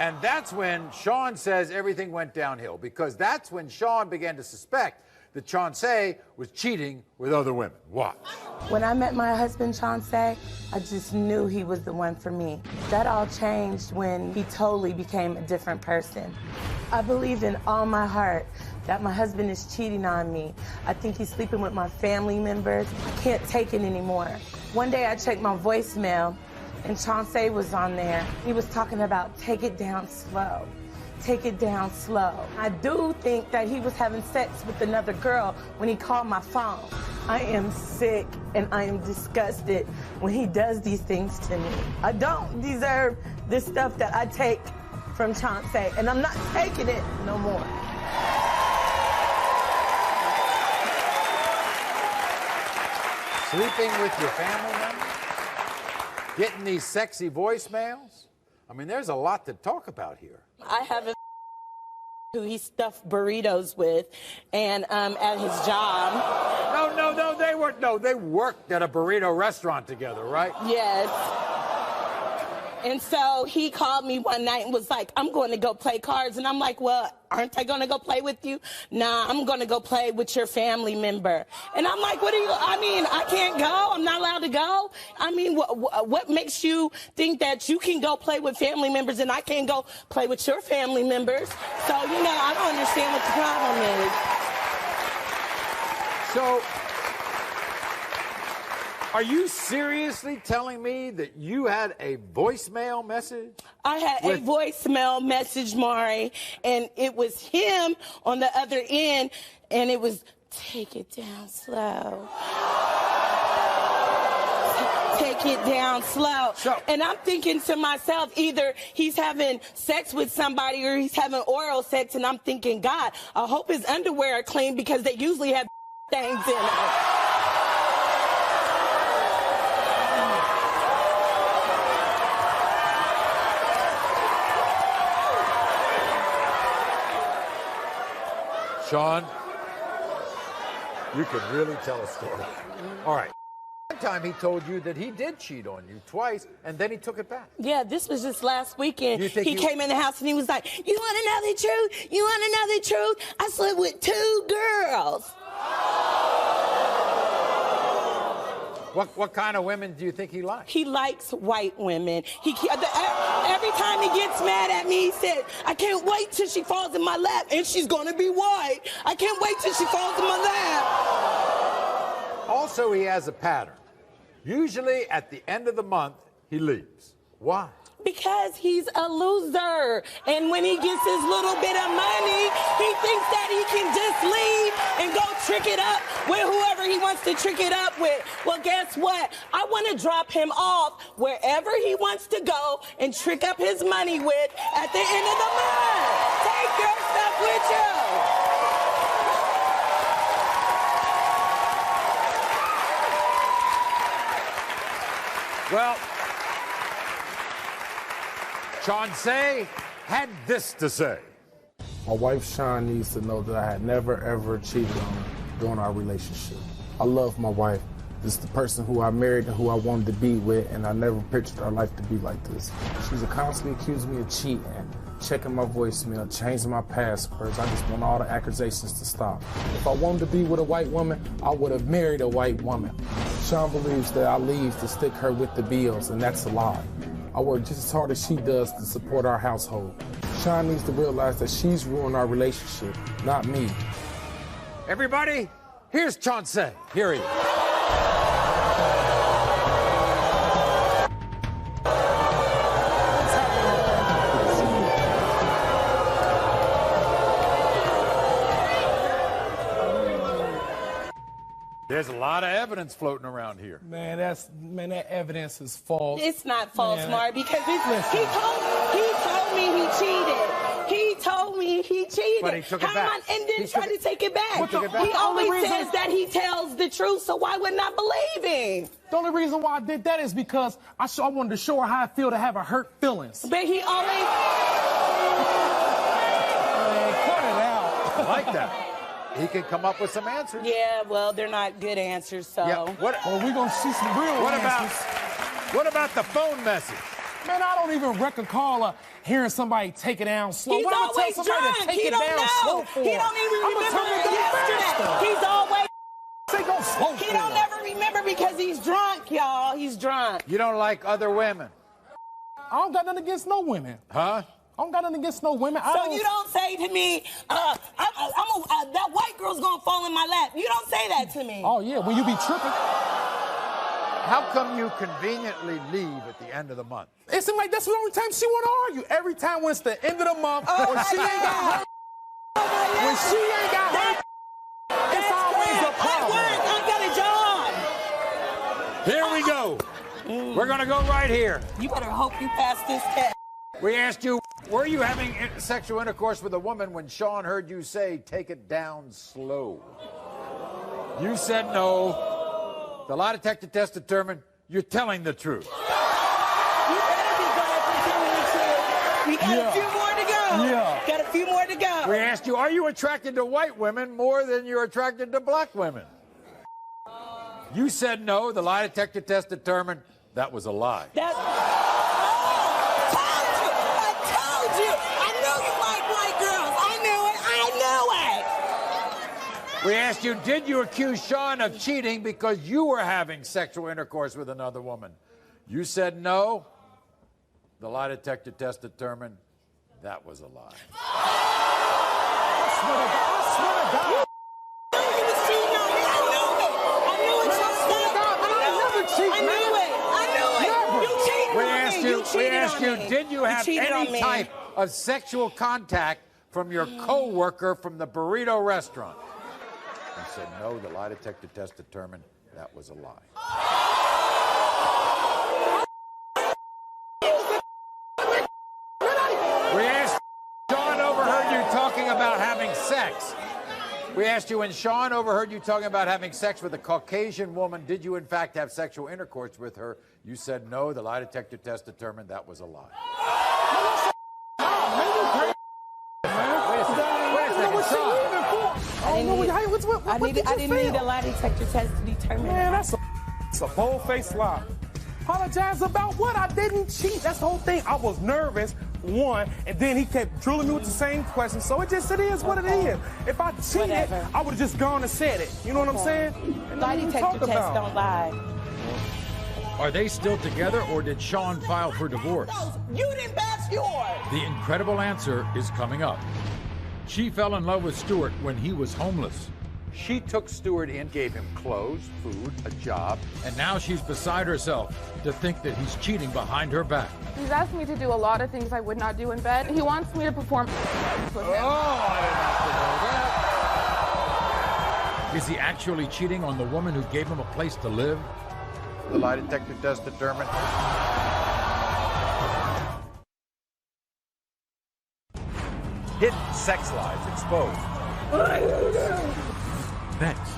And that's when Sean says everything went downhill, because that's when Sean began to suspect that Chauncey was cheating with other women. Watch. When I met my husband, Chauncey, I just knew he was the one for me. That all changed when he totally became a different person. I believed in all my heart that my husband is cheating on me. I think he's sleeping with my family members. I can't take it anymore. One day I checked my voicemail, and Chauncey was on there. He was talking about take it down slow. Take it down slow. I do think that he was having sex with another girl when he called my phone. I am sick and I am disgusted when he does these things to me. I don't deserve this stuff that I take from Chauncey, and I'm not taking it no more. Sleeping with your family members? Getting these sexy voicemails? I mean, there's a lot to talk about here. I have a who he stuffed burritos with, and at his job. They worked at a burrito restaurant together, right? Yes. And so he called me one night and was like, I'm going to go play cards. And I'm like, well, aren't I going to go play with you? Nah, I'm going to go play with your family member. And I'm like, I can't go. I'm not allowed to go. I mean, what makes you think that you can go play with family members and I can't go play with your family members? So, I don't understand what the problem is. So, are you seriously telling me that you had a voicemail message? I had a voicemail message, Maury, and it was him on the other end, and it was, take it down slow. Take take it down slow. And I'm thinking to myself, either he's having sex with somebody or he's having oral sex, and I'm thinking, God, I hope his underwear are clean because they usually have things in them. Sean, you can really tell a story. All right. One time he told you that he did cheat on you twice, and then he took it back. Yeah, this was just last weekend. He came in the house and he was like, you want to know the truth? You want to know the truth? I slept with 2 girls. What kind of women do you think he likes? He likes white women. Every time he gets mad at me, he said, I can't wait till she falls in my lap, and she's going to be white. I can't wait till she falls in my lap. Also, he has a pattern. Usually at the end of the month, he leaves. Why? Because he's a loser. And when he gets his little bit of money, he thinks that he can just leave and go trick it up with whoever he wants to trick it up with. Well, guess what? I want to drop him off wherever he wants to go and trick up his money with at the end of the month. Take your stuff with you. Well, Chauncey had this to say. My wife, Sean, needs to know that I had never, ever cheated on her during our relationship. I love my wife. This is the person who I married and who I wanted to be with, and I never pictured our life to be like this. She's constantly accusing me of cheating, checking my voicemail, changing my passwords. I just want all the accusations to stop. If I wanted to be with a white woman, I would have married a white woman. Sean believes that I leave to stick her with the bills, and that's a lie. I work just as hard as she does to support our household. Sean needs to realize that she's ruined our relationship, not me. Everybody, here's Chauncey. Here he is. There's a lot of evidence floating around here. Man, that evidence is false. It's not false, Man, Maury, because he told me he cheated. He told me he cheated. But he took it back. And then tried to take it back. He always says that he tells the truth, so why wouldn't I believe him? The only reason why I did that is because I wanted to show her how I feel to have her hurt feelings. But he always... Man, cut it out. I like that. He can come up with some answers. Yeah, well, they're not good answers, so... Yeah, well, we're going to see some real answers. What about the phone message? Man, I don't even recall hearing somebody take it down slow. He's always drunk. He don't know. He don't even remember yesterday. He's always... He don't ever remember because he's drunk, y'all. He's drunk. You don't like other women? I don't got nothing against no women. Huh? I don't got nothing against no women. So you don't say to me, that white girl's gonna fall in my lap. You don't say that to me. Oh, yeah, when you be tripping. How come you conveniently leave at the end of the month? It seems like that's the only time she want to argue. Every time when it's the end of the month, when she ain't got her, when she ain't got her, it's always a problem. I got a job. Here we go. We're gonna go right here. You better hope you pass this test. We asked you, were you having sexual intercourse with a woman when Sean heard you say, take it down slow? You said no. The lie detector test determined you're telling the truth. You better be glad for telling the truth. We got a few more to go. Yeah. Got a few more to go. We asked you, are you attracted to white women more than you're attracted to black women? You said no. The lie detector test determined that was a lie. We asked you, did you accuse Sean of cheating because you were having sexual intercourse with another woman? You said no. The lie detector test determined that was a lie. I swear to God. He was cheating on me. I knew it. I knew it. We asked you, did you have any type of sexual contact from your co-worker from the burrito restaurant? You said no. The lie detector test determined that was a lie. We asked you, when Sean overheard you talking about having sex with a Caucasian woman, did you in fact have sexual intercourse with her? You said no. The lie detector test determined that was a lie. I didn't need a lie detector test to determine. Man, that's a bold-faced lie. Apologize about what? I didn't cheat. That's the whole thing. I was nervous, one, and then he kept drilling me with the same question. So it is what it is. If I cheated, I would have just gone and said it. You know what I'm saying? Lie detector tests don't lie. Are they still together, or did Sean file for divorce? You didn't pass yours. The incredible answer is coming up. She fell in love with Stuart when he was homeless. She took Stuart in, gave him clothes, food, a job, and now she's beside herself to think that he's cheating behind her back. He's asked me to do a lot of things I would not do in bed. He wants me to perform with him. Oh, I didn't have to know that. Is he actually cheating on the woman who gave him a place to live? The lie detector test determined. Hidden sex lies exposed. Next.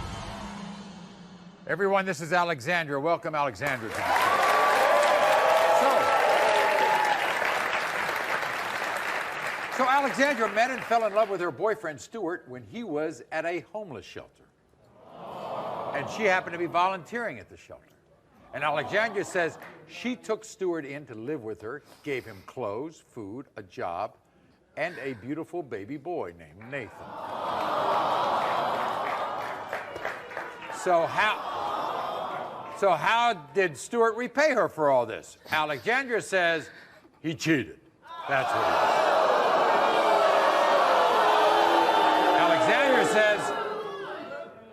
Everyone, this is Alexandra. Welcome, Alexandra. So Alexandra met and fell in love with her boyfriend, Stuart, when he was at a homeless shelter. And she happened to be volunteering at the shelter. And Alexandra says she took Stuart in to live with her, gave him clothes, food, a job, and a beautiful baby boy named Nathan. So how did Stuart repay her for all this? Alexandra says he cheated. That's what he did.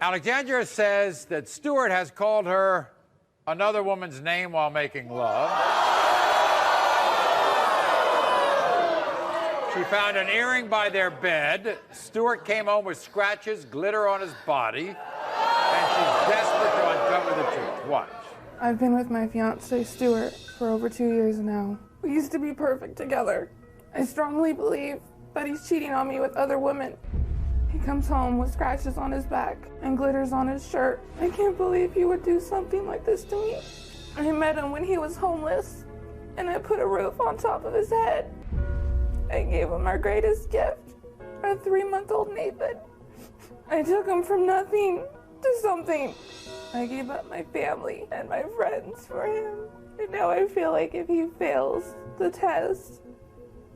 Alexandra says that Stuart has called her another woman's name while making love. She found an earring by their bed. Stuart came home with scratches, glitter on his body, and she's desperate to uncover the truth. Watch. I've been with my fiancé, Stuart, for over 2 years now. We used to be perfect together. I strongly believe that he's cheating on me with other women. He comes home with scratches on his back and glitters on his shirt. I can't believe he would do something like this to me. I met him when he was homeless, and I put a roof on top of his head. I gave him our greatest gift, our 3-month-old Nathan. I took him from nothing to something. I gave up my family and my friends for him. And now I feel like if he fails the test,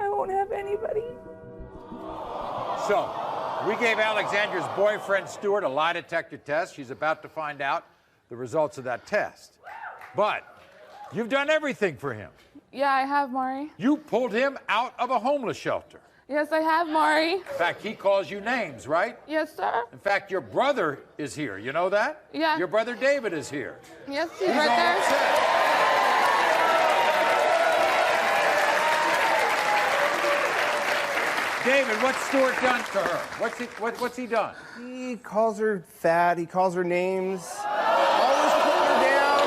I won't have anybody. So, we gave Alexandra's boyfriend, Stuart, a lie detector test. She's about to find out the results of that test. But you've done everything for him. Yeah, I have, Maury. You pulled him out of a homeless shelter. Yes, I have, Maury. In fact, he calls you names, right? Yes, sir. In fact, your brother is here. You know that? Yeah. Your brother David is here. Yes, he's right there. David, what's Stuart done to her? What's he done? He calls her fat. He calls her names. Always putting her down.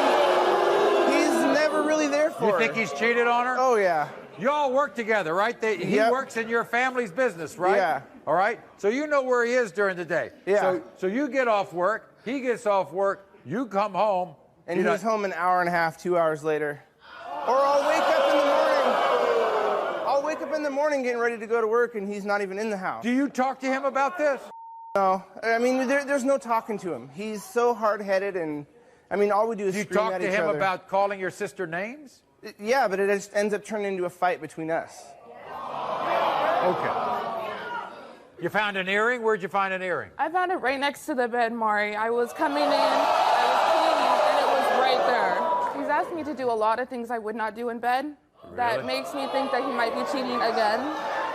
He's never really there for her. You think he's cheated on her? Oh, yeah. You all work together, right? He works in your family's business, right? Yeah. All right? So you know where he is during the day. Yeah. So you get off work, he gets off work, you come home. And he's home an hour and a half, 2 hours later. Or I'll wake up in the morning. I'll wake up in the morning getting ready to go to work, and he's not even in the house. Do you talk to him about this? No. I mean, there's no talking to him. He's so hard-headed, and, I mean, all we do is scream at each other. Do you talk to him about calling your sister names? Yeah, but it just ends up turning into a fight between us. Okay. You found an earring? Where'd you find an earring? I found it right next to the bed, Maury. I was coming in, I was cleaning, and it was right there. He's asked me to do a lot of things I would not do in bed. That makes me think that he might be cheating again.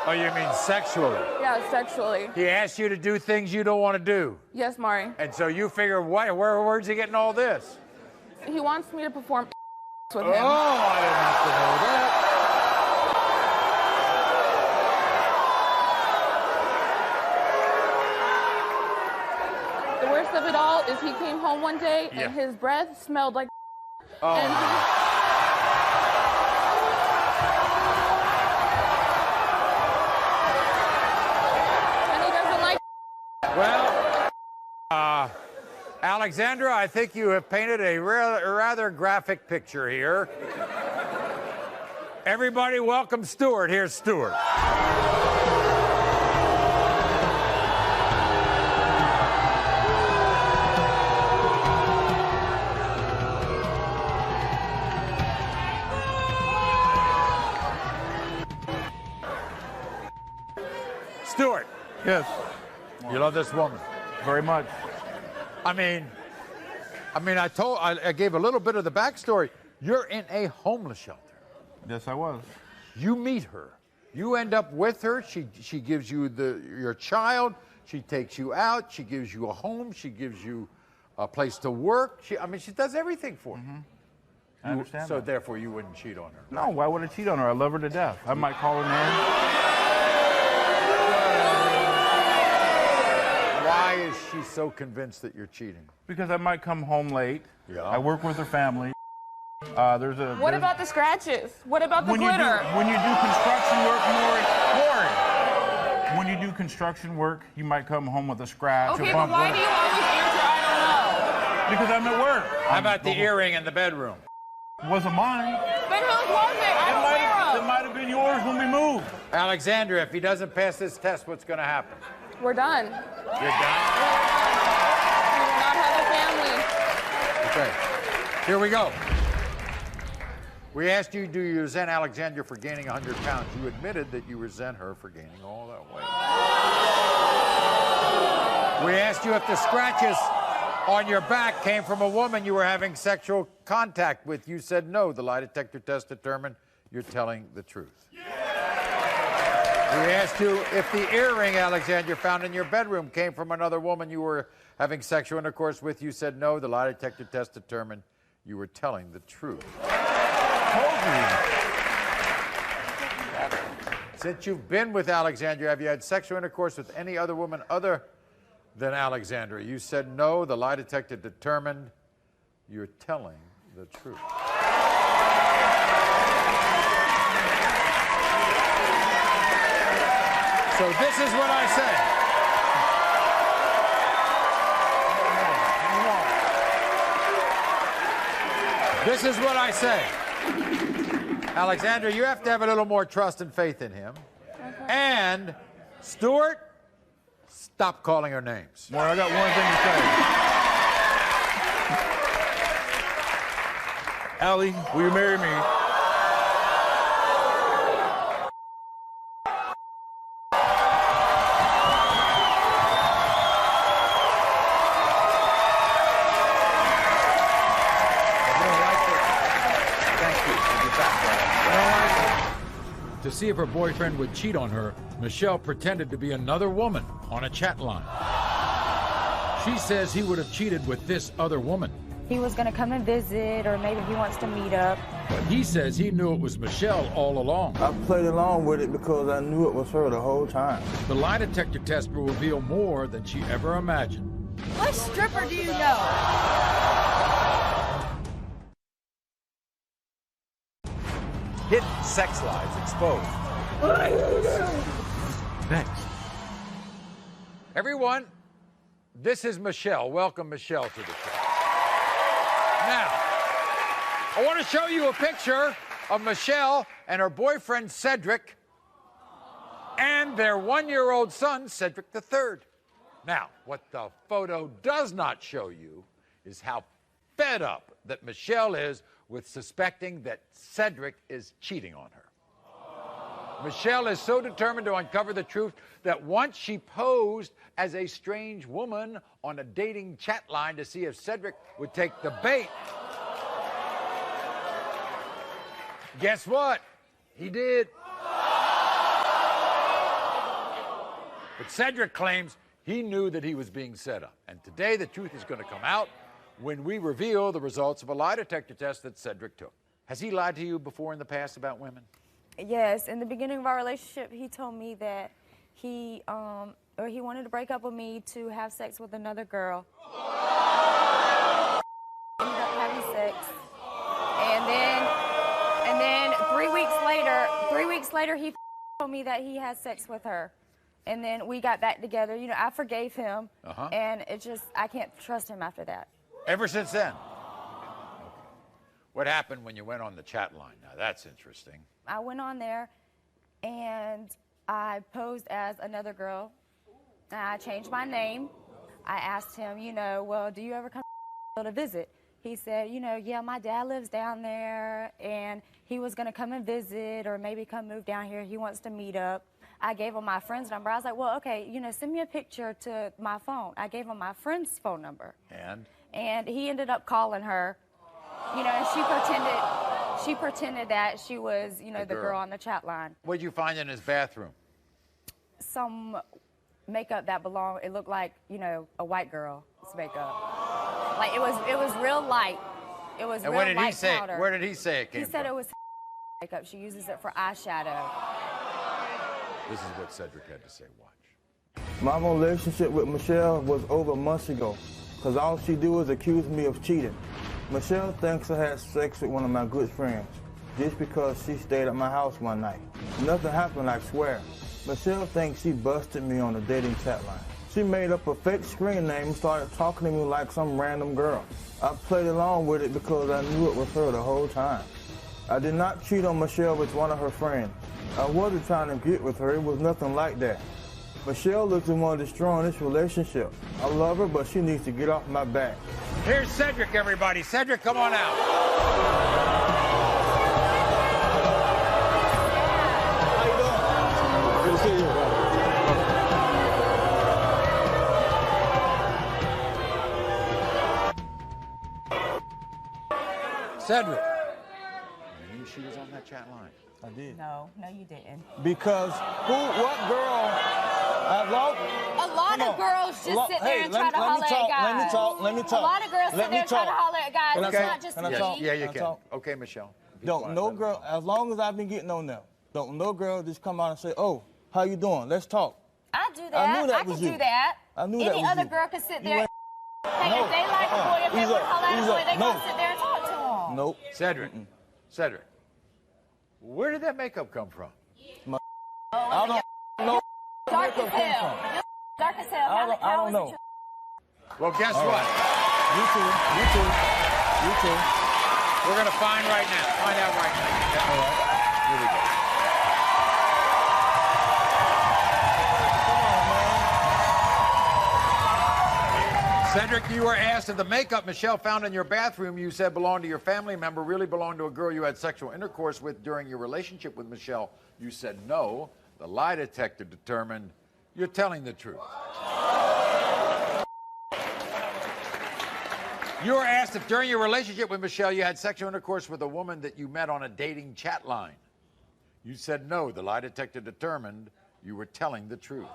Oh, you mean sexually? Yeah, sexually. He asked you to do things you don't want to do. Yes, Maury. And so you figure, where's he getting all this? He wants me to perform with him. Oh, I didn't have to know that. The worst of it all is he came home one day and his breath smelled like Well, Alexandra, I think you have painted a rather graphic picture here. Everybody welcome Stuart. Here's Stuart. Stuart. Yes. You love this woman? Very much. I mean, I gave a little bit of the backstory. You're in a homeless shelter. Yes, I was. You meet her. You end up with her. She gives you your child. She takes you out. She gives you a home. She gives you a place to work. She does everything for you. I understand So that. therefore, you wouldn't cheat on her. No, why would I cheat on her? I love her to death. I might call her name. Why is she so convinced that you're cheating? Because I might come home late. Yeah. I work with her family. What about the scratches? What about the glitter? When you do construction work, Maury, when you do construction work, you might come home with a scratch Okay, or but bump why do glitter. you always answer I don't know? Because I'm at work. How about the earring in the bedroom? Wasn't mine. But whose was it? I don't wear It them. might have been yours when we moved. Alexandra, if he doesn't pass this test, what's going to happen? We're done. You're done? We will not have a family. Okay. Here we go. We asked you, do you resent Alexandra for gaining 100 pounds? You admitted that you resent her for gaining all that weight. We asked you if the scratches on your back came from a woman you were having sexual contact with. You said no. The lie detector test determined you're telling the truth. We asked you if the earring Alexandra found in your bedroom came from another woman you were having sexual intercourse with. You said no. The lie detector test determined you were telling the truth. Since you've been with Alexandra, have you had sexual intercourse with any other woman other than Alexandra? You said no. The lie detector determined you're telling the truth. So this is what I say. This is what I say. Alexandra, you have to have a little more trust and faith in him. And Stuart, stop calling her names. Well, I got one thing to say. Allie, will you marry me? To see if her boyfriend would cheat on her, Michelle pretended to be another woman on a chat line. She says he would have cheated with this other woman. He was going to come and visit, or maybe he wants to meet up. But he says he knew it was Michelle all along. I played along with it because I knew it was her the whole time. The lie detector test will reveal more than she ever imagined. What stripper do you know? Hidden sex lies exposed. Next. Everyone, this is Michelle. Welcome, Michelle, to the show. Now, I want to show you a picture of Michelle and her boyfriend, Cedric, and their one-year-old son, Cedric III. Now, what the photo does not show you is how fed up that Michelle is with suspecting that Cedric is cheating on her. Michelle is so determined to uncover the truth that once she posed as a strange woman on a dating chat line to see if Cedric would take the bait. Guess what? He did. But Cedric claims he knew that he was being set up. And today the truth is going to come out when we reveal the results of a lie detector test that Cedric took. Has he lied to you before in the past about women? Yes, in the beginning of our relationship, he told me that he wanted to break up with me to have sex with another girl. Ended up having sex, and then 3 weeks later, he told me that he had sex with her, and then we got back together. You know, I forgave him, and I can't trust him after that. Ever since then? Okay. What happened when you went on the chat line? Now, that's interesting. I went on there, and I posed as another girl. And I changed my name. I asked him, you know, well, do you ever come to visit? He said, you know, yeah, my dad lives down there, and he was going to come and visit or maybe come move down here. He wants to meet up. I gave him my friend's number. I was like, well, okay, you know, send me a picture to my phone. I gave him my friend's phone number. And he ended up calling her, you know, and she pretended that she was, you know, the girl on the chat line. What did you find in his bathroom? Some makeup that belonged, it looked like, you know, a white girl's makeup. Like, it was real light. It was real light powder. Where did he say it came from? He said it was makeup. She uses it for eyeshadow. This is what Cedric had to say. Watch. My relationship with Michelle was over months ago, because all she do is accuse me of cheating. Michelle thinks I had sex with one of my good friends, just because she stayed at my house one night. Nothing happened, I swear. Michelle thinks she busted me on a dating chat line. She made up a fake screen name and started talking to me like some random girl. I played along with it because I knew it was her the whole time. I did not cheat on Michelle with one of her friends. I wasn't trying to get with her, it was nothing like that. Michelle is the one destroying this relationship. I love her, but she needs to get off my back. Here's Cedric, everybody. Cedric, come on out. How you doing? Good to see you. Cedric, you knew she was on that chat line. I did. No, you didn't. Because what girl, a lot of girls just sit there and try to holler at guys. Let me talk. A lot of girls sit there and try to holler at guys. It's not just me. Yeah, you can. Okay, Michelle. Don't no girl, as long as I've been getting on them, don't no girl just come out and say, oh, how you doing? Let's talk. I do that. I knew that I was can you. do that. I knew that was Any other you. girl could sit there. Hey, if they like a boy, if they want to holler at a boy, they gonna sit there and talk to him. Nope. Cedric, where did that makeup come from? I don't know. Dark as hell. Dark as hell. I don't know. Well, guess what? You too. We're gonna find out right now. All right. Here we go. Cedric, you were asked if the makeup Michelle found in your bathroom you said belonged to your family member really belonged to a girl you had sexual intercourse with during your relationship with Michelle. You said no. The lie detector determined you're telling the truth. You were asked if during your relationship with Michelle you had sexual intercourse with a woman that you met on a dating chat line. You said no. The lie detector determined you were telling the truth.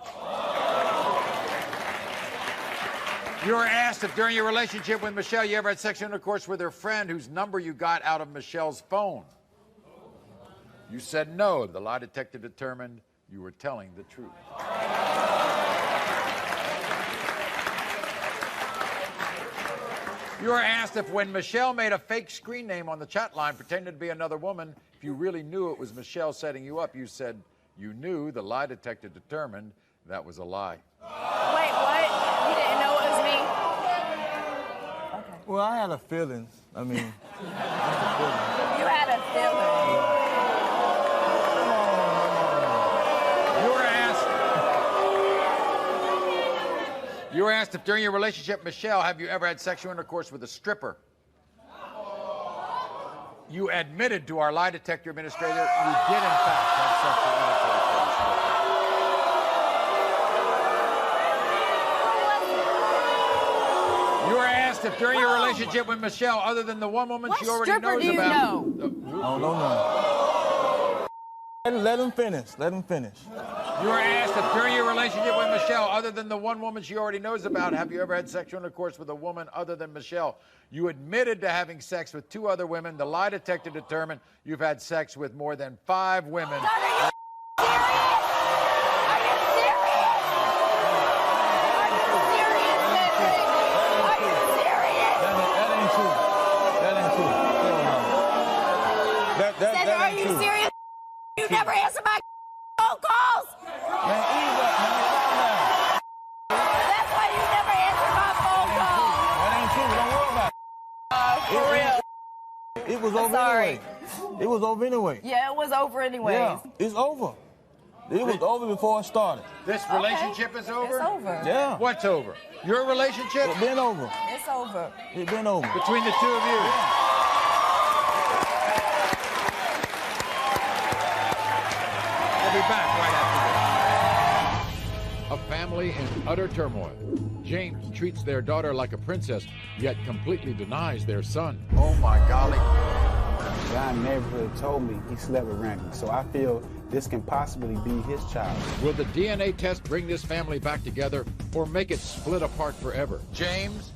You were asked if during your relationship with Michelle you ever had sexual intercourse with her friend whose number you got out of Michelle's phone. You said no. The lie detector determined you were telling the truth. You were asked if when Michelle made a fake screen name on the chat line pretending to be another woman, if you really knew it was Michelle setting you up. You said you knew. The lie detector determined that was a lie. Wait, what? You didn't know it was me? Okay. Well, I had a feeling. I mean, You had a feeling. You were asked if during your relationship, Michelle, have you ever had sexual intercourse with a stripper? You admitted to our lie detector administrator you did, in fact, have sexual intercourse with a stripper. You were asked if during your relationship with Michelle, other than the one woman she already knows about. Let him finish. You were asked if during your relationship with Michelle, other than the one woman she already knows about, have you ever had sexual intercourse with a woman other than Michelle? You admitted to having sex with 2 other women. The lie detector determined you've had sex with more than 5 women. Are you serious? You never answer my phone calls? Man, ease up, man. That's why you never answer my phone calls. That ain't true. Don't worry about It was over anyway. It was over anyway. Yeah, it was over anyways. Yeah, it's over. It was over before it started. This relationship is over? It's over. Yeah. What's over? Your relationship? It's been over. It's over. It's been over. Between the two of you? We'll be back right after this. A family in utter turmoil. James treats their daughter like a princess, yet completely denies their son. Oh, my golly. The guy in the neighborhood told me he slept with Randy, so I feel this can possibly be his child. Will the DNA test bring this family back together or make it split apart forever? James.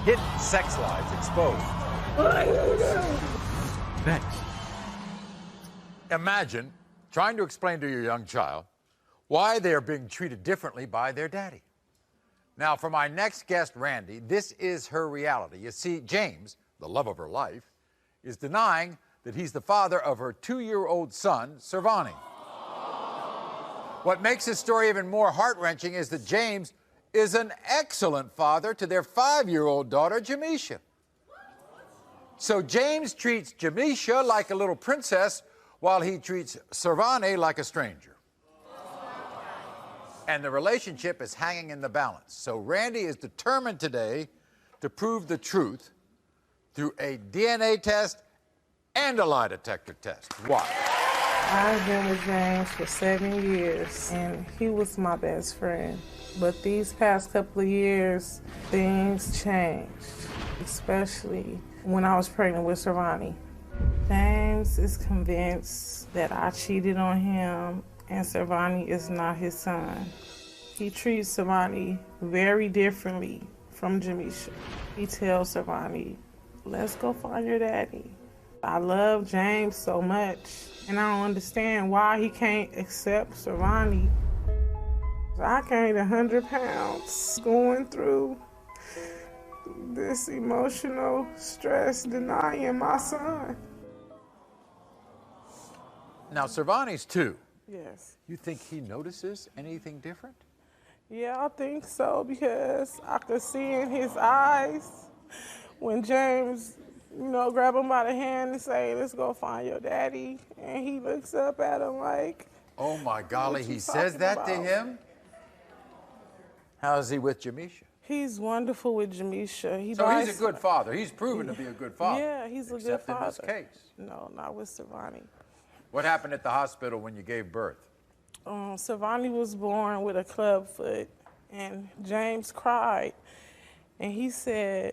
Hidden sex lives exposed. Next. Imagine trying to explain to your young child why they are being treated differently by their daddy. Now, for my next guest, Randy, this is her reality. You see, James, the love of her life, is denying that he's the father of her 2-year-old son, Servani. What makes his story even more heart-wrenching is that James is an excellent father to their 5-year-old daughter, Jamisha. So James treats Jamisha like a little princess while he treats Servani like a stranger. And the relationship is hanging in the balance. So Randy is determined today to prove the truth through a DNA test and a lie detector test. Why? I've been with James for 7 years, and he was my best friend. But these past couple of years, things changed, especially when I was pregnant with Servani. James is convinced that I cheated on him, and Servani is not his son. He treats Servani very differently from Jamisha. He tells Servani, let's go find your daddy. I love James so much, and I don't understand why he can't accept Servani. I gained 100 pounds going through this emotional stress denying my son. Now, Servani's 2. Yes. You think he notices anything different? Yeah, I think so, because I could see in his eyes when James, grab him by the hand and say, let's go find your daddy. And he looks up at him like, oh my golly, he says talking that about? to him? How's he with Jamisha? He's wonderful with Jamisha. So he's a good father. He's proven to be a good father. Yeah, he's a good except father. in this case. No, not with Servani. What happened at the hospital when you gave birth? Servani was born with a club foot, and James cried. And he said,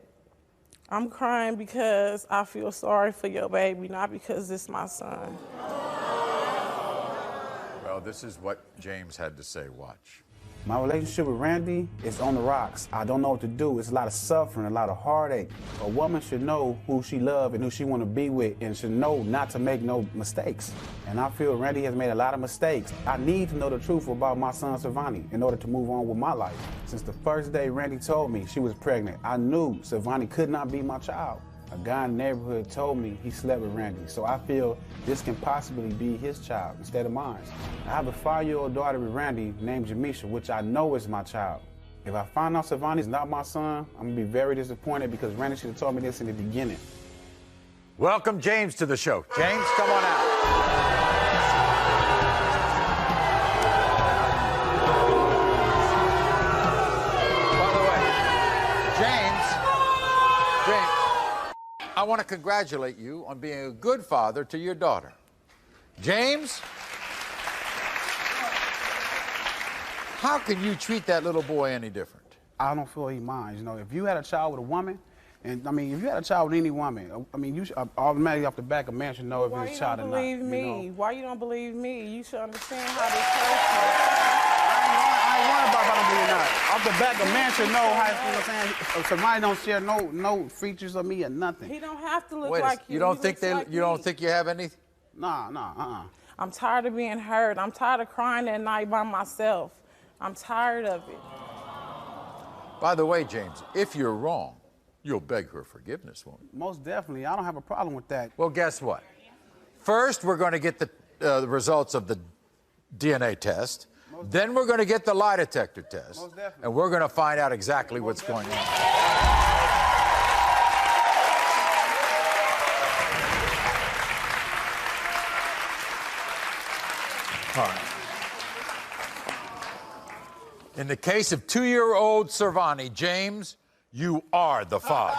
I'm crying because I feel sorry for your baby, not because it's my son. Well, this is what James had to say. Watch. My relationship with Randy is on the rocks. I don't know what to do. It's a lot of suffering, a lot of heartache. A woman should know who she loves and who she want to be with, and should know not to make no mistakes. And I feel Randy has made a lot of mistakes. I need to know the truth about my son Servani in order to move on with my life. Since the first day Randy told me she was pregnant, I knew Servani could not be my child. A guy in the neighborhood told me he slept with Randy, so I feel this can possibly be his child instead of mine. I have a 5-year-old daughter with Randy named Jamisha, which I know is my child. If I find out Servani's not my son, I'm gonna be very disappointed because Randy should have told me this in the beginning. Welcome James to the show. James, come on out. I want to congratulate you on being a good father to your daughter. James, how can you treat that little boy any different? I don't feel he minds. If you had a child with a woman, and if you had a child with any woman, you should automatically off the back, a man should know if it's his child or not. Why you don't believe me? Why you don't believe me? You should understand how this person. I ain't worried about if I don't believe or not. Off the back, a man should know how, Somebody don't share no features of me or nothing. He don't have to look Wait, like you. You don't think you have any? Nah. I'm tired of being hurt. I'm tired of crying at night by myself. I'm tired of it. By the way, James, if you're wrong, you'll beg her forgiveness, won't you? Most definitely. I don't have a problem with that. Well, guess what? First, we're going to get the results of the DNA test. Then we're going to get the lie detector test. Most definitely. And we're going to find out exactly what's going on. Most definitely. All In the case of 2-year-old Servani, James, you are the father.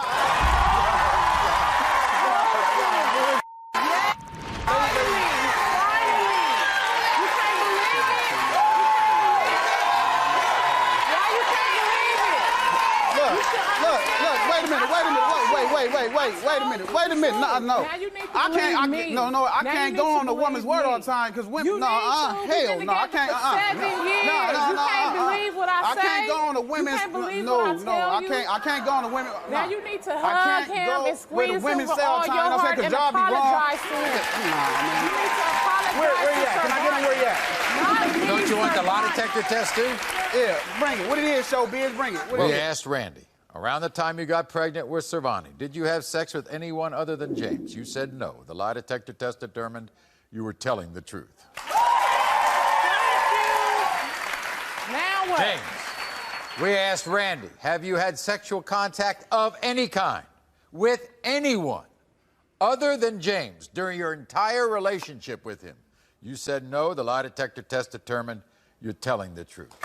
Wait a minute. No. I can't go on a woman's word all the time because women. Hell no, I can't. Believe what I say. I can't go on a women's. I can't go on a women. Now you need to hug him and squeeze him with all your heart and apologize to him. You need to apologize. Where you at? Can I get him where you at? Don't you want the lie detector test too? Yeah, bring it. What it is, showbiz, bring it. We asked Randy, around the time you got pregnant with Servani, did you have sex with anyone other than James? You said no. The lie detector test determined you were telling the truth. Now what? James, we asked Randy, have you had sexual contact of any kind with anyone other than James during your entire relationship with him? You said no. The lie detector test determined you're telling the truth.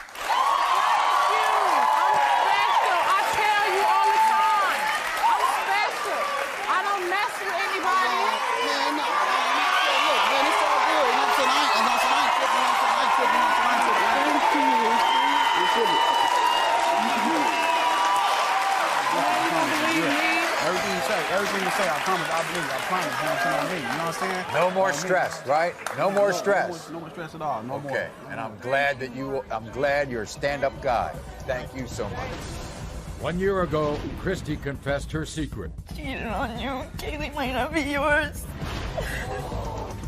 Everything you say, I promise, I believe, I promise. You know what I'm saying? You know what I'm saying? No more stress, right? No more stress. No more stress at all. No more. Okay, and I'm glad you're a stand-up guy. Thank you so much. 1 year ago, Christy confessed her secret. Cheated on you. Kaylee might not be yours.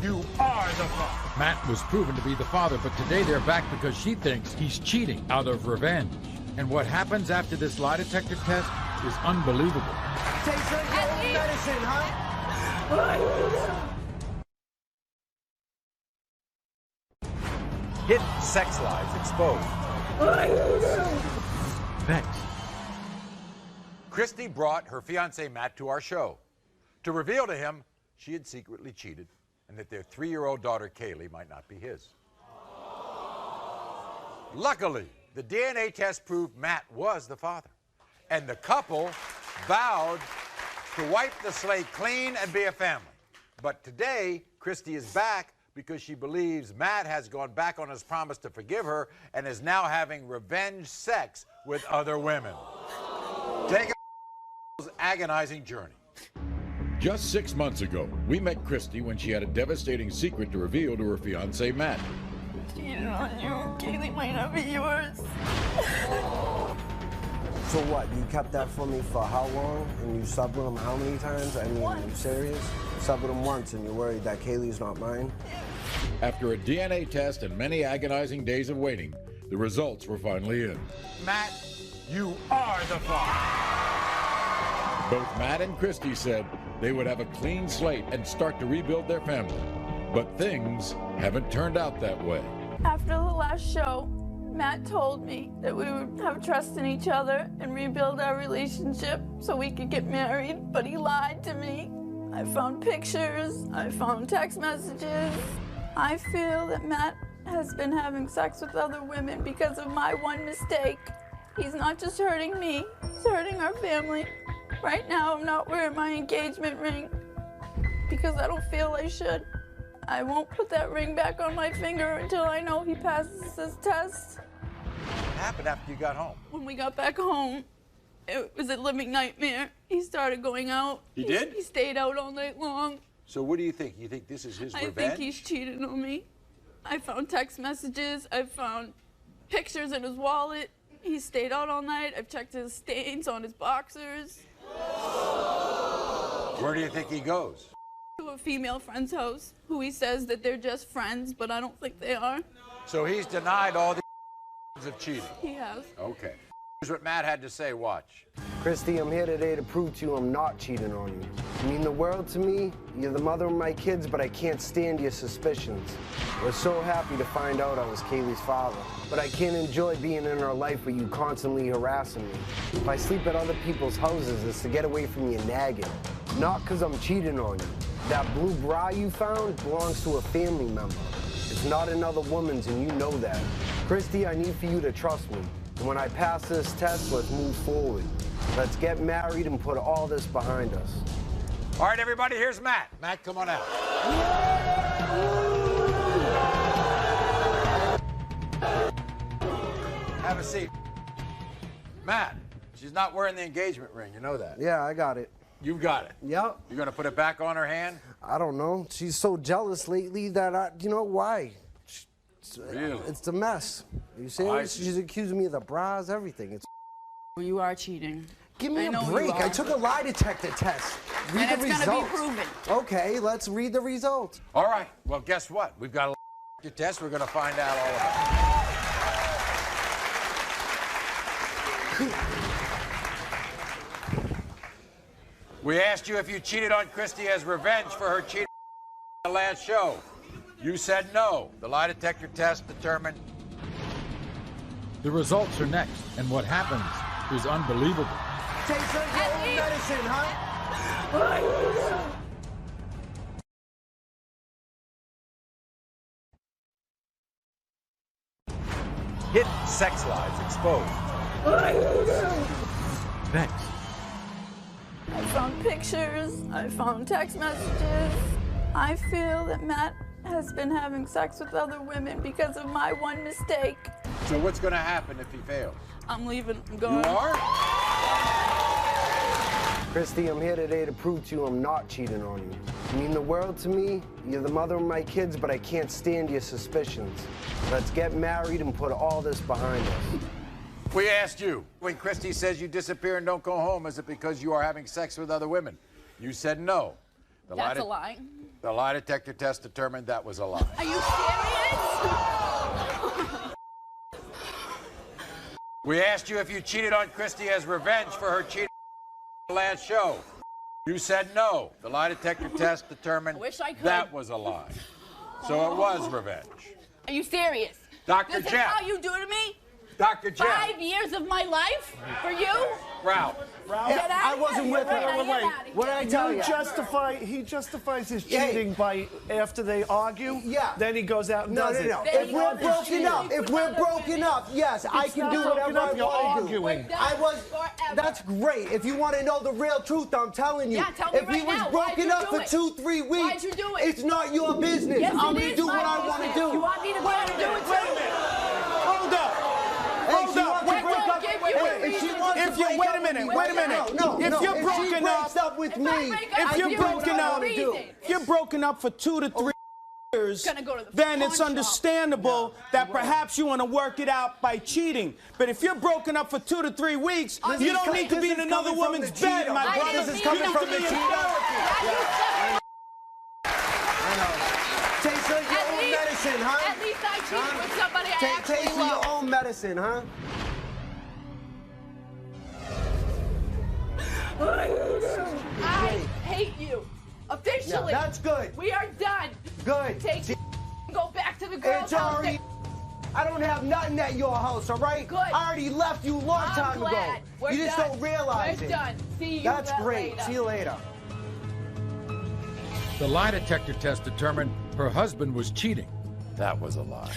You are the father. Matt was proven to be the father, but today they're back because she thinks he's cheating out of revenge. And what happens after this lie detector test is unbelievable. Take some of your own medicine, huh? Hidden sex lies exposed. Next. Christy brought her fiancé Matt to our show to reveal to him she had secretly cheated and that their 3-year-old daughter Kaylee might not be his. Luckily, the DNA test proved Matt was the father, and the couple vowed to wipe the slate clean and be a family. But today, Christy is back because she believes Matt has gone back on his promise to forgive her and is now having revenge sex with other women. Take a agonizing journey. Just 6 months ago, we met Christy when she had a devastating secret to reveal to her fiancé, Matt. Cheated on you. Kaylee might not be yours. So what, you kept that from me for how long? And you slept with him how many times? I mean, are you serious? You slept with him once and you're worried that Kaylee's not mine? After a DNA test and many agonizing days of waiting, the results were finally in. Matt, you are the father. Both Matt and Christy said they would have a clean slate and start to rebuild their family. But things haven't turned out that way. After the last show, Matt told me that we would have trust in each other and rebuild our relationship so we could get married, but he lied to me. I found pictures, I found text messages. I feel that Matt has been having sex with other women because of my one mistake. He's not just hurting me, he's hurting our family. Right now, I'm not wearing my engagement ring because I don't feel I should. I won't put that ring back on my finger until I know he passes this test. What happened after you got home? When we got back home, it was a living nightmare. He started going out. He did? He stayed out all night long. So what do you think? You think this is his revenge? I think he's cheated on me. I found text messages. I found pictures in his wallet. He stayed out all night. I've checked his stains on his boxers. Where do you think he goes? To a female friend's house, who he says that they're just friends, but I don't think they are. So he's denied all the of cheating? He has. Okay. Here's what Matt had to say. Watch. Christy, I'm here today to prove to you I'm not cheating on you. You mean the world to me. You're the mother of my kids, but I can't stand your suspicions. I was so happy to find out I was Kaylee's father, but I can't enjoy being in her life with you constantly harassing me. If I sleep at other people's houses, it's to get away from you nagging, not because I'm cheating on you. That blue bra you found belongs to a family member. It's not another woman's, and you know that. Christy, I need for you to trust me. And when I pass this test, let's move forward. Let's get married and put all this behind us. All right, everybody, here's Matt. Matt, come on out. Have a seat. Matt, she's not wearing the engagement ring. You know that. Yeah, I got it. You've got it. Yep. You're going to put it back on her hand? I don't know. She's so jealous lately that you know why? Really? It's a mess. You serious? She's accusing me of the bras, everything. It's. You are cheating. Give me a break. I took a lie detector test. Read the results. And it's going to be proven. Okay, let's read the results. All right. Well, guess what? We've got a lie detector test. We're going to find out all about it. We asked you if you cheated on Christy as revenge for her cheating on the last show. You said no. The lie detector test determined. The results are next, and what happens is unbelievable. Take some of your own medicine, huh? Hidden sex lies exposed. Next. I found pictures, I found text messages. I feel that Matt has been having sex with other women because of my one mistake. So what's going to happen if he fails? I'm leaving. I'm going. You are? Christy, I'm here today to prove to you I'm not cheating on you. You mean the world to me. You're the mother of my kids, but I can't stand your suspicions. Let's get married and put all this behind us. We asked you, when Christy says you disappear and don't go home, is it because you are having sex with other women? You said no. That's a lie. The lie detector test determined that was a lie. Are you serious? We asked you if you cheated on Christy as revenge for her cheating on the last show. You said no. The lie detector test determined that was a lie. So it was revenge. Are you serious? Dr. This Jeff. is how you do to me? Dr. Jeff. 5 years of my life for you? Ralph. Get out I wasn't with her. Wait. What did I tell you? He justifies his cheating by after they argue. Yeah. Then he goes out and does it. No. If we're broken up, yes, I can do whatever I want to do. That's great. If you want to know the real truth, I'm telling you. Yeah, tell me if we right was now. broken up for 2-3 weeks, Why'd you do it? it's not your business. Yes, I'm it gonna is do my what I want to business. do. You want me to go out and do it too? Hold up. Hold up. Wait a minute. No. If you're broken up with me, if you're broken up for 2 to 3 years, then it's understandable that perhaps you want to work it out by cheating. But if you're broken up for 2 to 3 weeks, you don't need to be in another woman's bed, my brother. This is coming from the cheater. Take some of your own medicine, huh? At least I cheated with somebody I actually Take some of your own medicine, huh? I hate you. Officially. Yeah, that's good. We are done. Good. Go back to the girls' house. I don't have nothing at your house, all right? Good. I already left you a long time ago. We're you just done. don't realize We're it. done. See you That's great. later. See you later. The lie detector test determined her husband was cheating. That was a lie.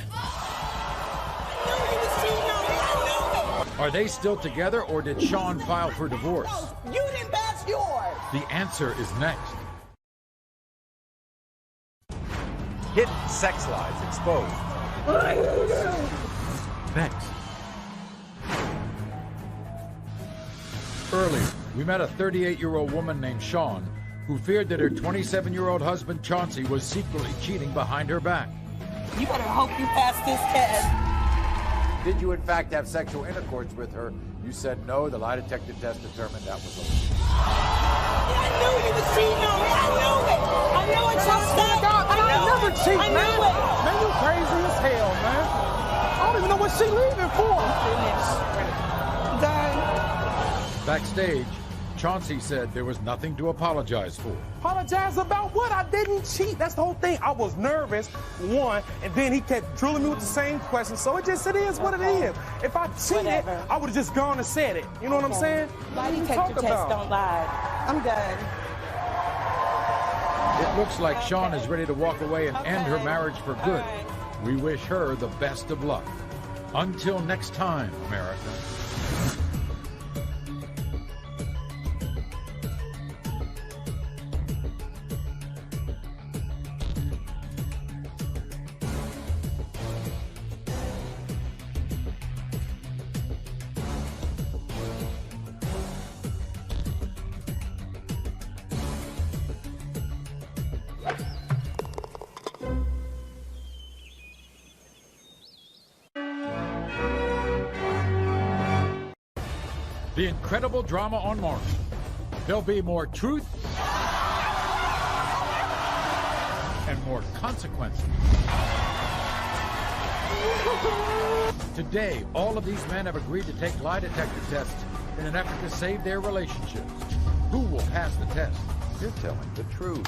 Are they still together, or did Sean file for divorce? You didn't pass yours. The answer is next. Hidden sex lies exposed. Next. Earlier, we met a 38-year-old woman named Sean who feared that her 27-year-old husband, Chauncey, was secretly cheating behind her back. You better hope you pass this test. Did you, in fact, have sexual intercourse with her? You said no. The lie detector test determined that was a lie. I knew you was cheating on me. I knew it. I knew it, Chauncey. I never cheat, man. Man, you crazy as hell, man. I don't even know what she leaving for. Backstage, Chauncey said there was nothing to apologize for. Apologize about what? I didn't cheat. That's the whole thing. I was nervous, one, and then he kept drilling me with the same question. So it is what it is. If I cheated, I would have just gone and said it. You know what I'm saying? Lie detector test don't lie. I'm done. It looks like Sean is ready to walk away and end her marriage for good. We wish her the best of luck. Until next time, America. The incredible drama on Maury. There'll be more truth and more consequences. Today, all of these men have agreed to take lie detector tests in an effort to save their relationships. Who will pass the test? You're telling the truth.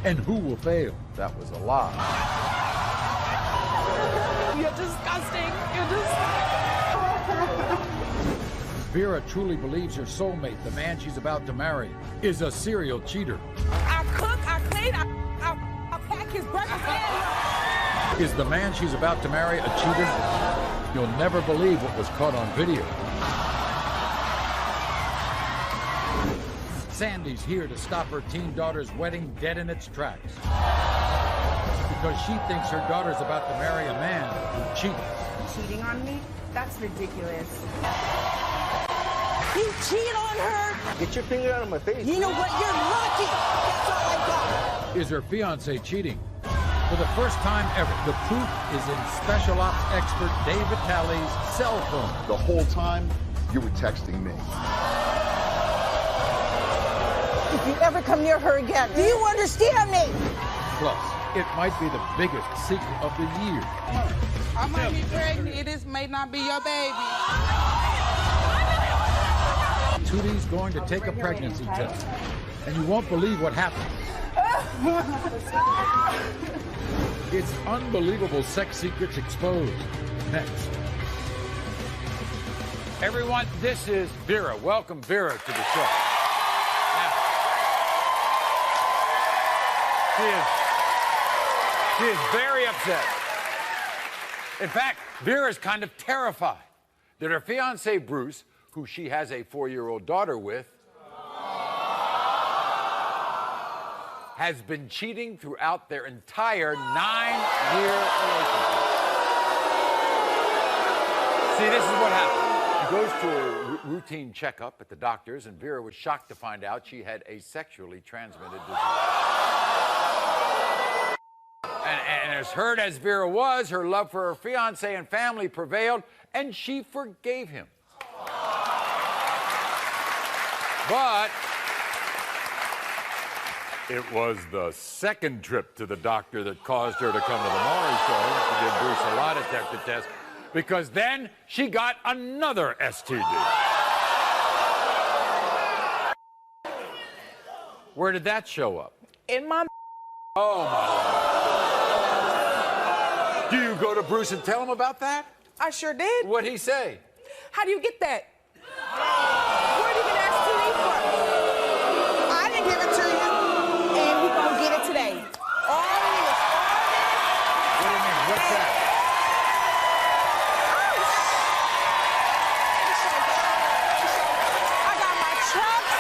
And who will fail? That was a lie. You're disgusting. You're disgusting. Vera truly believes her soulmate, the man she's about to marry, is a serial cheater. I cook, I clean, I pack his breakfast in. Is the man she's about to marry a cheater? You'll never believe what was caught on video. Sandy's here to stop her teen daughter's wedding dead in its tracks. Because she thinks her daughter's about to marry a man who cheats. Cheating on me? That's ridiculous. You cheat on her? Get your finger out of my face. You know what? You're lucky. That's all I got. Is her fiancé cheating? For the first time ever, the proof is in Special Ops expert Dave Vitale's cell phone. The whole time, you were texting me. If you ever come near her again, do you understand me? Plus, it might be the biggest secret of the year. I might be pregnant. This may not be your baby. Tootie's going to take a pregnancy test, and you won't believe what happened. It's unbelievable sex secrets exposed. Next. Everyone, this is Vera. Welcome, Vera, to the show. Now, she is very upset. In fact, Vera's kind of terrified that her fiancé, Bruce, who she has a 4-year-old daughter with, has been cheating throughout their entire 9-year relationship. See, this is what happened. She goes to a routine checkup at the doctor's, and Vera was shocked to find out she had a sexually transmitted disease. And as hurt as Vera was, her love for her fiancé and family prevailed, and she forgave him. But it was the second trip to the doctor that caused her to come to the Maury show to give Bruce a lie detector test, because then she got another STD. Where did that show up? In my... Oh, my Lord. Do you go to Bruce and tell him about that? I sure did. What'd he say? How do you get that? Where did you get STD from? I didn't give it to you, and we gonna get it today. All this. What do you mean? What's that? I got my trucks.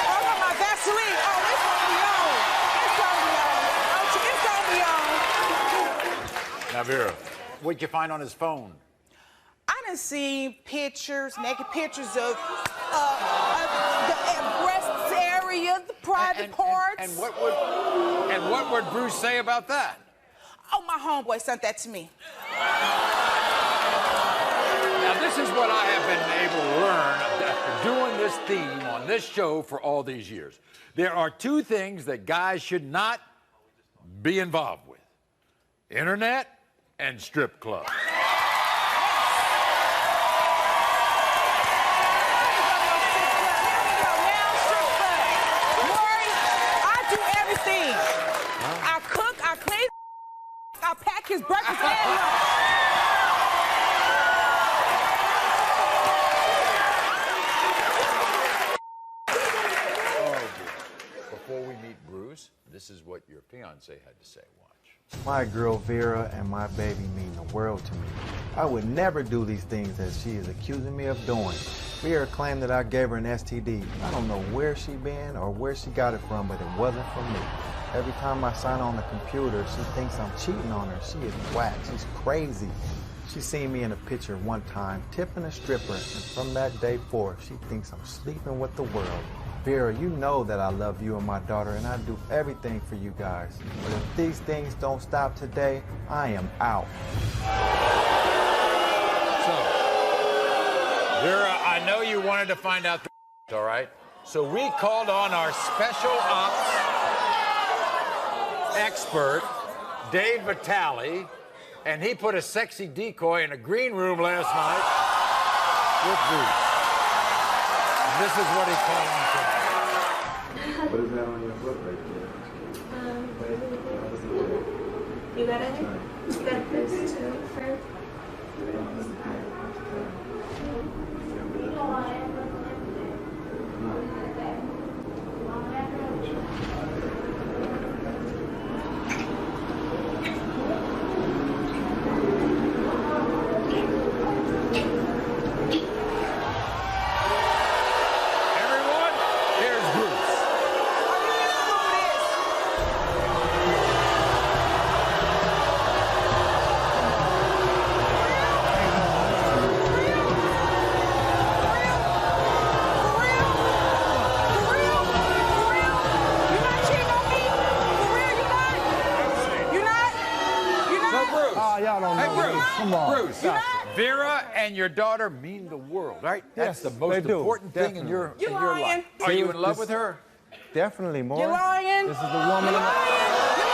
I got my Vaseline. Oh, it's gonna be on. It's gonna be on. It's gonna be on. Now, Vera, what'd you find on his phone? I done seen pictures, naked pictures of the breast area, the private parts. And what would Bruce say about that? Oh, my homeboy sent that to me. Now, this is what I have been able to learn after doing this theme on this show for all these years. There are two things that guys should not be involved with: internet and strip club. I cook, I clean, I pack his breakfast and Before we meet Bruce, fiance had to say. Watch. My girl Vera and my baby mean the world to me. I would never do these things that she is accusing me of doing. Vera claimed that I gave her an STD. I don't know where she been or where she got it from, but it wasn't from me. Every time I sign on the computer, she thinks I'm cheating on her. She is whack. She's crazy. She seen me in a picture one time, tipping a stripper, and from that day forth, she thinks I'm sleeping with the world. Vera, you know that I love you and my daughter, and I do everything for you guys. But if these things don't stop today, I am out. So, Vera, I know you wanted to find out the all right? So we called on our special ops expert, Dave Vitale, and he put a sexy decoy in a green room last night with Bruce. This is what he called on tonight. What is that on your foot right there? You got it? You got this too, first. Bruce, Vera and your daughter mean the world, right? That's the most important thing in your life. Are you in love with her? Definitely, Maury. You're lying. This is the woman. You're lying.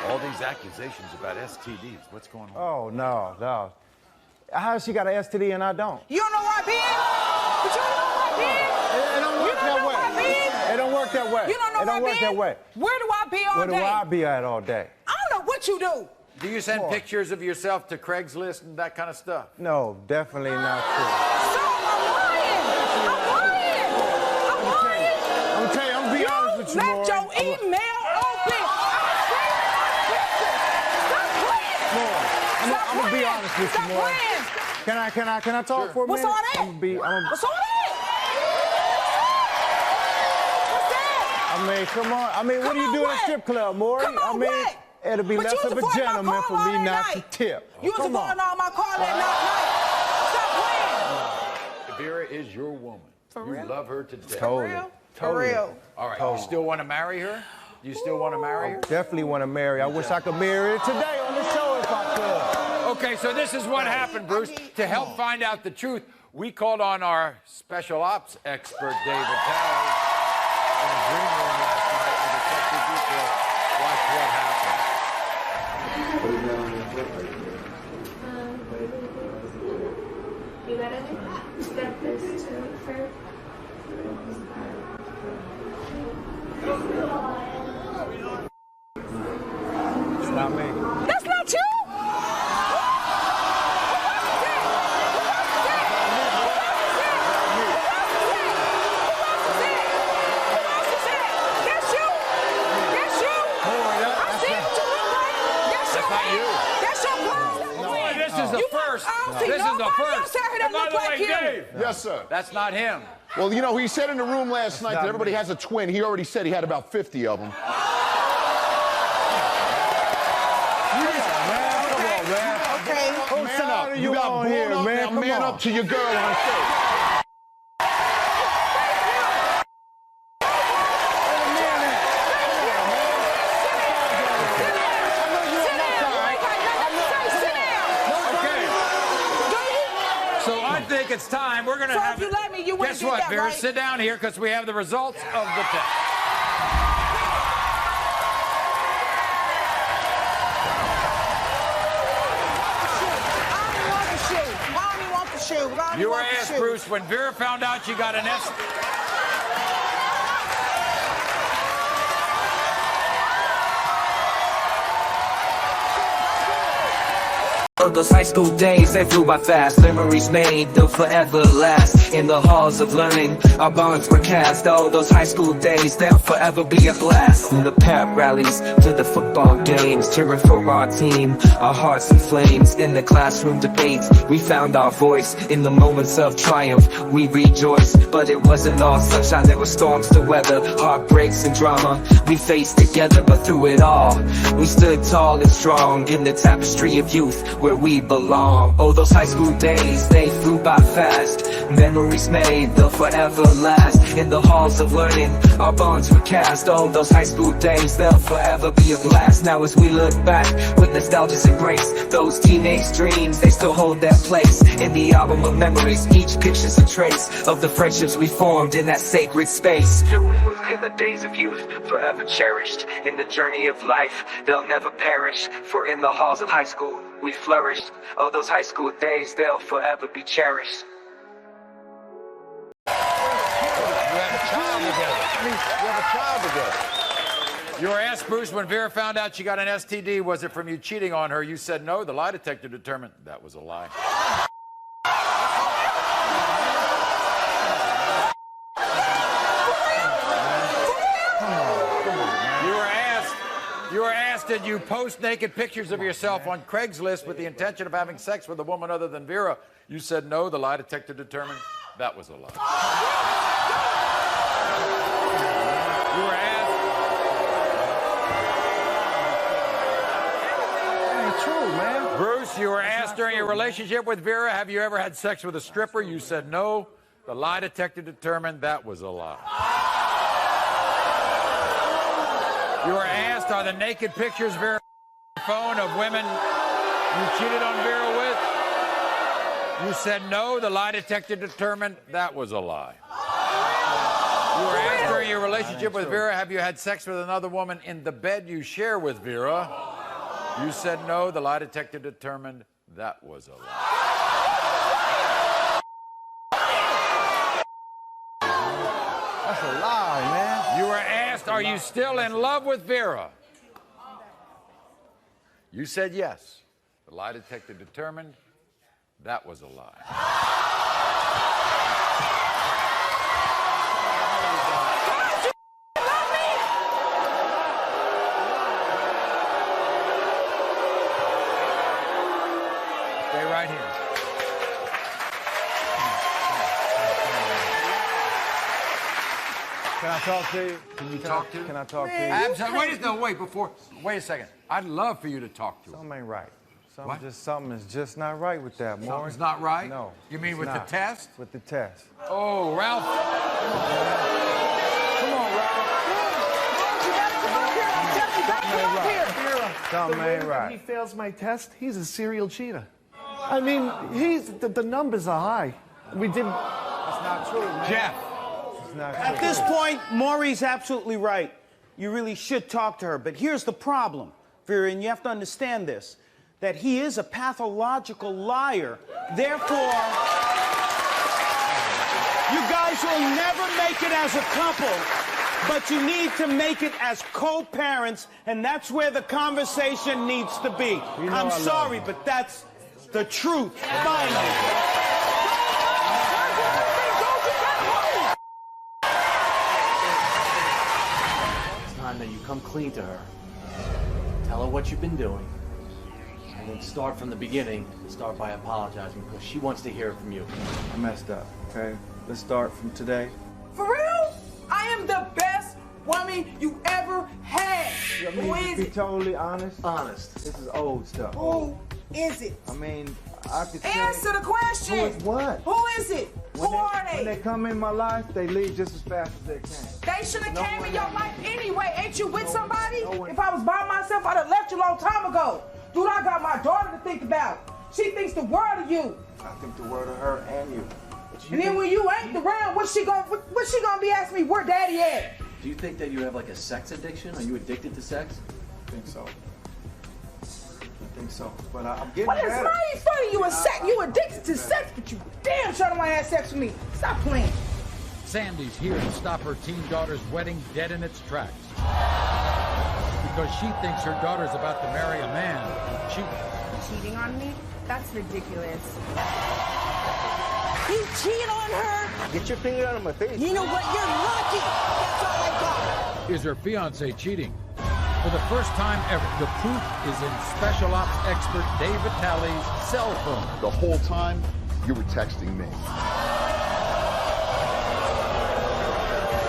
All these accusations about STDs. What's going on? Oh, no. How has she got an STD and I don't? You don't know where I been? But you don't know where I been? It don't work that way. It don't work that way. You don't know it don't where I work been? that way. Where do I be all Where day? do I be at all day? I don't know what you do. Do you send pictures of yourself to Craigslist and that kind of stuff? No, definitely not true. I'm lying. I'm gonna tell you, I'm gonna be honest with you, Let your email open. I'm gonna be honest with you, Maury. Can I talk for a minute? What's all that? What's all that? I mean, come on. I mean, what do you do in a strip club, Maury? I mean, it'll be less of a gentleman for me not to tip. You was avoiding all my car that night. Stop playing. Vera is your woman. For you real? love her to death. Totally. For real. All right, Totally. you still want to marry her? You still want to marry her? Definitely want to marry. I wish I could marry her today on the show if I could. Okay, so this is what happened, Bruce. To help find out the truth, we called on our special ops expert, David Talley, in the green room last night with a sexy detail. Watch what happened. What is that on your foot right there? You got it? You got this too, first. It's not me. That's not you. This is the first. And by the way, Dave. Yes, sir. That's not him. Well, you know, he said in the room last night that everybody has a twin. He already said he had about 50 of them. Come on, man. Okay. Man up. You got blown here, up. man. Now man up to your girl on stage. I think it's time. We're going to have. If you let me, you wouldn't Guess get what, that, Vera? right? Sit down here because we have the results of the test. You were asked, Bruce, when Vera found out she got an S. Those high school days, they flew by fast. Memories made, they'll forever last. In the halls of learning, our bonds were cast. Oh, those high school days, they'll forever be a blast. From the pep rallies to the football games, cheering for our team, our hearts in flames. In the classroom debates, we found our voice. In the moments of triumph, we rejoiced. But it wasn't all sunshine, there were storms to weather, heartbreaks and drama we faced together. But through it all, we stood tall and strong in the tapestry of youth where we belong. Oh, those high school days, they flew by fast. Memories made, they'll forever last. In the halls of learning, our bonds were cast. Oh, those high school days, they'll forever be a blast. Now as we look back with nostalgia's embrace, those teenage dreams, they still hold their place in the album of memories. Each picture's a trace of the friendships we formed in that sacred space. In the days of youth, forever cherished. In the journey of life, they'll never perish. For in the halls of high school, we flourished. Oh, those high school days, they'll forever be cherished. You have a child together. You have a child together. You were asked, Bruce, when Vera found out she got an STD, was it from you cheating on her? You said no. The lie detector determined that was a lie. You were asked, did you post naked pictures of yourself on Craigslist with the intention of having sex with a woman other than Vera? You said no. The lie detector determined that was a lie. You were asked. Ain't true, man. Bruce, you were asked during your relationship with Vera, have you ever had sex with a stripper? You said no. The lie detector determined that was a lie. You were asked, are the naked pictures Vera phone of women you cheated on Vera with? You said no. The lie detector determined that was a lie. You were asked during your relationship with Vera, have you had sex with another woman in the bed you share with Vera? You said no. The lie detector determined that was a lie. That's a lie, man. You were asked, are you still in love with Vera? You said yes. The lie detector determined that was a lie. Stay right here. Can I talk to you? Can you talk to you? Can I talk to you? Absolutely. Wait a second. I'd love for you to talk to him. Something ain't right. Something is just not right with that, Maury. Something's not right? No. You mean with the test? With the test. Oh, Ralph. Come on, Ralph. Something ain't right. If he fails my test, he's a serial cheater. I mean, the numbers are high. We did. That's not true, man. Jeff. At this point, Maury's absolutely right. You really should talk to her. But here's the problem, Vera, and you have to understand this, that he is a pathological liar. Therefore, you guys will never make it as a couple, but you need to make it as co-parents, and that's where the conversation needs to be. I'm sorry, but that's the truth, finally. That you come clean to her, tell her what you've been doing, and then start from the beginning. Start by apologizing because she wants to hear it from you. I messed up, okay? Let's start from today. For real? I am the best woman you ever had. I mean, to be totally honest. Honest. This is old stuff. Who is it? I mean, I could answer the question. Who is what? Who is it? Who are they? When they come in my life, they leave just as fast as they came. They should have came in your life anyway. Ain't you with somebody? If I was by myself, I'd have left you a long time ago. Dude, I got my daughter to think about. She thinks the world of you. I think the world of her and you. And then when you ain't around, what's she gonna be asking me where daddy at? Do you think that you have like a sex addiction? Are you addicted to sex? I think so. I think so. But I'm getting What is better. funny? You addicted to sex, but you damn sure don't want to have sex with me. Stop playing. Sandy's here to stop her teen daughter's wedding dead in its tracks. Because she thinks her daughter's about to marry a man. cheating on me, that's ridiculous. You cheat on her? Get your finger out of my face. You know what? You're lucky. That's all I got. Is her fiance cheating? For the first time ever, the proof is in special ops expert Dave Vitale's cell phone. The whole time, you were texting me.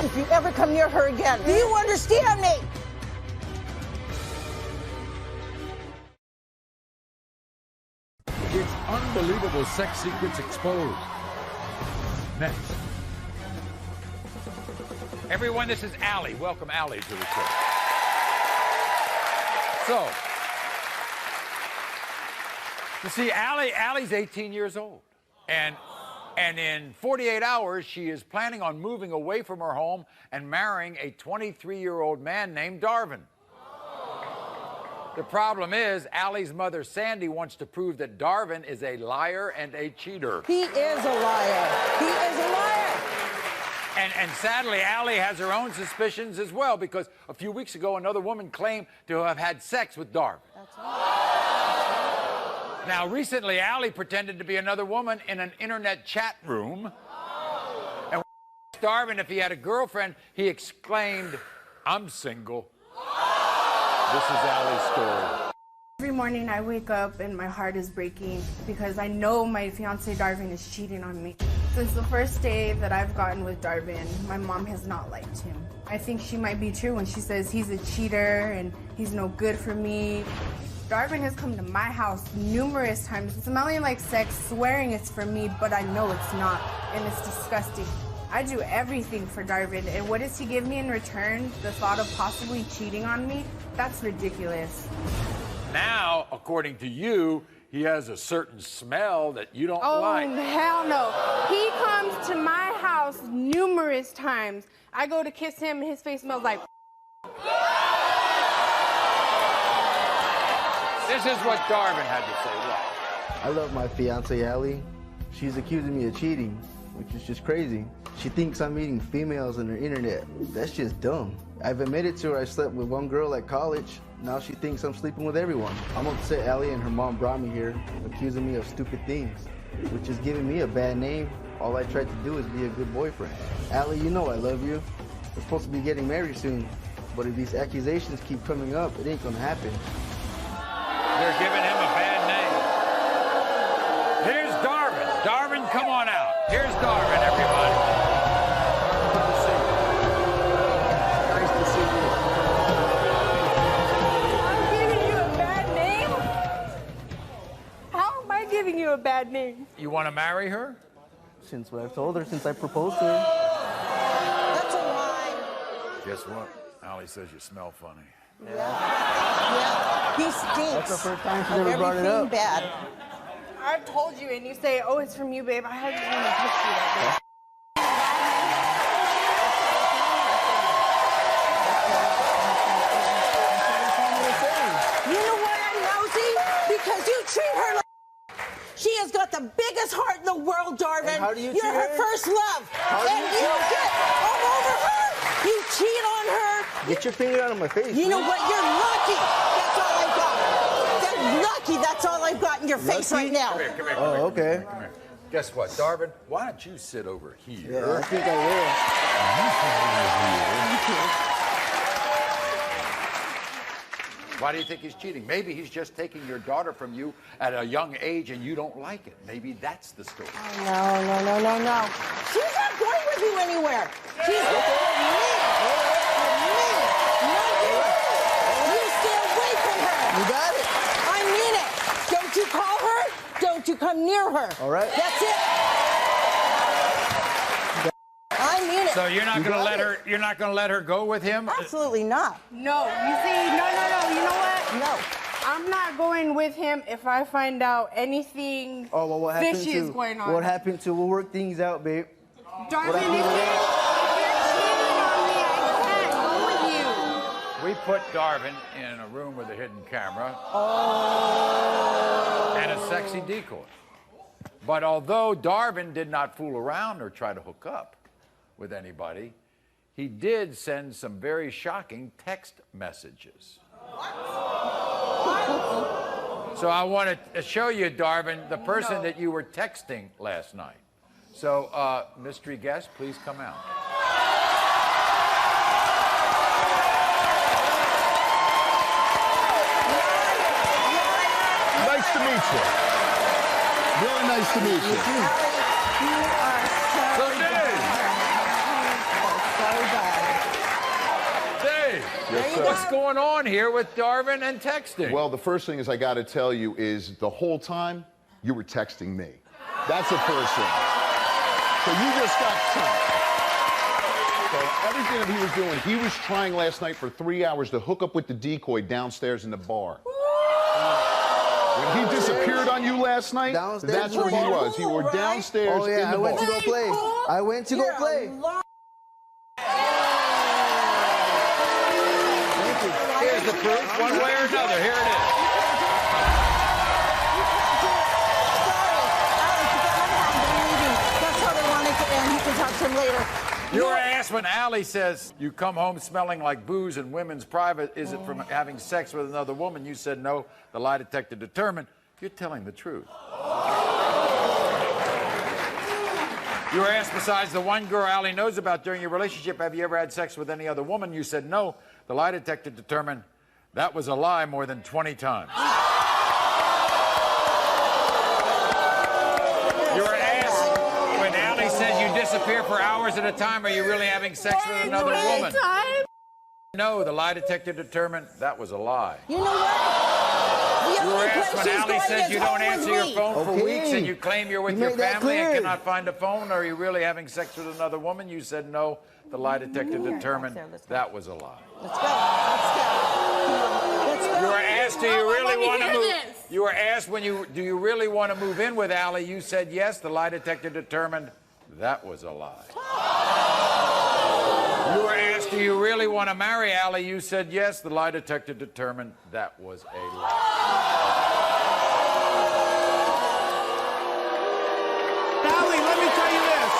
If you ever come near her again, do you understand me? It's unbelievable sex secrets exposed. Next. Everyone, this is Allie. Welcome, Allie, to the show. So, you see, Allie's 18 years old. And in 48 hours, she is planning on moving away from her home and marrying a 23-year-old man named Darvin. The problem is, Allie's mother, Sandy, wants to prove that Darvin is a liar and a cheater. He is a liar. He is a liar. And sadly, Allie has her own suspicions as well, because a few weeks ago, another woman claimed to have had sex with Darvin. That's right. Now, recently, Allie pretended to be another woman in an internet chat room. And when Darvin, if he had a girlfriend, he exclaimed, "I'm single." This is Allie's story. Every morning I wake up and my heart is breaking because I know my fiance Darvin is cheating on me. Since the first day that I've gotten with Darvin, my mom has not liked him. I think she might be true when she says he's a cheater and he's no good for me. Darvin has come to my house numerous times, smelling like sex, swearing it's for me, but I know it's not, and it's disgusting. I do everything for Darvin, and what does he give me in return? The thought of possibly cheating on me? That's ridiculous. Now, according to you, he has a certain smell that you don't like. Oh, hell no. He comes to my house numerous times. I go to kiss him, and his face smells like... This is what Darvin had to say. Look. I love my fiance, Allie. She's accusing me of cheating, which is just crazy. She thinks I'm meeting females on the internet. That's just dumb. I've admitted to her I slept with one girl at college. Now she thinks I'm sleeping with everyone. I'm upset Allie and her mom brought me here, accusing me of stupid things, which is giving me a bad name. All I tried to do is be a good boyfriend. Allie, you know I love you. We're supposed to be getting married soon, but if these accusations keep coming up, it ain't gonna happen. They're giving him a bad name. Here's Darvin. Darvin, come on out. Here's Darvin, everybody. Good to see you. Nice to see you. I'm giving you a bad name? How am I giving you a bad name? You want to marry her? Since what I've told her, since I proposed to her. That's a lie. Guess what? Allie says you smell funny. Yeah. He stinks. That's the first time she's of ever brought it everything up. bad. I've told you, and you say, oh, it's from you, babe. I haven't even touched you that day. You know why I'm nosy? Because you treat her like she has got the biggest heart in the world, Darvin. And how do you You're treat her her? first love. How do And you you treat get all over her. You cheat on her. Get your finger out of my face. You know what? You're lucky. That's all I've got. You're lucky. That's all I've got in your face right now. Come here, come here, Oh, okay. come here. Guess what, Darvin? Why don't you sit over here? Yeah, I think I Why do you think he's cheating? Maybe he's just taking your daughter from you at a young age and you don't like it. Maybe that's the story. Oh, no. She's not going with you anywhere. She's going with me. Not you. You stay away from her. You got it. I mean it. Don't you call her. Don't you come near her. All right. That's it. I mean it. So you're not going to let her. You're not going to let her go with him? Absolutely not. No, you see, no. You know what? No. I'm not going with him if I find out anything Oh, well, what happened fishy to? is going on. What happened to? We'll work things out, babe. Darvin, if you're cheating on me, I can't go with you. We put Darvin in a room with a hidden camera and a sexy decoy. But although Darvin did not fool around or try to hook up with anybody, he did send some very shocking text messages. So I want to show you, Darvin, the person that you were texting last night. So, mystery guest, please come out. Nice to meet you. Really nice to meet you. So, Dave. Yes, sir. What's going on here with Darvin and texting? Well, the first thing is I got to tell you is the whole time you were texting me. That's the first thing. So you just got sunk. So everything that he was doing, he was trying last night for 3 hours to hook up with the decoy downstairs in the bar. When he disappeared on you last night, that's where he was. You were downstairs in the bar. I went to go play. I went to go play. Here's the proof, one way or another. Here it is. That's how they wanted to end. You can talk to him later. You were asked when Allie says you come home smelling like booze in women's private, is it from having sex with another woman? You said no. The lie detector determined you're telling the truth. You were asked, besides the one girl Allie knows about during your relationship, have you ever had sex with any other woman? You said no. The lie detector determined that was a lie more than 20 times. You were asked when Allie says you disappear for hours at a time, are you really having sex with another woman? No, the lie detector determined that was a lie. You know what? You were asked when Allie says you don't answer your phone for weeks and you claim you're with your family and cannot find a phone. Are you really having sex with another woman? You said no. The lie detector determined that was a lie. Let's go. Let's go. Let's go. You were asked, do you really want to move? You were asked do you really want to move in with Allie? You said yes. The lie detector determined that was a lie. You were asked, do you really want to marry Allie? You said yes. The lie detector determined that was a lie. Allie, let me tell you this.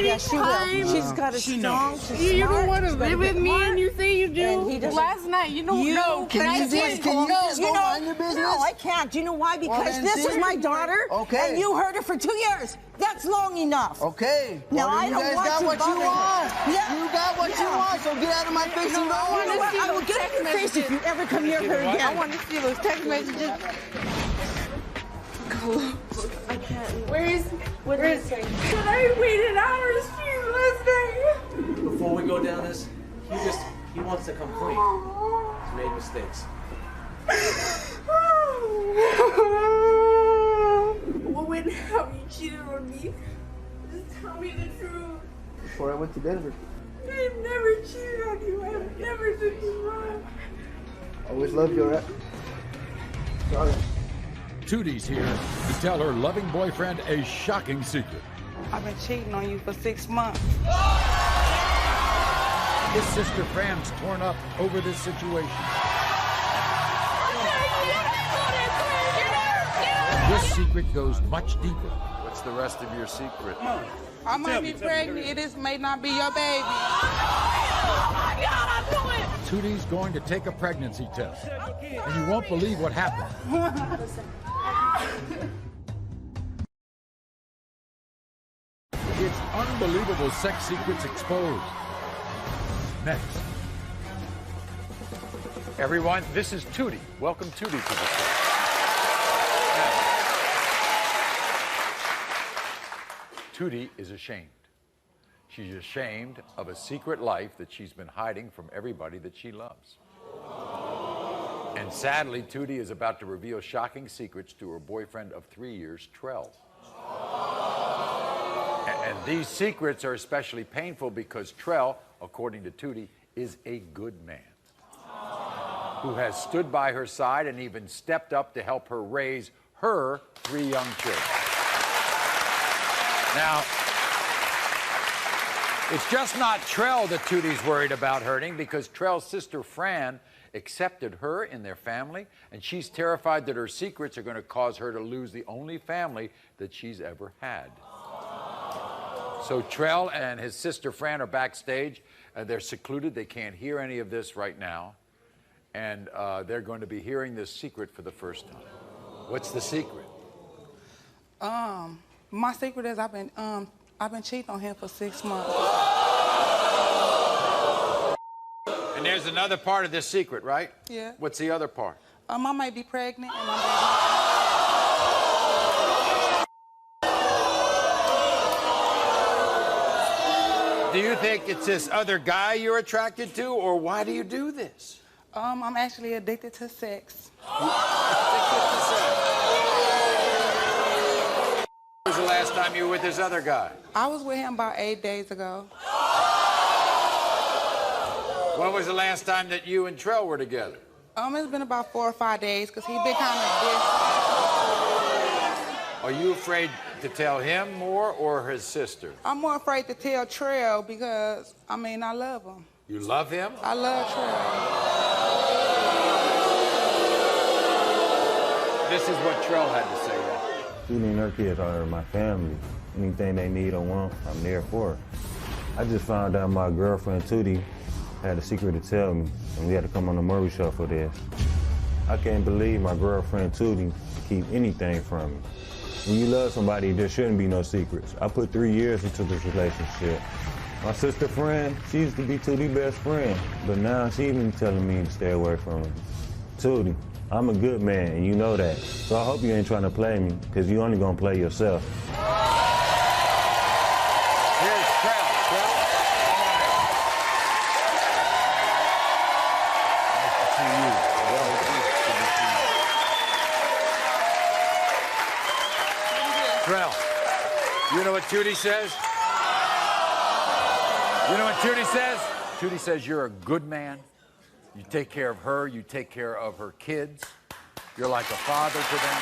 Yes, she will. She's got a strong. You don't want to live with me, and you say you do. Last night, you know. No, can you just go mind your business? No, I can't. Do you know why? Because this is my daughter. Okay. And you heard her for 2 years. That's long enough. Okay. Now well, I don't you guys want got to what you bother want. her. Yeah. You got what you want. So get out of my face and go. I will get in your face if you ever come near her again. I want to see those text messages. I can't. Where is it? But I waited hours for you last night. Before we go down this, he wants to come clean. He's made mistakes. Well, when how you cheated on me? Just tell me the truth. Before I went to Denver. I've never cheated on you. I've never done you wrong. Always loved you, right? Sorry. Tootie's here to tell her loving boyfriend a shocking secret. I've been cheating on you for 6 months. His sister Fran's torn up over this situation. This secret goes much deeper. What's the rest of your secret? I might be pregnant. This may not be your baby. Tootie's going to take a pregnancy test, and you won't believe what happened. It's unbelievable sex secrets exposed. Next. Everyone, this is Tootie. Welcome Tootie to the show. Tootie is ashamed. She's ashamed of a secret life that she's been hiding from everybody that she loves. And sadly, Tootie is about to reveal shocking secrets to her boyfriend of 3 years, Trell. And these secrets are especially painful because Trell, according to Tootie, is a good man who has stood by her side and even stepped up to help her raise her 3 young children. Now, it's just not Trell that Tootie's worried about hurting, because Trell's sister Fran accepted her in their family, and she's terrified that her secrets are going to cause her to lose the only family that she's ever had. So Trell and his sister Fran are backstage. They're secluded. They can't hear any of this right now. And they're going to be hearing this secret for the first time. What's the secret? My secret is I've been cheating on him for 6 months. And there's another part of this secret, right? Yeah. What's the other part? I might be pregnant and my Do you think it's this other guy you're attracted to, or why do you do this? I'm actually addicted to sex. When was the last time you were with this other guy? I was with him about 8 days ago. When was the last time that you and Trell were together? It's been about 4 or 5 days because he's been kind of distant. Are you afraid to tell him more or his sister? I'm more afraid to tell Trell because, I love him. You love him? I love Trell. This is what Trell had to say. Tootie and her kids are my family. Anything they need or want, I'm there for. I just found out my girlfriend Tootie had a secret to tell me, and we had to come on the Maury show for this. I can't believe my girlfriend Tootie keep anything from me. When you love somebody, there shouldn't be no secrets. I put 3 years into this relationship. My sister friend, she used to be Tootie's best friend, but now she even telling me to stay away from her. Tootie, I'm a good man, and you know that. So I hope you ain't trying to play me, because you only gonna play yourself. Here's Trell. Trell, come on in. Nice to see you. Trell, you know what Tootie says? You know what Tootie says? Tootie says you're a good man. You take care of her. You take care of her kids. You're like a father to them.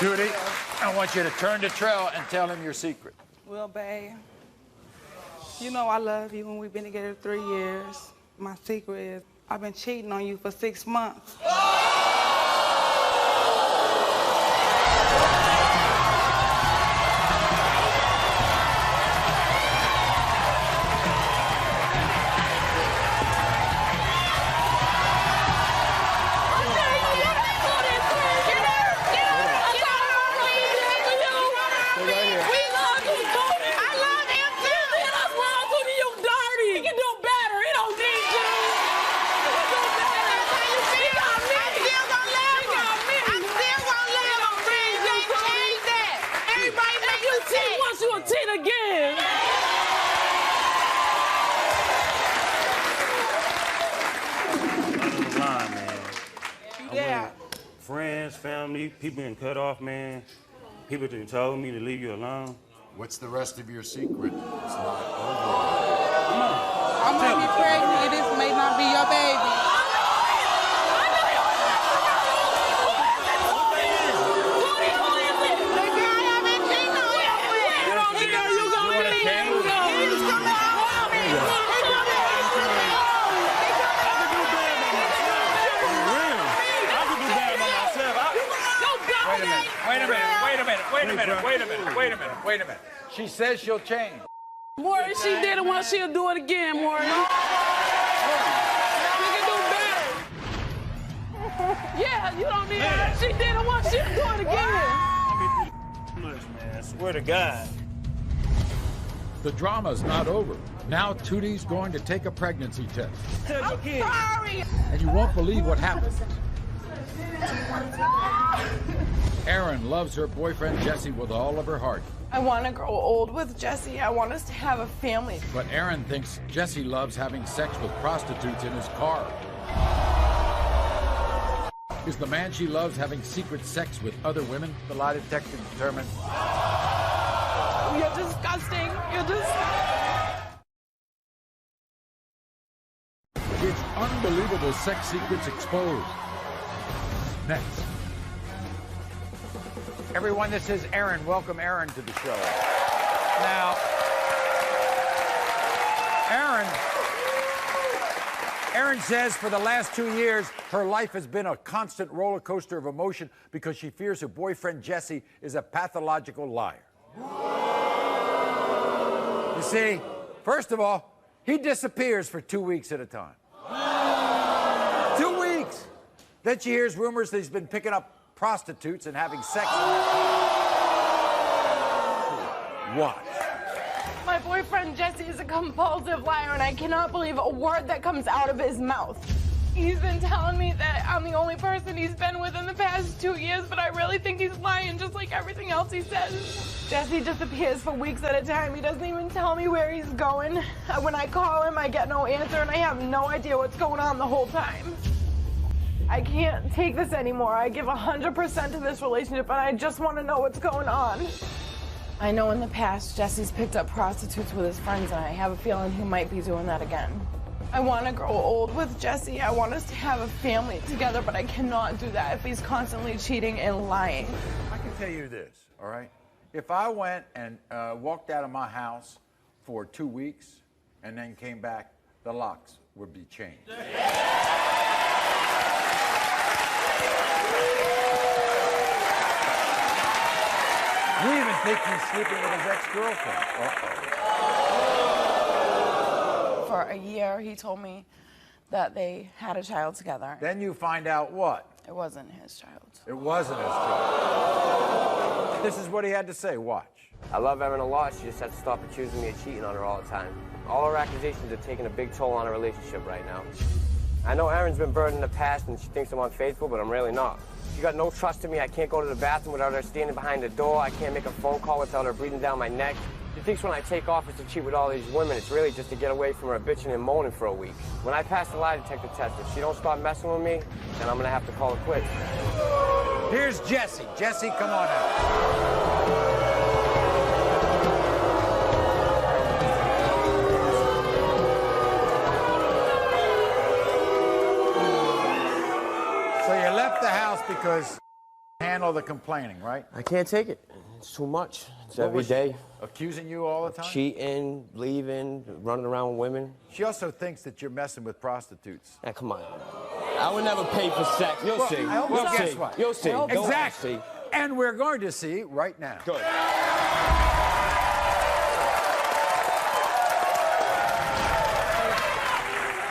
Tootie, I want you to turn to Trell and tell him your secret. Well, babe, you know I love you and we've been together 3 years. My secret is I've been cheating on you for 6 months. Friends, family, people been cut off, man. People done told me to leave you alone. What's the rest of your secret? It's not over. I might be pregnant. This may not be your baby. Wait a minute. She says she'll change. Maury, she did it once, she'll do it again, Maury. She can do better. Yeah, you don't need her. She did it once, she'll do it again. Man, I swear to God. The drama's not over. Now Tootie's going to take a pregnancy test. I'm sorry. And you won't believe what happens. Erin loves her boyfriend Jesse with all of her heart. I want to grow old with Jesse. I want us to have a family. But Erin thinks Jesse loves having sex with prostitutes in his car. Is the man she loves having secret sex with other women? The lie detector determined. You're disgusting. You're disgusting. It's unbelievable sex secrets exposed. Next. Everyone, this is Erin. Welcome Erin to the show. Now, Erin Erin says for the last 2 years, her life has been a constant roller coaster of emotion because she fears her boyfriend, Jesse, is a pathological liar. You see, first of all, he disappears for 2 weeks at a time. 2 weeks! Then she hears rumors that he's been picking up prostitutes and having sex. Watch. My boyfriend Jesse is a compulsive liar, and I cannot believe a word that comes out of his mouth. He's been telling me that I'm the only person he's been with in the past 2 years, but I really think he's lying, just like everything else he says. Jesse disappears for weeks at a time. He doesn't even tell me where he's going. When I call him, I get no answer, and I have no idea what's going on the whole time. I can't take this anymore. I give 100% to this relationship, and I just want to know what's going on. I know in the past, Jesse's picked up prostitutes with his friends, and I have a feeling he might be doing that again. I want to grow old with Jesse. I want us to have a family together, but I cannot do that if he's constantly cheating and lying. I can tell you this, all right? If I went and walked out of my house for 2 weeks and then came back, the locks would be changed. We even think he's sleeping with his ex-girlfriend. For a year, he told me that they had a child together. Then you find out what? It wasn't his child. It wasn't his child. This is what he had to say. Watch. I love Erin a lot. She just has to stop accusing me of cheating on her all the time. All her accusations are taking a big toll on our relationship right now. I know Erin's been burned in the past and she thinks I'm unfaithful, but I'm really not. She got no trust in me. I can't go to the bathroom without her standing behind the door. I can't make a phone call without her breathing down my neck. She thinks when I take off it's to cheat with all these women. It's really just to get away from her bitching and moaning for a week. When I pass the lie detector test, if she don't stop messing with me, then I'm gonna have to call it quits. Here's Jesse. Jesse, come on out. So you left the house because handle the complaining, right? I can't take it. It's too much. It's What every was she day. accusing you all the time? Cheating, leaving, running around with women. She also thinks that you're messing with prostitutes. Now, come on. I would never pay for sex. You'll see. Well, guess what? You'll see. Exactly. And we're going to see right now. Good.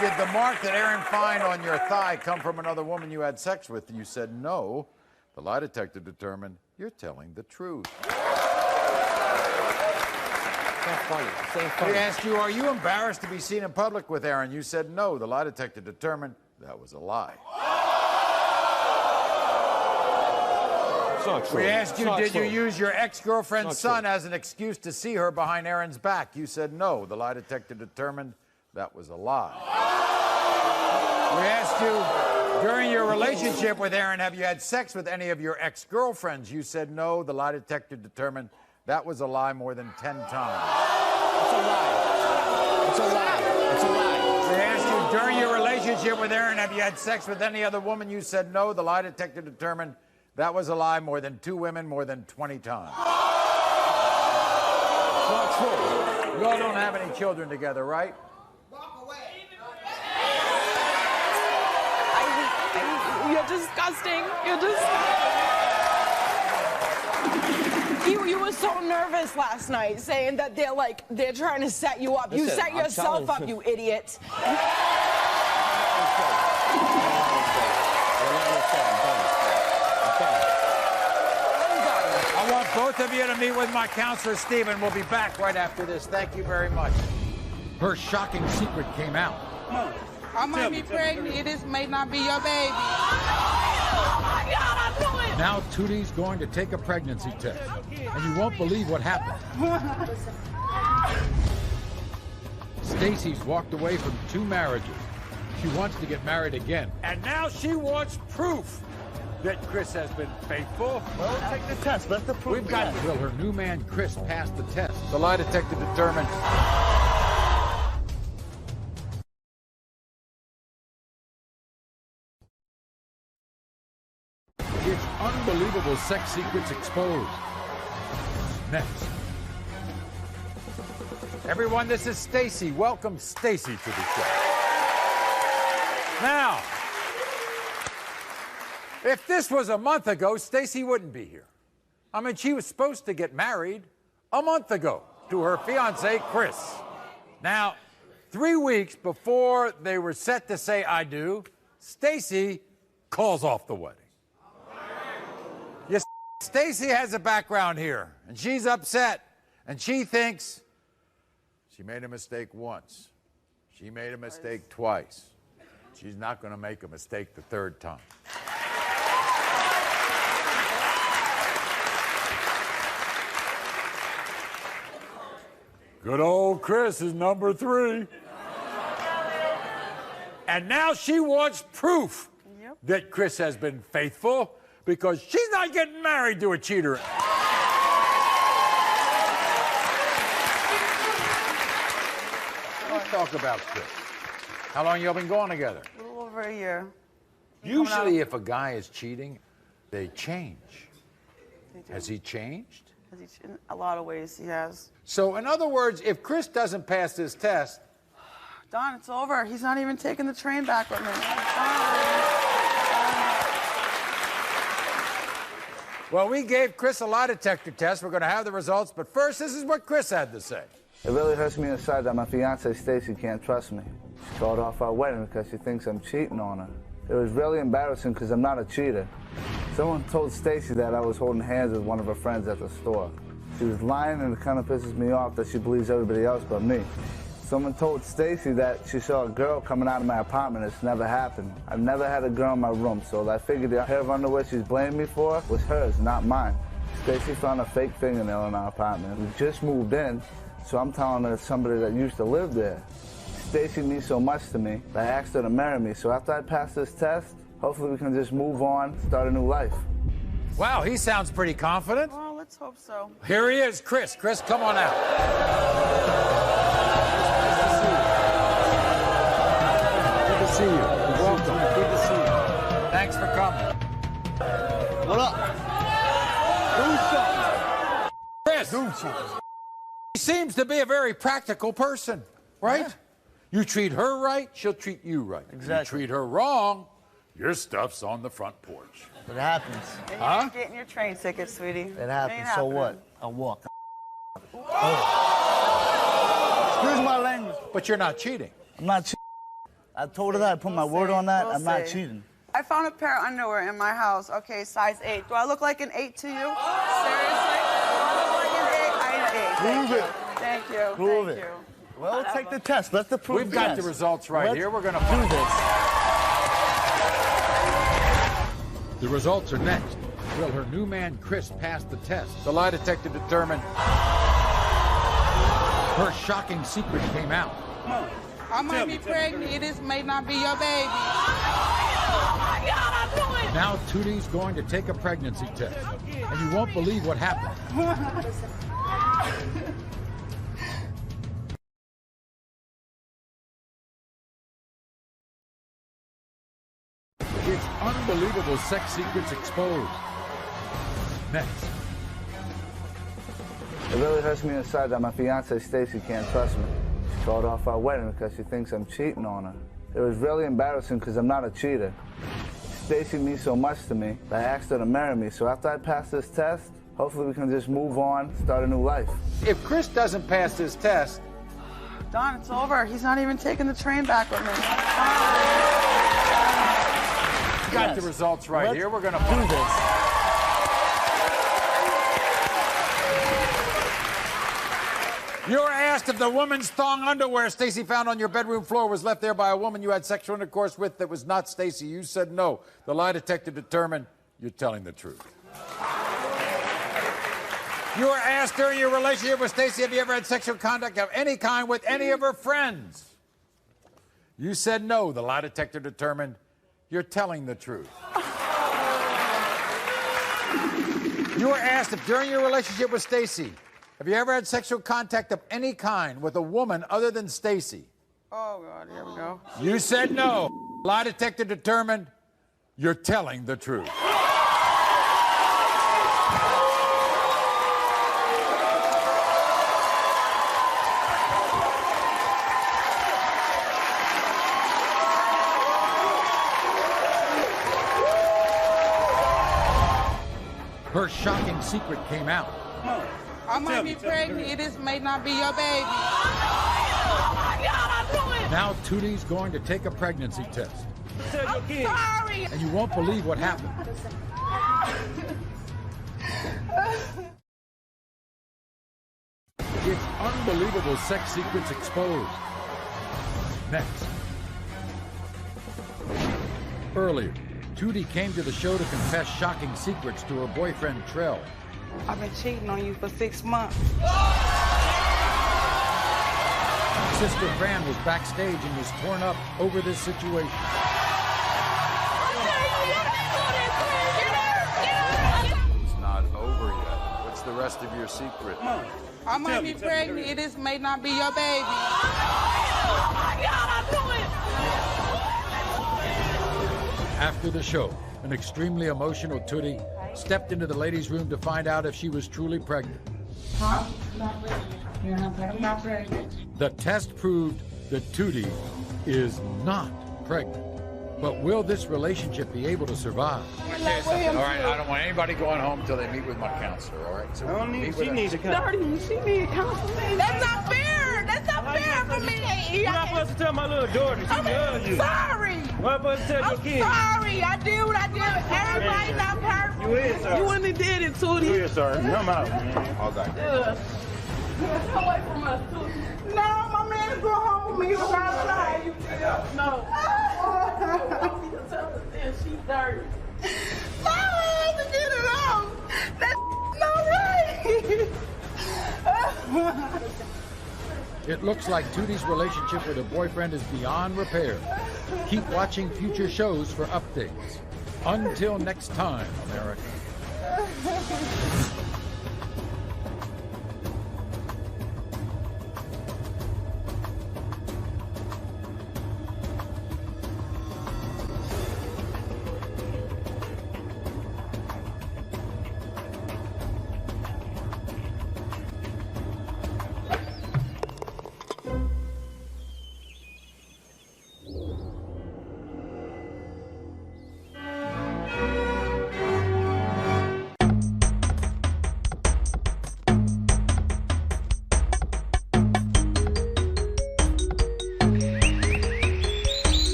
Did the mark that Erin found on your thigh come from another woman you had sex with? You said no. The lie detector determined you're telling the truth. It's not funny. It's not funny. We asked you, are you embarrassed to be seen in public with Erin? You said no. The lie detector determined that was a lie. It's not true. We asked you, did you true. use your ex-girlfriend's It's not son as an excuse to see her behind Erin's back? You said no. The lie detector determined that was a lie. We asked you, during your relationship with Erin, have you had sex with any of your ex-girlfriends? You said no. The lie detector determined that was a lie more than 10 times. It's a lie. It's a lie. It's a lie. We asked you, during your relationship with Erin, have you had sex with any other woman? You said no. The lie detector determined that was a lie more than 2 women, more than 20 times. It's not true. You all don't have any children together, right? You're disgusting. You're You were so nervous last night saying that they're trying to set you up. Listen, you set I'm yourself telling up, you idiot. I want both of you to meet with my counselor, Stephen. We'll be back right after this. Thank you very much. Her shocking secret came out. I might be pregnant. This may not be your baby. Oh my God, I knew it! Now Tootie's going to take a pregnancy test, and you won't believe what happened. Stacy's walked away from 2 marriages. She wants to get married again, and now she wants proof that Chris has been faithful. Well, take the test. Let the proof We've got to. Will her new man Chris pass the test? The lie detector determined. It's unbelievable sex secrets exposed. Next. Everyone, this is Stacy. Welcome Stacy to the show. Now, if this was a month ago, Stacy wouldn't be here. I mean, she was supposed to get married a month ago to her fiancé, Chris. Now, 3 weeks before they were set to say I do, Stacy calls off the wedding. Yes, Stacy has a background here, and she's upset, and she thinks she made a mistake once. She made a mistake twice. She's not going to make a mistake the third time. Good old Chris is number 3. And now she wants proof that Chris has been faithful because she's not getting married to a cheater. Let's talk about Chris. How long y'all been going together? A little over a year. Usually if a guy is cheating, they change. They do. Has he changed? In a lot of ways, he has. So, in other words, if Chris doesn't pass this test... Don, it's over. He's not even taking the train back with me. Well, we gave Chris a lie detector test. We're going to have the results. But first, this is what Chris had to say. It really hurts me inside that my fiancée, Stacy, can't trust me. She called off our wedding because she thinks I'm cheating on her. It was really embarrassing because I'm not a cheater. Someone told Stacy that I was holding hands with one of her friends at the store. She was lying, and it kind of pisses me off that she believes everybody else but me. Someone told Stacy that she saw a girl coming out of my apartment. It's never happened. I've never had a girl in my room, so I figured the pair of underwear she's blaming me for was hers, not mine. Stacy found a fake fingernail in our apartment. We just moved in, so I'm telling her it's somebody that used to live there. Stacy means so much to me that I asked her to marry me, so after I pass this test, hopefully we can just move on, start a new life. Wow, he sounds pretty confident. Well, let's hope so. Here he is, Chris. Chris, come on out. Good to see you. Welcome. Good to see you. Thanks for coming. What up? Chris. He seems to be a very practical person, right? Yeah. You treat her right, she'll treat you right. Exactly. You treat her wrong, your stuff's on the front porch. It happens. And you're not getting your train ticket, sweetie. It happens. So what? I'll walk. Excuse my language. But you're not cheating. I'm not cheating. I told her that. I put my word on that. I'm not cheating. I found a pair of underwear in my house. Okay, size 8. Do I look like an 8 to you? Seriously? Do I look like an 8? I'm an 8. Prove it. Thank you. Prove it. Well, take the test. Let's the proof. We've got the results right here. We're going to do this. The results are next. Will her new man, Chris, pass the test? The lie detector determined her shocking secret came out. I might be pregnant. This may not be your baby. Now Tootie's going to take a pregnancy test. And you won't believe what happened. It's unbelievable sex secrets exposed. Next. It really hurts me inside that my fiancée, Stacy, can't trust me. She called off our wedding because she thinks I'm cheating on her. It was really embarrassing because I'm not a cheater. Stacy means so much to me that I asked her to marry me, so after I pass this test, hopefully we can just move on, start a new life. If Chris doesn't pass this test... Don, it's over. He's not even taking the train back with me. Got the results right here. We're going to do this. You were asked if the woman's thong underwear Stacy found on your bedroom floor was left there by a woman you had sexual intercourse with that was not Stacy. You said no. The lie detector determined you're telling the truth. You were asked during your relationship with Stacy, have you ever had sexual contact of any kind with any of her friends? You said no. The lie detector determined you're telling the truth. You were asked if during your relationship with Stacy, have you ever had sexual contact of any kind with a woman other than Stacy? Oh, God, here we go. You said no. Lie detector determined you're telling the truth. her shocking secret came out. I might be pregnant. This may not be your baby. Oh my God, I knew it! Now Tootie's going to take a pregnancy test. I'm sorry! And you won't believe what happened. It's unbelievable sex secrets exposed. Next. Earlier, Tootie came to the show to confess shocking secrets to her boyfriend, Trell. I've been cheating on you for 6 months. Sister Fran was backstage and was torn up over this situation. It's not over yet. What's the rest of your secret? I might be pregnant. This may not be your baby. Oh my God, I knew it! After the show, an extremely emotional Tootie stepped into the ladies' room to find out if she was truly pregnant. Huh? I'm not pregnant. The test proved that Tootie is not pregnant. But will this relationship be able to survive? All right, I don't want anybody going home until they meet with my counselor, all right? So she needs a counselor. She needs counseling. That's not fair. That's not fair for me. You're not supposed to tell my little daughter she loves you. Sorry. What am I supposed to tell your kids? Sorry. I did what I did. Everybody's not perfect. You is, sir. You wouldn't have did it, Tootie. You is, sir. I'm out, man. All that. Away from us, too. No, my man is going home with me. He was outside. No. She's dirty. No, to get it off. That's not right. It looks like Tootie's relationship with her boyfriend is beyond repair. Keep watching future shows for updates. Until next time, America.